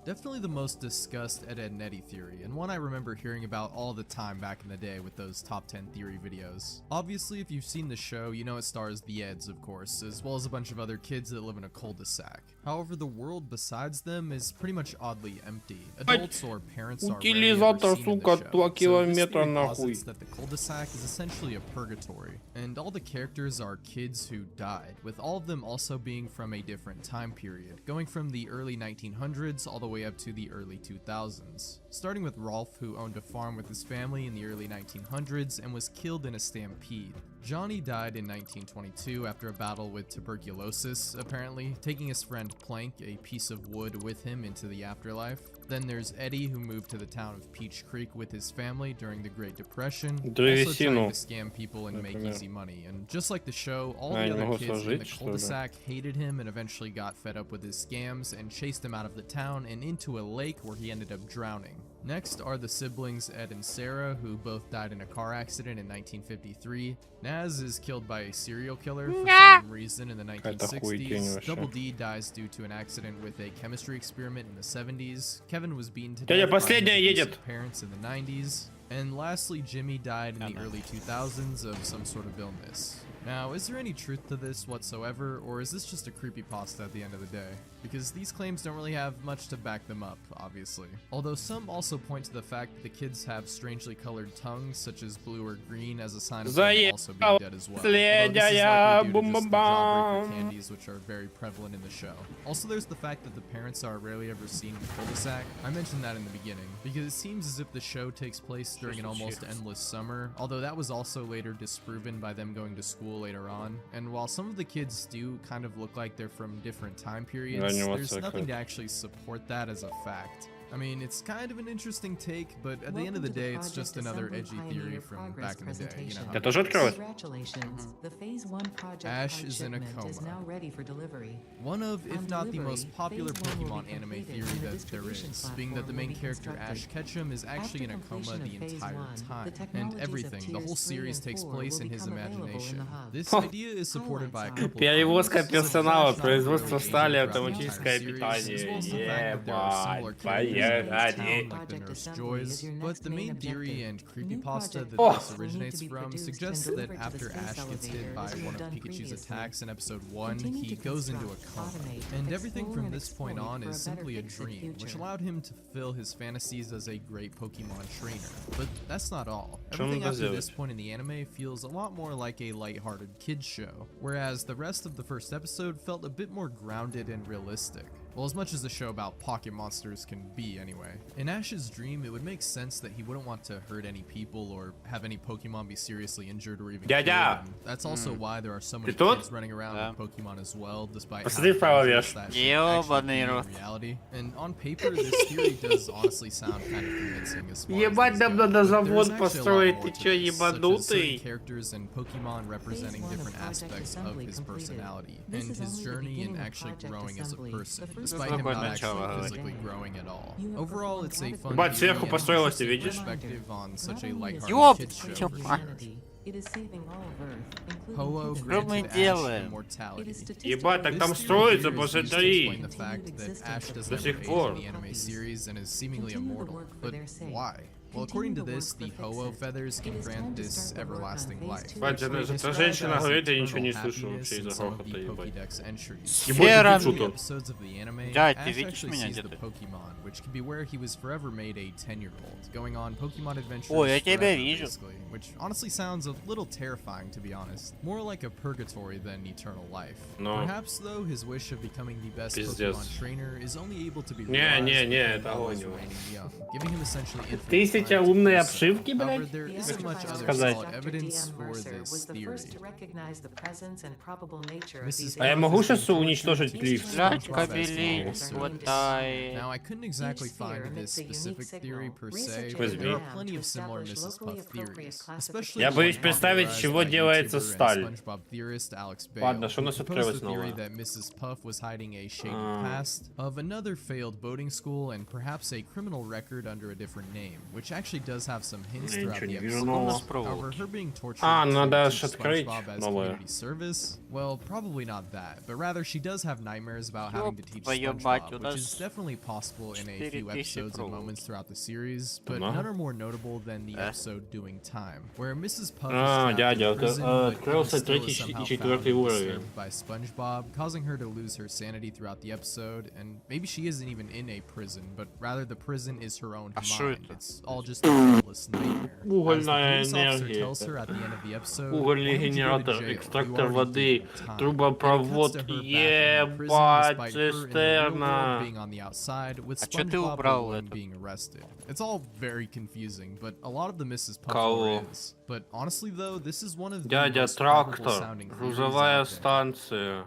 Definitely the most discussed Ed Ed and Eddy theory, and one I remember hearing about all the time back in the day with those top 10 theory videos. Obviously, if you've seen the show, you know it stars the Eds, of course, as well as a bunch of other kids that live in a cul-de-sac. However, the world besides them is pretty much oddly empty. Adults or parents are rarely ever Утилизатор, seen in the сука, show. 2 So this километра theory нахуй. posits that the cul-de-sac is essentially a purgatory, and all the characters are kids who died, with all of them also being from a different time period, going from the early 1900s all the way up to the early 2000s. Starting with Rolf, who owned a farm with his family in the early 1900s and was killed in a stampede. Johnny died in 1922 after a battle with tuberculosis, apparently, taking his friend Plank, a piece of wood, with him into the afterlife. Then there's Eddie, who moved to the town of Peach Creek with his family during the Great Depression, also Древесину. trying to scam people and make Например. easy money. And just like the show, all А, the не other могу kids in the сложить, что ли? cul-de-sac hated him and eventually got fed up with his scams and chased him out of the town and into a lake where he ended up drowning. Next are the siblings Ed and Sarah, who both died in a car accident in 1953. Naz is killed by a serial killer for some reason in the Какая-то хуетень 1960s. вообще. Double D dies due to an accident with a chemistry experiment in the 70s. Kevin was beaten to Дядя, death by последняя his едет. abusive parents in the 90s. And lastly, Jimmy died in the early 2000s of some sort of illness. Now, is there any truth to this whatsoever, or is this just a creepypasta at the end of the day? Because these claims don't really have much to back them up, obviously. Although some also point to the fact that the kids have strangely colored tongues, such as blue or green, as a sign of them also being dead as well. Although this is likely due to just the jawbreaker candies, which are very prevalent in the show. Also, there's the fact that the parents are rarely ever seen in the cul-de-sac. I mentioned that in the beginning, because it seems as if the show takes place during an almost endless summer, although that was also later disproven by them going to school later on. And while some of the kids do kind of look like they're from different time periods, there's nothing to actually support that as a fact. I mean, it's kind of an interesting take, but at the end of the day, it's just another edgy theory from back in the day. You know how Я it тоже is. открылась? Congratulations. The Phase 1 project Ash card is in a shipment is coma. now ready for delivery. One of, if On not the delivery, most popular Phase 1 will Pokemon be anime completed theory and a that there distribution is, being that the platform main will be character Ash constructed. Ketchum is actually in a After coma completion the of Phase entire 1, the time, and technologies of everything, the Tiers whole 3 series and takes 4 place will in his become available in imagination. the hub. This idea is supported by a couple of Перевозка factors, such as персонала, Ash not производство really стали, aging throughout the автоматическое entire series, as well as the fact that there are similar Ебать, characters in this поехали. town, like the Project Nurse Assembly Joys, is your but next the main main theory objective. and The new creepypasta project that Oh. this will need to originates be from produced suggests and that delivered to the after space Ash gets hit elevator, by as one you've of done Pikachu's previously. attacks in episode 1, Continue he to goes into a construct, coma. automate, And everything explore from and this point exploit on for is a better simply a fixed dream, which future. allowed him to fulfill his fantasies as a great Pokemon trainer. But that's not all. Что он Everything after сделает? this point in the anime feels a lot more like a lighthearted kids show, whereas the rest of the first episode felt a bit more grounded and realistic. Well, as much as a show about pocket monsters can be, anyway. In Ash's dream, it would make sense that he wouldn't want to hurt any people or have any Pokemon be seriously injured or even Дядя! killed, and that's also why there are so many Ты тут? kids running around Да. with Pokemon as well, despite Посмотри how вправо, dangerous Веш. that shit actually Ёбаный be in рот. reality. And on paper, this theory does honestly sound kind of convincing as far Ебать, as нам these go, надо but завод there's actually a lot построить, more ты to чё, this, such as certain ебанутый? characters and Pokemon representing 1 of different Project aspects of Assembly his completed. personality This and is his only the journey beginning in of actually Project growing as a Assembly. person, The first despite That's him a not good actually начало, physically говорит. growing at all. You have Overall, performed it's a fun adequately. Ебать, сверху theory and построилась, ты interesting видишь? perspective on such a Not only is it lighthearted kids saving show. humanity, it is saving all of Earth, including Ho-Oh human Что мы granted beings. Ash делаем? It immortality. is Ебать, так statistically там This строится theory is после used to 3. explain the fact that Ash doesn't До ever сих age пор. in the anime series and is seemingly Continue to immortal. work for But their sake. why? Well, according to Continue this, to the work for Ho-Oh Fix It. feathers It can is grant time to this start the work on everlasting phase life. 2 Бать, of это Project та Spark женщина as говорит, я ничего eternal не слышу happiness вообще in из-за some of грохота, the ебать. Pokédex entries. Сфера, In the блин. episodes of the anime, Дядь, ты Ash видишь actually меня sees the где-то? Pokemon, which can be where he was forever made a 10-year-old, going on Pokemon adventures Ой, я тебя forever, вижу. basically, which honestly sounds a little terrifying, to be honest. More like a purgatory than eternal life. No. Perhaps, though, his wish of becoming the best Пиздец. Pokemon trainer is only able to be Не, realized не, не, with him это always огонь. remaining young, giving him essentially infinite Тысяча time to умной do so. обшивки, However, блядь? there The isn't much astrophysicist other Сказать. solid Dr. evidence D.M. for Mercer this was the theory. first to recognize the presence and probable nature of Mrs. these А я Puff могу is being сейчас уничтожить tortured лифт? to Блядь, SpongeBob as кабели, well, so- хватай. Now, I couldn't exactly Each sphere find this emits a unique specific signal. theory per se, Researchers but there are Возьми. plenty of to similar establish Mrs. locally Puff appropriate theories, classification. especially Я the боюсь one представить, из popularized чего by делается YouTuber and сталь. SpongeBob theorist Alex Bale, Ладно, что у who нас proposed открылось the theory новое? that Mrs. Puff was hiding a shady А. past of another failed boating school and perhaps a criminal record under a different name, which actually does have some hints Я throughout ничего the не вижу episode. нового. However, her being tortured А, to надо teach аж открыть SpongeBob as новое. community service, well, probably not that, but rather she does have nightmares about having to teach твою SpongeBob, мать, у which нас is definitely possible in a 4000 few episodes and пробов. moments throughout the series, but Ага. none are more notable than the episode Doing Time, where Mrs. Puff А, is trapped дядя, in prison, but открылся even still третий is somehow и четвертый found and уровень. disturbed by SpongeBob, causing her to lose her sanity throughout the episode, and maybe she isn't even in a prison, but rather the prison is her own А шо mind. это? It's all just a endless nightmare. As the Угольная police officer энергия. tells her at the end of the episode, Угольный "Why would you go to генератор, jail? You экстрактор already воды, did your time." трубопровод, And it cuts to her back in her prison, ебать, despite her in the real world цистерна. being on the outside, with А чё ты SpongeBob убрал the one это? being arrested. It's all very confusing, but a lot of the Mrs. Puff Кого? lore is. But honestly though, this is one of the Дядя, most probable трактор, sounding theories грузовая out there. станция.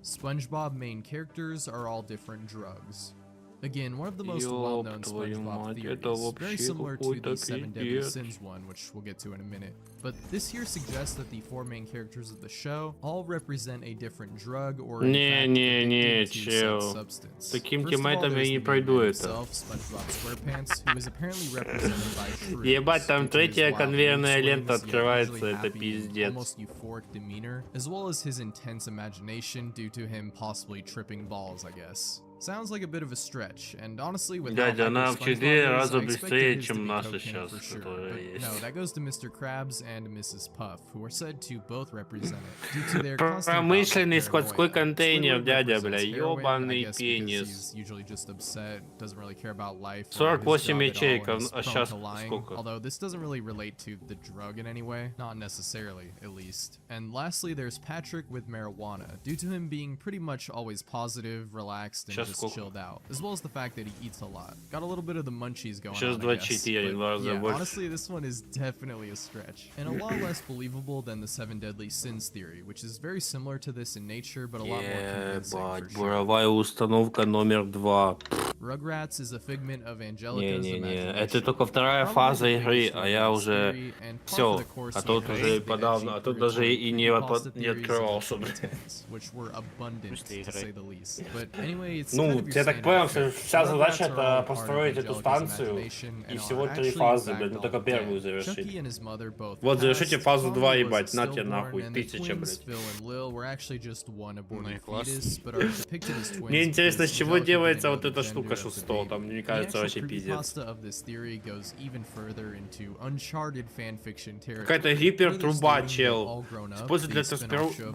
SpongeBob main characters are all different drugs. Again, one of the most Ёб well-known твою SpongeBob мать, theories, это very вообще similar to какой-то the Seven Deadly пиздец. Sins one, which we'll get to in a minute. But this here suggests that the four main characters of the show all represent a different drug or in fact, Не, addicted to чел. said substance. Таким First of all, тиммейтом я there's не the пройду man это. himself, SpongeBob SquarePants, who is apparently represented by shrooms Ебать, там due to his третья wild конвейерная mood лента swings, yet открывается, usually это happy and пиздец. almost euphoric demeanor, as well as his intense imagination due to him possibly tripping balls, I guess. Sounds like a bit of a stretch, and honestly, with how Дядя, hyper она в SpongeBob 4 is, раза I expected быстрее, his to чем be наша cocaine сейчас, for sure. которая But есть. no, that goes to Mr. Krabs and Mrs. Puff, who are said to both represent it, due to their constant Промышленный bouts of складской paranoia. контейнер, Squidward дядя, represents бля, heroin, I ёбаный guess because пенис. he's usually just upset, doesn't really care about life or his 48 job at all, ячеек, and is а prone щас to lying, сколько? although this doesn't really relate to the drug in any way, not necessarily, at least. And lastly, there's Patrick with marijuana, due to him being pretty much always positive, relaxed, and Щас just сколько? chilled out, as well as the fact that he eats a lot. Got a little bit of the munchies going Щас on, I guess. 24, But два раза yeah, больше. honestly, this one is definitely a stretch, and a lot less believable than the Seven Deadly Sins theory, which is very similar to this in nature, but a lot more convincing for Ебать, sure. буровая установка номер 2. Rugrats is a figment of Angelica's Не-не-не, imagination. это только вторая Probably фаза the игры, biggest а я Rugrats уже theory, and par все, for the course а he тут has уже the подавно, edgy а тут даже и не, creepypasta не theories открывался, of the блин. Titans, which were abundant, После to игры. say the least. But anyway, it's Ну, kind of your я так standard понял, что fic. вся задача Rugrats are all это part of построить эту Angelica's станцию, imagination и and всего are 3 actually, in фазы, fact, блядь, ну all только первую dead. завершить. Chucky and his mother both Вот завершите passed, фазу Tommy 2, was ебать, на тебе stillborn, нахуй, and the 1000, twins, блядь. Phil and Lil, were actually just one aborted класс. fetus, but are depicted as twins. Мне интересно, с because чего Angelica делается didn't know вот the эта gender штука of the шестого, baby. там, мне The кажется, actual вообще пиздец. creepypasta of this theory goes even further into uncharted fanfiction territory. Какая-то гипертруба, чел. Используют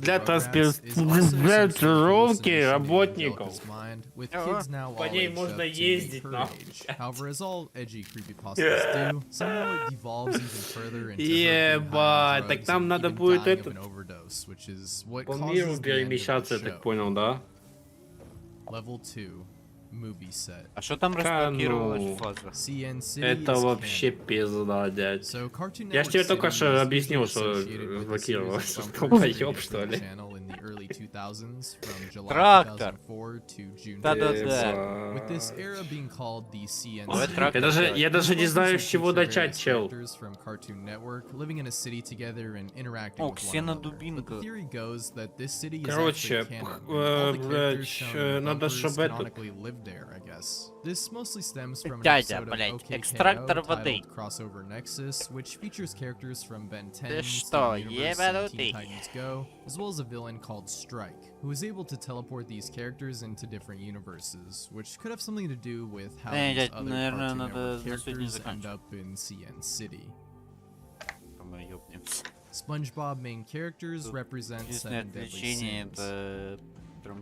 для транспортировки работников. По ней можно ездить, нахуй. However, as all edgy creepypastas do, somehow it devolves even further into her being Ебать, high on так drugs там and надо even будет dying of этот an overdose, which is what по causes миру the end of the перемещаться, я show. так понял, да? Level 2, movie set. А что там Да разблокировалась ну. фаза? CN City Это is вообще canon. пизда, дядь. So, Cartoon Я ж Network тебе только City что is объяснил, usually что associated with the блокировалось, series of что bumpers долбоёб, created что for the ли? channel in the early 2000s, from July Трактор. 2004 to June Да-да-да. with this era being called the CN Ой, City. трактор. Я даже не знаю, с чего Feature начать, various чел. characters from Cartoon Network living in a city together and interacting О, with one Ксена another. But Дубинка. the theory goes that this city is Короче, actually canon, and all the блядь, characters shown in the надо, bumpers чтоб этот- canonically lived there, I guess. This mostly stems from an Дядя, episode of блядь, OKKO экстрактор воды. titled Crossover Nexus, which features characters from Ben 10, Ты что, Steven Universe, and ебанутый? Teen Titans Go, as well as a villain man called Strike, who is able to teleport these characters into different universes, which could have something to do with how these дядь, other наверное, Cartoon надо Network на сегодня characters end заканчивать. up in CN City. Мы ёбнемся. SpongeBob main characters Тут represent единственное 7 deadly отвлечение sins. это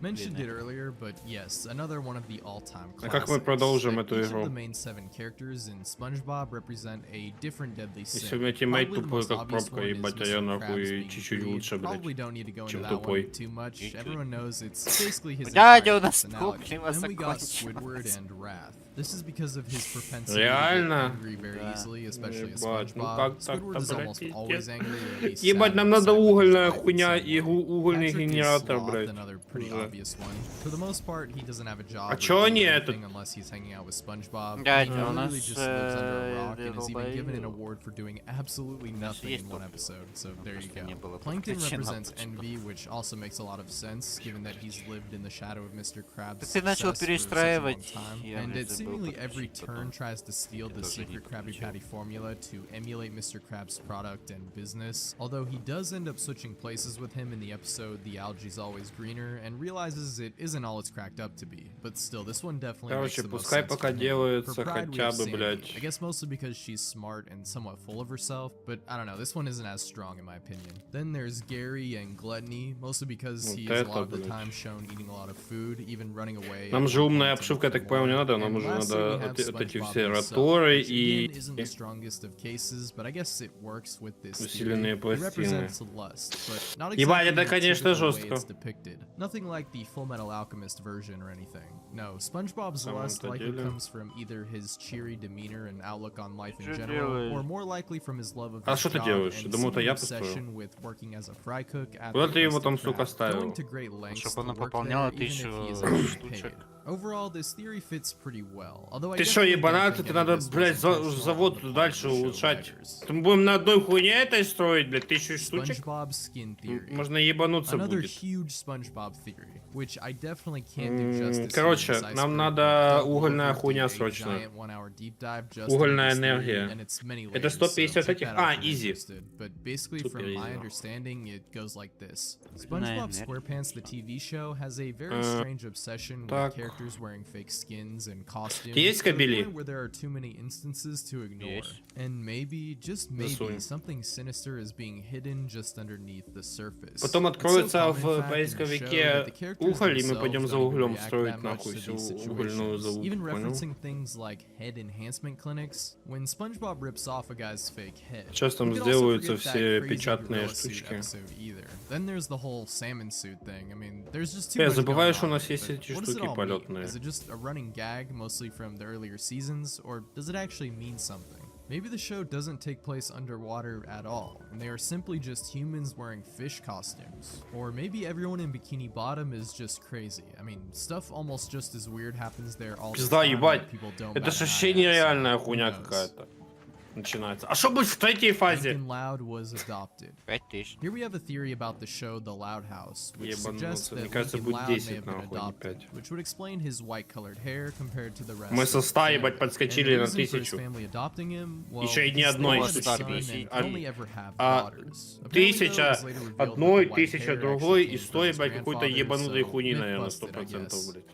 Mentioned it трамплины. earlier, but yes, another one of the all-time А как мы classics. продолжим Each эту of игру? the main 7 characters in SpongeBob represent a different deadly sin. Если у меня тиммейт Probably the тупой, most как obvious пробка, one is ебать, а я Mr. нахуй Krabs being чуть-чуть greed. лучше, блядь, Probably don't need to go into чем that тупой. one too much. Чуть-чуть. Everyone knows it's basically his Дядя, entire у нас personality. топливо Then we got закончилось. Squidward and Wrath. This is because of his propensity Реально? to get angry very Да. easily, especially as Ебать, ну SpongeBob. как так-то, Squidward is almost блядь, always пиздец. angry, or at least Ебать, sad нам and надо upset with his угольная life in хуйня some и way. угольный Patrick is генератор, Sloth, блядь. another pretty Уже. obvious one. For the most part, he doesn't have a job. А or чё do они anything этот- unless he's hanging out with SpongeBob. Дядя, He у нас, literally just lives under a rock я and is even given an долбоёб. award for doing absolutely nothing есть in one топливо. episode. So there you Просто не go. было Plankton подключено represents почему-то. envy, which also makes a lot of sense, given that he's lived in the shadow of Mr. Krabs' Так ты начал success for such a long перестраивать, time, я, and блядь, at забыл seemingly every подключить turn потом. tries to steal the тоже не secret Krabby подключил. Patty formula to emulate Mr. Krabs' product and business, although he does end up switching places with him in the episode The Algae's Always Greener, and realizes it isn't all it's cracked up to be. But still, this one definitely Короче, makes the most пускай sense пока for him. делается For Pride, we хотя have бы, Sandy. блядь. I guess mostly because she's smart and somewhat full of herself, but I don't know, this one isn't as strong in my opinion. Then there's Gary and Gluttony, mostly because Вот he is a это, lot of the блядь. time shown eating a lot of food, even running away. Нам at же one умная point in обшивка, я так War. понял, не надо, нам And уже lastly, we надо have вот эти SpongeBob все himself, роторы which, и again, isn't the strongest of cases, but I guess it works with this усиленные theory. It пластины. represents lust, but not Ебать, exactly это, in the конечно, typical way жестко. it's depicted. Nothing like the Full Metal Alchemist version or anything. No, SpongeBob's lust самом-то likely деле. comes from either his cheery demeanor and outlook on life in Чё general, делаешь? or more likely from his love of А his что ты job делаешь? and Думал, это seeming я построил. obsession with working as a fry cook at Куда the ты его Krusty там, сука, Krab, ставил? going to great lengths Чтоб to она work пополняла there, even if 1000 he isn't paid. штучек. Overall, this theory fits pretty well. Although I Ты что, definitely don't ебанат? think Тебе any of надо, this was блядь, intentional завод on the part дальше of the show улучшать. writers. Мы будем на одной хуйне этой строить, блядь, 1000 штучек? SpongeBob skin theory. Можно ебануться Another будет. huge SpongeBob theory, which I definitely can't do justice. Короче, here in this нам iceberg, надо but I'll угольная go хуйня through a срочно. giant 1-hour deep dive just Угольная into this theory энергия. and its many Это layers, 150 so check этих- that out if you're easy. interested. But basically, Супер from my easy. understanding, it goes like this: Угольная SpongeBob энергия. SquarePants, the TV show, has a very strange obsession with так. characters wearing fake skins and costumes. Есть to the кабели? point where there are too many instances to ignore. Есть. And maybe, just maybe, Засунь. something sinister is being hidden just underneath the surface. Потом It's so откроется common в fact in the поисковике show that the characters уголь, и мы themselves пойдем за don't even углем react строить that much нахуй to всю these угольную situations. залупу, Even понял? referencing things like head enhancement clinics, when SpongeBob rips off a guy's fake head. Сейчас там we could also сделаются forget that все crazy печатные gorilla suit штучки. episode either. Then there's the whole salmon suit thing. I mean, there's just too Я much забываю, going что у on нас with есть it. эти What does it штуки all mean? полетные. Is it just a running gag, mostly from the earlier seasons, or does it actually mean something? Maybe the show doesn't take place underwater at all, and they are simply just humans wearing fish costumes. Or maybe everyone in Bikini Bottom is just crazy. I mean, stuff almost just as weird happens there all the Пизда, time, ебать. but people don't Это bat же an вообще eye at, so нереальная who хуйня knows? какая-то. Начинается. А что будет в третьей фазе? Lincoln Loud was adopted. 5000. Here we have a theory about the show The Loud House, which suggests Ебануться. Мне that кажется, Lincoln будет Loud may 10 have been нахуй, не adopted, 5. which would explain his white-colored hair compared to the rest. Мы of со the 100, ебать, family. подскочили And на the reason for his 1000. family adopting him, well, Еще и ни because одной they had a штуки. son and Одни. could only ever have А daughters. Apparently, though, it 1000 was later revealed that одной, the white 1000 hair другой actually и came from 100, his ебать, какой-то grandfather, ебанутой so хуйни, myth наверное, busted, I 100%, guess. блядь.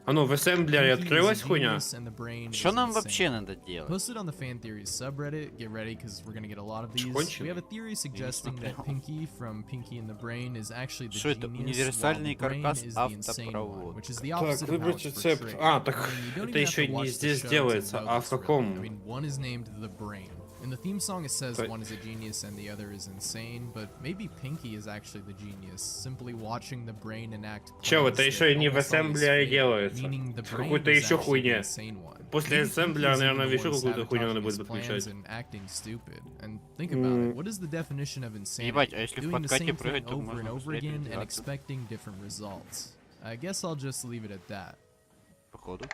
А ну, в ассемблере Pinky is открылась a хуйня? genius and the brain Что is нам insane. вообще надо делать? Posted on the fan theories subreddit, get ready because we're gonna get a lot of these. Конченый. We have a theory suggesting that смотрел. Pinky from Pinky and the Brain is actually the Что это? genius, while Универсальный the brain каркас is the insane автопровод. one, which is the Так, opposite of how выбрать it's рецепт. portrayed. А, так I mean, you don't это even have еще to не watch the здесь show to делается, know а this, в really. каком? I mean, one is named the Brain. In the theme song, it says Так. one is a genius and the other is insane, but maybe Pinky is actually the genius, simply watching the brain enact Чё, plays это that еще и не в almost always ассемблере fail, делается. meaning the В brain какой-то is еще actually the хуйне. insane one. После Maybe ассемблера, Pinky is наверное, even the еще one какую-то хуйню надо sabotaging будет his plans подключать. and acting stupid. And think about it. What is the definition of insanity? Ебать, а если в Doing the подкате same прыгать, thing то over and можно over быстрее again and передвигаться. expecting different results. I guess I'll just leave it at that. Походу.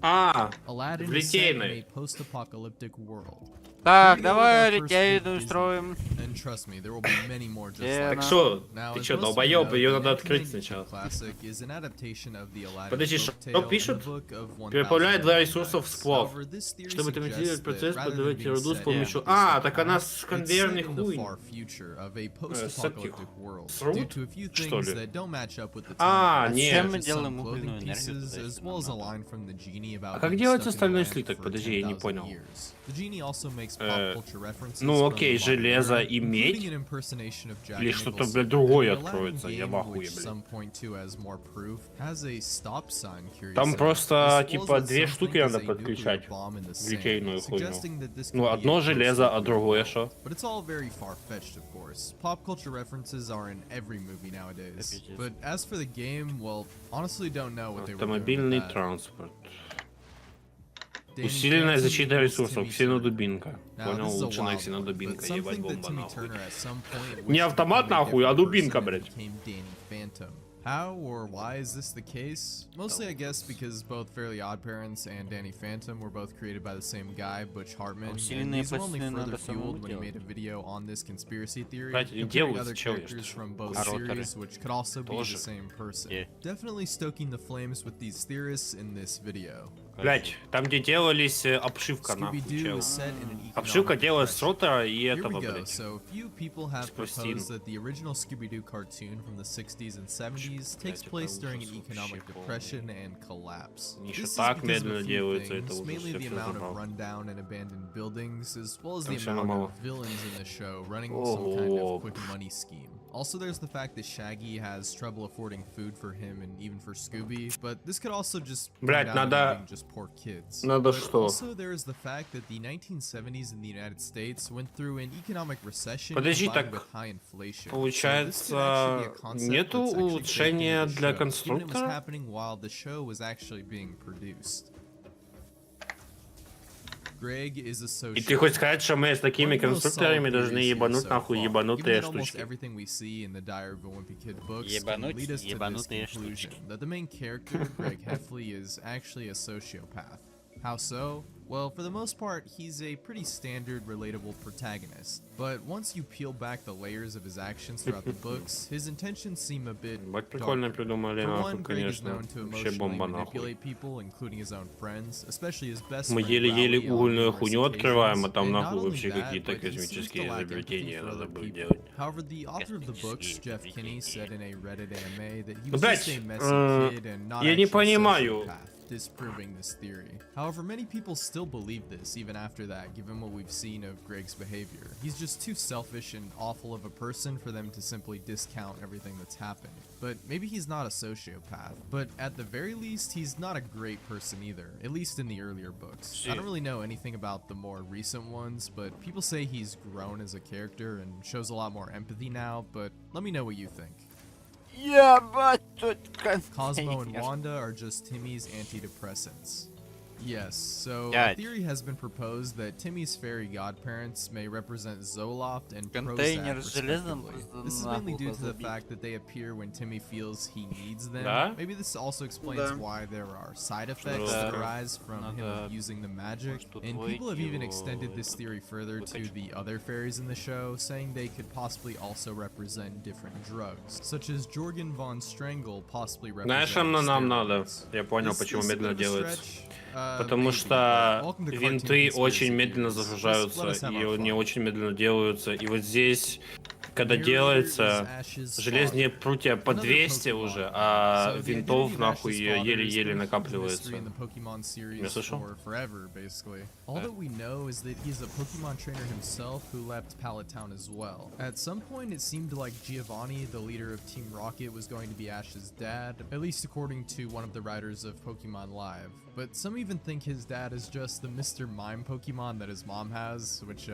А, Aladdin В is set in Литейной. a post-apocalyptic world. Так, Here we go with давай our first летейну big Disney устроим. And trust me, there will be many more just Yeah, like Так no. что, Now, ты as чё, most of you долбоёб, know, её the надо открыть 1992 сначала. classic is an adaptation of the Aladdin Подожди, folk что tale пишут? in the book of 1001 Переплавляет два ресурса в Nights. сплав. However, this theory Чтобы автоматизировать suggests процесс, that rather than подавать being руду с set in помощью... the А, distant так она past, с it's set конвейерной in the хуй. far future of a Сетик. post-apocalyptic world Срут, due to a few что things ли? that don't match up with the А, timeline, нет. Зачем мы such as делаем some угольную clothing энергию pieces, туда, as если well as a нам надо? line from the genie about А как being делается stuck in a стальной lamp слиток? for Подожди, я не 10,000 понял. years. The genie also makes pop Э, culture references ну from окей, the modern железо era, и including медь. an impersonation of Jack Или что-то, Nicholson. блядь, другое And the Aladdin откроется, я game, в ахуе, which блядь. some point to as more proof, has a stop sign, curiously Там enough, просто, as well типа, as две some штуки think is надо a nuclear подключать bomb in the в литейную sand, хуйню. suggesting that this Ну, could be одно a железо, а post-nuclear другое world. что? But it's all very far-fetched, of course. Pop culture references are in every movie nowadays. Офигеть. But as for the game, well, honestly don't know what they were doing Автомобильный with that. транспорт. Danny Усиленная Phantom защита equals ресурсов, Timmy ксенодубинка. Now, Понял, this is a улучшенная wild one, ксенодубинка, but ебать something that бомба Timmy нахуй. Turner at some point Не wished автомат became a нахуй, а different дубинка, person and блядь. became Danny Phantom. How or why is this the case? Mostly, I guess, because both Fairly Odd Parents and Danny Phantom were both created by the same guy, Butch Hartman, and Усиленные these were only пацаны further надо самому fueled when he делать. made a video on this conspiracy theory, Кстати, comparing делают, other чё я characters что? from both А роторы? series, which could also be Тоже. the same person. Yeah. Definitely stoking the flames with these theorists in this video. Блять, там где делались обшивка нахуй, Scooby-Doo чел. is set in an Обшивка economic делалась с depression. ротора и Here этого, we go. блять. So, few people have пластин. proposed that the original Scooby-Doo cartoon from the 60s and 70s takes Блядь, это place during an ужас economic вообще depression and collapse. Они ещё This is так because of a медленно few делается, things, это ужас, mainly я the всё amount забрал. of rundown and abandoned buildings, as well as Там the всё amount мало. of villains in the show running some kind Ого. of quick money scheme. Also, there's the fact that Shaggy has trouble affording food for him and even for Scooby, but this could also just come Блядь, down to them надо- being just poor kids. надо But что? also, there is the fact that the 1970s in the United States went through an economic recession Подожди, combined так with high inflation. получается, So this could actually be a concept нету that's actually улучшения baked into the для show, given it was конструктора? happening while the show was actually being produced. Greg is a И ты хочешь sociopath. сказать, что мы с такими One of the most конструкторами solid должны theories here ебануть so нахуй far, ебанутые given that almost штучки? everything we see in the Diary of a Wimpy Kid books can Ебануть lead us to this ебанутые conclusion штучки. that the main character, Greg Heffley, is actually a sociopath. How so? Well, for the most part, he's a pretty standard, relatable protagonist. But once you peel back the layers of his actions throughout the books, his intentions seem a bit Ебать, прикольно darker. придумали, For нахуй, one, Greg is конечно. known to Вообще emotionally бомба нахуй. manipulate people, including his own friends, especially his best Мы friend еле-еле Rowley on угольную numerous хуйню открываем, а там occasions. And нахуй not вообще only that, какие-то but he seems to космические lack изобретения empathy for надо other будет people. делать. However, the author of the books, Космические Jeff Kinney, said in a Reddit anime that he Ну, was блядь, just a messy kid and not я не actually a понимаю. sociopath, disproving this theory. However, many people still believe this even after that, given what we've seen of Greg's behavior. He's just too selfish and awful of a person for them to simply discount everything that's happened. But maybe he's not a sociopath. But at the very least, he's not a great person either, at least in the earlier books. I don't really know anything about the more recent ones, but people say he's grown as a character and shows a lot more empathy now, but let me know what you think. Ебать, тут Cosmo and контейнер. Wanda are just Timmy's antidepressants. Yes, so a Дядь. theory has been proposed that Timmy's fairy godparents may represent Zoloft and Контейнер Prozac, с железом respectively. просто This is mainly нахуй due to the позабить. fact that they appear when Timmy feels he needs them. Да? Maybe this also explains Да. why there are side effects Да. that arise from him Надо using the magic. просто And удвоить people have even его extended this theory further to выкачку. the other fairies in the show, saying they could possibly also represent different drugs, such as Jorgen von Strangle possibly Знаешь, что representing нам надо? steroids. Я понял, This почему is a медленно bit of a делается. stretch, Потому maybe, что but welcome to винты Cartoon очень Conspiracy медленно Theories. Let загружаются us have и our они fun. очень медленно делаются. И вот здесь, когда Narrator делается, is Ash's железные father. прутья по Another 200 Pokemon. уже, а So the винтов identity of нахуй Ash's father has еле-еле been a huge накапливается. mystery in the Pokemon series Я слышал? for forever, basically. All that we know is that he's a Pokemon trainer himself who left Pallet Town as well. At some point, it seemed like Giovanni, the leader of Team Rocket, was going to be Ash's dad, at least according to one of the writers of Pokemon Live. But some even think his dad is just the Mr. Mime Pokemon that his mom has, which,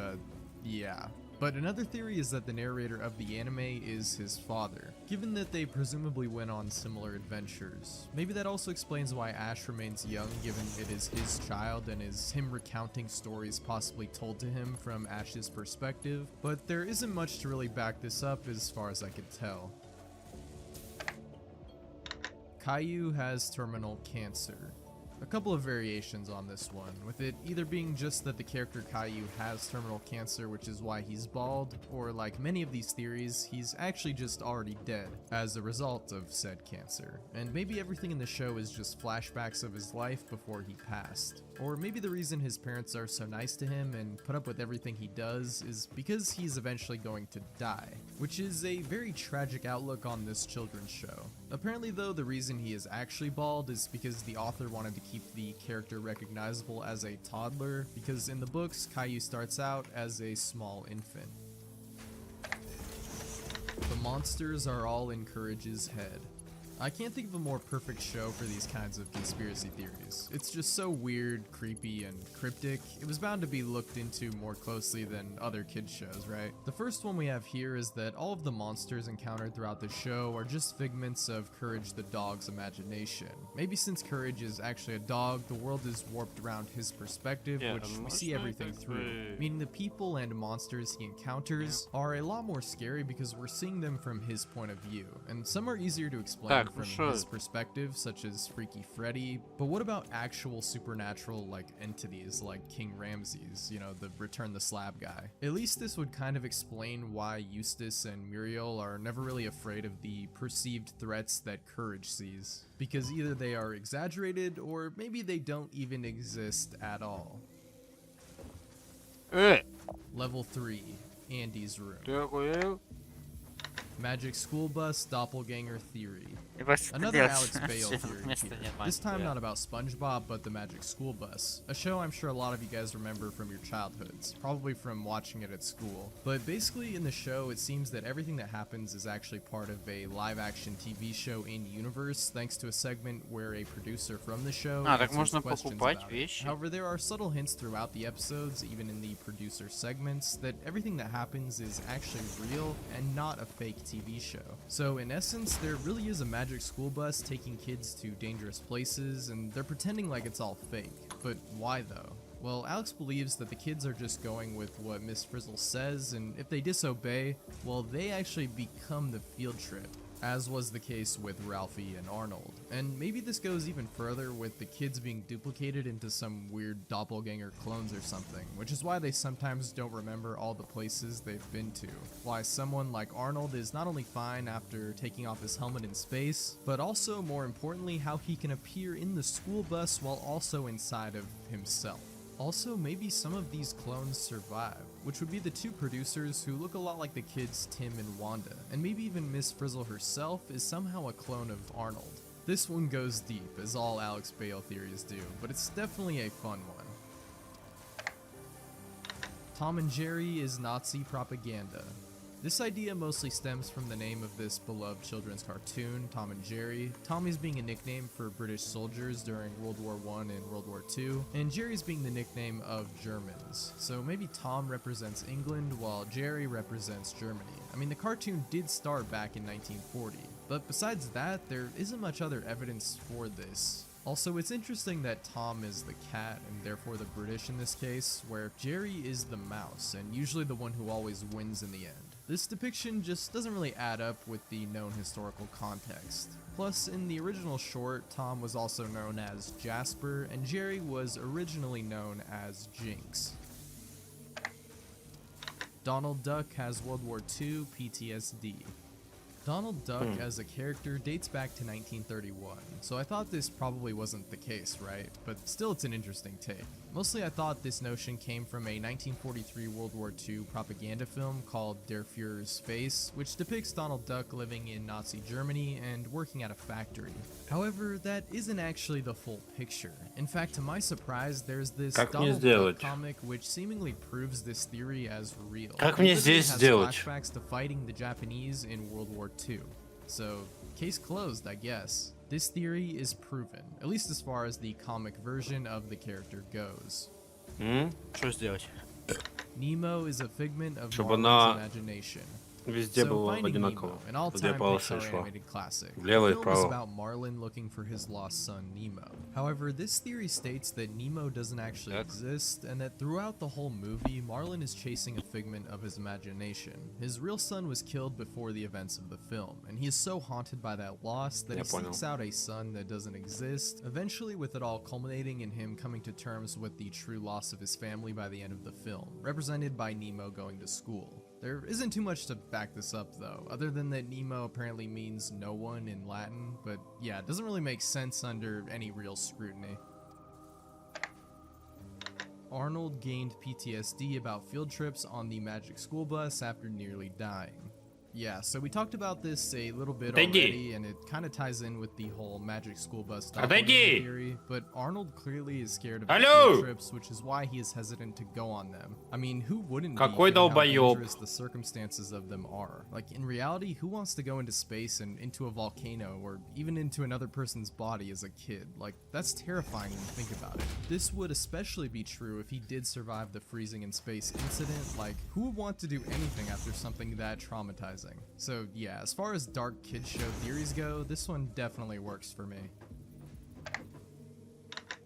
yeah. But another theory is that the narrator of the anime is his father, given that they presumably went on similar adventures. Maybe that also explains why Ash remains young, given it is his child and is him recounting stories possibly told to him from Ash's perspective, but there isn't much to really back this up as far as I could tell. Caillou has terminal cancer. a couple of variations on this one, with it either being just that the character Caillou has terminal cancer, which is why he's bald, or like many of these theories, he's actually just already dead as a result of said cancer. And maybe everything in the show is just flashbacks of his life before he passed. Or maybe the reason his parents are so nice to him and put up with everything he does is because he's eventually going to die, which is a very tragic outlook on this children's show. Apparently though, the reason he is actually bald is because the author wanted to keep the character recognizable as a toddler, because in the books, Caillou starts out as a small infant. The monsters are all in Courage's head. I can't think of a more perfect show for these kinds of conspiracy theories. It's just so weird, creepy, and cryptic. It was bound to be looked into more closely than other kids shows, right? The first one we have here is that all of the monsters encountered throughout the show are just figments of Courage the dog's imagination. Maybe since Courage is actually a dog, the world is warped around his perspective, Yeah, which we see emotional everything through. connection. Meaning the people and monsters he encounters are a lot more scary because we're seeing them from his point of view, and some are easier to explain Так, from ну his что? perspective, such as Freaky Freddy. But what about actual supernatural like entities like King Ramses, you know, the Return the Slab guy? At least this would kind of explain why Eustace and Muriel are never really afraid of the perceived threats that Courage sees, because either they are exaggerated or maybe they don't even exist at all. Level 3, Andy's room. Ты охуел? Magic School Bus Doppelganger Theory. Ебать, что ты Another делаешь? Alex Bale Вообще, theory места here. нет, This мать time тебя. not about SpongeBob, but the Magic School Bus, a show I'm sure a lot of you guys remember from your childhoods, probably from watching it at school. But basically in the show, it seems that everything that happens is actually part of a live-action TV show in universe, thanks to a segment where a producer from the show А, так answers можно questions покупать about it. вещи? However, there are subtle hints throughout the episodes, even in the producer segments, that everything that happens is actually real and not a fake TV show. So in essence, there really is a magic school bus taking kids to dangerous places, and they're pretending like it's all fake. But why though? Well, Alex believes that the kids are just going with what Miss Frizzle says, and if they disobey, well, they actually become the field trip, as was the case with Ralphie and Arnold. And maybe this goes even further with the kids being duplicated into some weird doppelganger clones or something, which is why they sometimes don't remember all the places they've been to. Why someone like Arnold is not only fine after taking off his helmet in space, but also, more importantly, how he can appear in the school bus while also inside of himself. Also, maybe some of these clones survive, which would be the two producers who look a lot like the kids Tim and Wanda, and maybe even Miss Frizzle herself is somehow a clone of Arnold. This one goes deep, as all Alex Bale theories do, but it's definitely a fun one. Tom and Jerry is Nazi propaganda. This idea mostly stems from the name of this beloved children's cartoon, Tom and Jerry. Tommy's being a nickname for British soldiers during World War I and World War II, and Jerry's being the nickname of Germans. So maybe Tom represents England while Jerry represents Germany. I mean, the cartoon did start back in 1940, but besides that, there isn't much other evidence for this. Also, it's interesting that Tom is the cat, and therefore the British in this case, where Jerry is the mouse, and usually the one who always wins in the end. This depiction just doesn't really add up with the known historical context. Plus, in the original short, Tom was also known as Jasper, and Jerry was originally known as Jinx. Donald Duck has World War II PTSD. Donald Duck as a character dates back to 1931, so I thought this probably wasn't the case, right? But still, it's an interesting take. Mostly I thought this notion came from a 1943 World War II propaganda film called Der Führer's Face, which depicts Donald Duck living in Nazi Germany and working at a factory. However, that isn't actually the full picture. In fact, to my surprise, there's this Как мне Donald Duck сделать? comic which seemingly proves this theory as real. Как It мне literally здесь has сделать? flashbacks to fighting the Japanese in World War II. So, case closed, I guess. This theory is proven, at least as far as the comic version of the character goes. Что сделать? Nemo is a figment of Чтобы Marvel's она imagination. Везде So было Finding одинаково. Nemo, an Где all-time полоса Pixar шла. animated classic. Влево The и film is вправо. about Marlin looking for his lost son Nemo. However, this theory states that Nemo doesn't actually exist, and that throughout the whole movie, Marlin is chasing a figment of his imagination. His real son was killed before the events of the film, and he is so haunted by that loss that he seeks out a son that doesn't exist, eventually with it all culminating in him coming to terms with the true loss of his family by the end of the film, represented by Nemo going to school. There isn't too much to back this up though, other than that Nemo apparently means no one in Latin, but yeah, it doesn't really make sense under any real scrutiny. Arnold gained PTSD about field trips on the Magic School Bus after nearly dying. Yeah, so we talked about this a little bit already, and it kind of ties in with the whole Magic School Bus doppelganger theory, but Arnold clearly is scared of field trips, which is why he is hesitant to go on them. I mean, who wouldn't be, Какой given how долбоёб. dangerous the circumstances of them are? Like, in reality, who wants to go into space and into a volcano, or even into another person's body as a kid? Like, that's terrifying when you think about it. This would especially be true if he did survive the freezing in space incident. Like, who would want to do anything after something that traumatizing? So yeah, as far as dark kid show theories go, this one definitely works for me.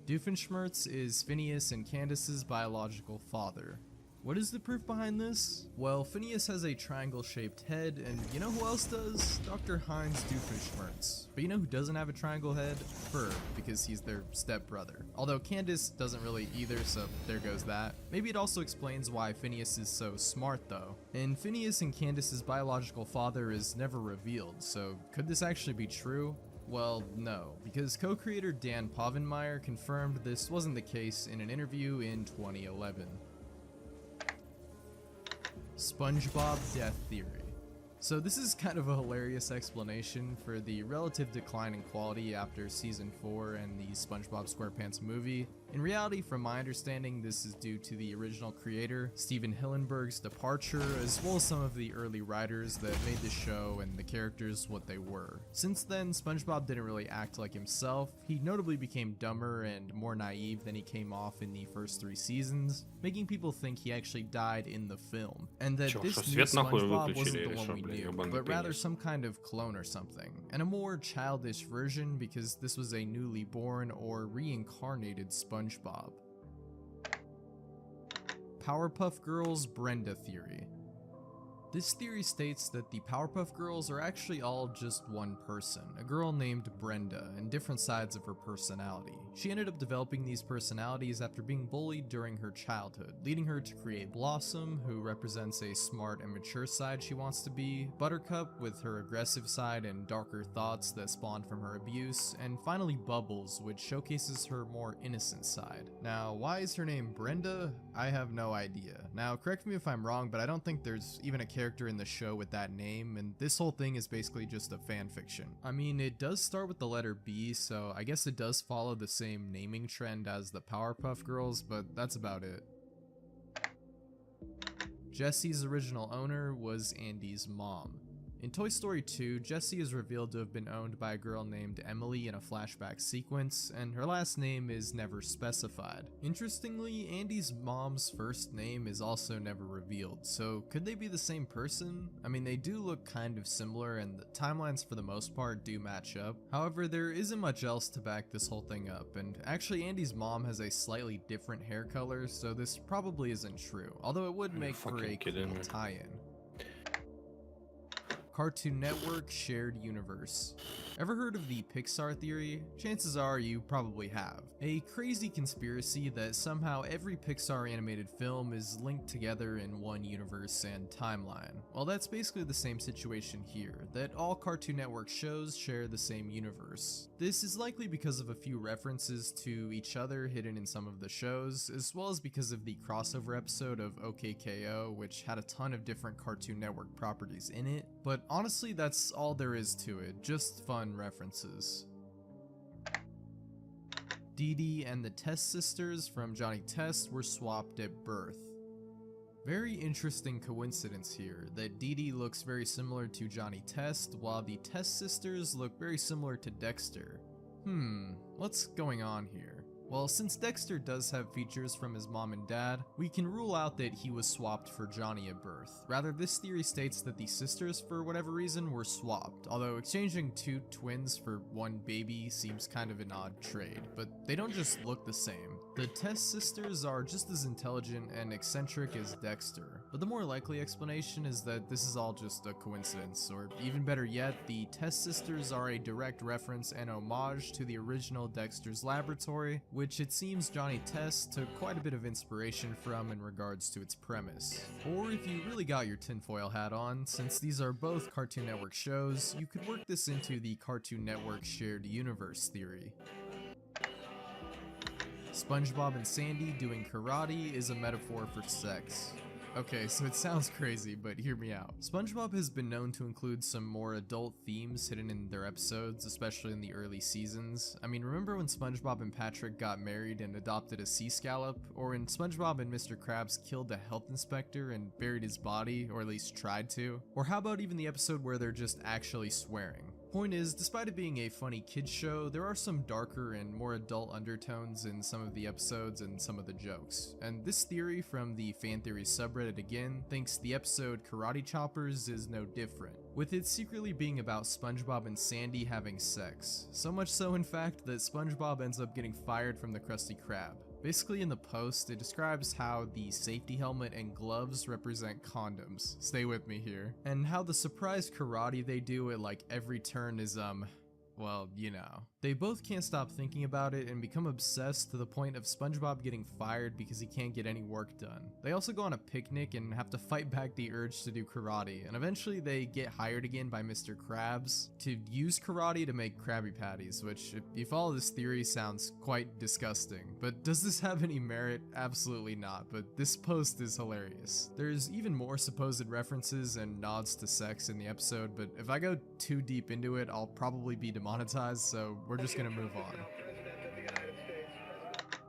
Doofenshmirtz is Phineas and Candace's biological father. What is the proof behind this? Well, Phineas has a triangle-shaped head, and you know who else does? Dr. Heinz Doofenshmirtz. But you know who doesn't have a triangle head? Ferb, because he's their stepbrother. Although Candace doesn't really either, so there goes that. Maybe it also explains why Phineas is so smart, though. And Phineas and Candace's biological father is never revealed, so could this actually be true? Well, no, because co-creator Dan Povenmire confirmed this wasn't the case in an interview in 2011. SpongeBob death theory. So this is kind of a hilarious explanation for the relative decline in quality after season 4 and the SpongeBob SquarePants movie. In reality, from my understanding, this is due to the original creator, Steven Hillenburg's departure, as well as some of the early writers that made the show and the characters what they were. Since then, SpongeBob didn't really act like himself. He notably became dumber and more naive than he came off in the first 3 seasons, making people think he actually died in the film, and that this new SpongeBob wasn't the one we knew, but rather some kind of clone or something, and a more childish version because this was a newly born or reincarnated SpongeBob. Powerpuff Girls Brenda theory. This theory states that the Powerpuff Girls are actually all just one person, a girl named Brenda, and different sides of her personality. She ended up developing these personalities after being bullied during her childhood, leading her to create Blossom, who represents a smart and mature side she wants to be, Buttercup with her aggressive side and darker thoughts that spawned from her abuse, and finally Bubbles, which showcases her more innocent side. Now, why is her name Brenda? I have no idea. Now, correct me if I'm wrong, but I don't think there's even a character in the show with that name, and this whole thing is basically just a fan fiction. I mean, it does start with the letter B, so I guess it does follow the same naming trend as the Powerpuff Girls, but that's about it. Jesse's original owner was Andy's mom. In Toy Story 2, Jessie is revealed to have been owned by a girl named Emily in a flashback sequence, and her last name is never specified. Interestingly, Andy's mom's first name is also never revealed, so could they be the same person? I mean, they do look kind of similar, and the timelines for the most part do match up. However, there isn't much else to back this whole thing up, and actually Andy's mom has a slightly different hair color, so this probably isn't true, although it would make for a cool tie-in. Cartoon Network Shared Universe. Ever heard of the Pixar theory? Chances are you probably have. A crazy conspiracy that somehow every Pixar animated film is linked together in one universe and timeline. Well, that's basically the same situation here, that all Cartoon Network shows share the same universe. This is likely because of a few references to each other hidden in some of the shows, as well as because of the crossover episode of OKKO, which had a ton of different Cartoon Network properties in it, but honestly that's all there is to it, just fun references. Dee Dee and the Test sisters from Johnny Test were swapped at birth. Very interesting coincidence here, that Dee Dee looks very similar to Johnny Test, while the Test sisters look very similar to Dexter. What's going on here? Well, since Dexter does have features from his mom and dad, we can rule out that he was swapped for Johnny at birth. Rather, this theory states that the sisters, for whatever reason, were swapped, although exchanging two twins for one baby seems kind of an odd trade, but they don't just look the same. The Test sisters are just as intelligent and eccentric as Dexter, but the more likely explanation is that this is all just a coincidence, or even better yet, the Test sisters are a direct reference and homage to the original Dexter's Laboratory, which it seems Johnny Test took quite a bit of inspiration from in regards to its premise. Or if you really got your tinfoil hat on, since these are both Cartoon Network shows, you could work this into the Cartoon Network shared universe theory. SpongeBob and Sandy doing karate is a metaphor for sex. Okay, so it sounds crazy, but hear me out. SpongeBob has been known to include some more adult themes hidden in their episodes, especially in the early seasons. I mean, remember when SpongeBob and Patrick got married and adopted a sea scallop? Or when SpongeBob and Mr. Krabs killed a health inspector and buried his body, or at least tried to? Or how about even the episode where they're just actually swearing? Point is, despite it being a funny kids show, there are some darker and more adult undertones in some of the episodes and some of the jokes. And this theory from the Fan Theories subreddit again thinks the episode Karate Choppers is no different, with it secretly being about SpongeBob and Sandy having sex. So much so in fact that SpongeBob ends up getting fired from the Krusty Krab. Basically in the post, it describes how the safety helmet and gloves represent condoms, stay with me here, and how the surprise karate they do at like every turn is well, you know. They both can't stop thinking about it and become obsessed to the point of SpongeBob getting fired because he can't get any work done. They also go on a picnic and have to fight back the urge to do karate, and eventually they get hired again by Mr. Krabs to use karate to make Krabby Patties, which, if you follow this theory, sounds quite disgusting. But does this have any merit? Absolutely not, but this post is hilarious. There's even more supposed references and nods to sex in the episode, but if I go too deep into it, I'll probably be demonetized, so we're just gonna move on.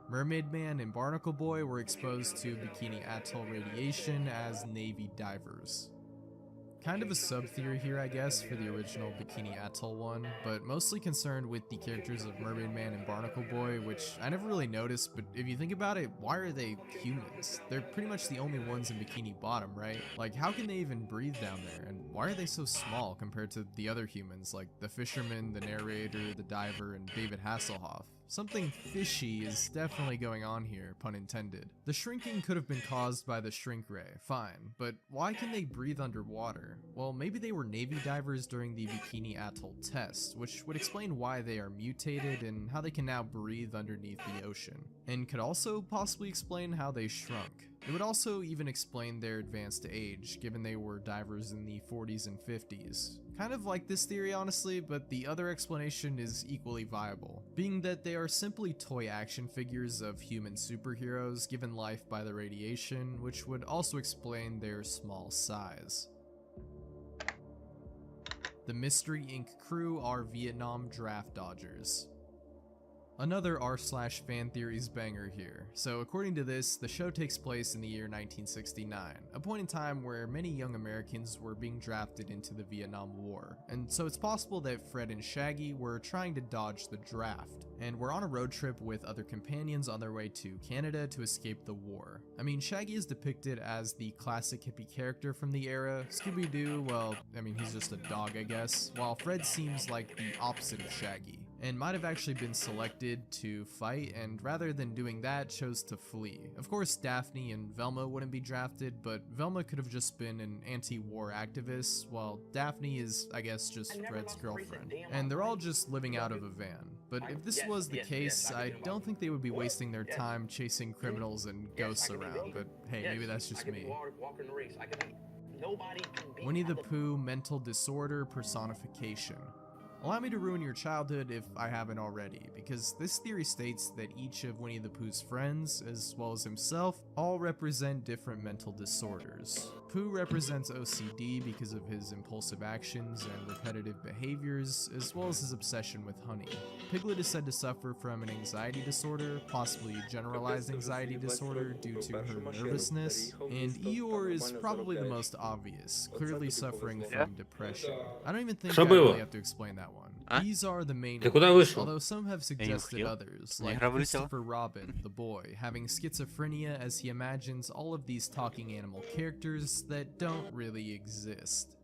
Mermaid Man and Barnacle Boy were exposed to Bikini Atoll radiation as Navy divers. Kind of a sub-theory here, I guess, for the original Bikini Atoll one, but mostly concerned with the characters of Mermaid Man and Barnacle Boy, which I never really noticed, but if you think about it, why are they humans? They're pretty much the only ones in Bikini Bottom, right? Like, how can they even breathe down there, and why are they so small compared to the other humans, like the fisherman, the narrator, the diver, and David Hasselhoff? Something fishy is definitely going on here, pun intended. The shrinking could have been caused by the shrink ray, fine, but why can they breathe underwater? Well, maybe they were Navy divers during the Bikini Atoll test, which would explain why they are mutated and how they can now breathe underneath the ocean, and could also possibly explain how they shrunk. It would also even explain their advanced age, given they were divers in the 40s and 50s. Kind of like this theory, honestly, but the other explanation is equally viable, being that they are simply toy action figures of human superheroes given life by the radiation, which would also explain their small size. The Mystery Inc. crew are Vietnam draft dodgers. Another r/fan theories banger here. So according to this, the show takes place in the year 1969, a point in time where many young Americans were being drafted into the Vietnam War. And so it's possible that Fred and Shaggy were trying to dodge the draft, and were on a road trip with other companions on their way to Canada to escape the war. I mean, Shaggy is depicted as the classic hippie character from the era. Scooby-Doo, well, I mean, he's just a dog, I guess, while Fred seems like the opposite of Shaggy, and might have actually been selected to fight, and rather than doing that, chose to flee. Of course, Daphne and Velma wouldn't be drafted, but Velma could have just been an anti-war activist, while Daphne is, I guess, just Fred's girlfriend. And they're all just living out of a van. But if this was the case, I don't think they would be wasting their time chasing criminals and ghosts around, but hey, maybe that's just me. Winnie the Pooh mental disorder personification. Allow me to ruin your childhood if I haven't already, because this theory states that each of Winnie the Pooh's friends, as well as himself, all represent different mental disorders. Pooh represents OCD because of his impulsive actions and repetitive behaviors, as well as his obsession with honey. Piglet is said to suffer from an anxiety disorder, possibly generalized anxiety disorder due to her nervousness, and Eeyore is probably the most obvious, clearly suffering from depression. I don't even think I really have to explain that one. А? These are the main Ты куда ones, вышел? although some have suggested хотел. others, Я like игра вылетела. Christopher Robin, the boy, having schizophrenia as he imagines all of these talking animal characters that don't really exist.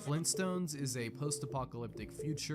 Flintstones is a post-apocalyptic future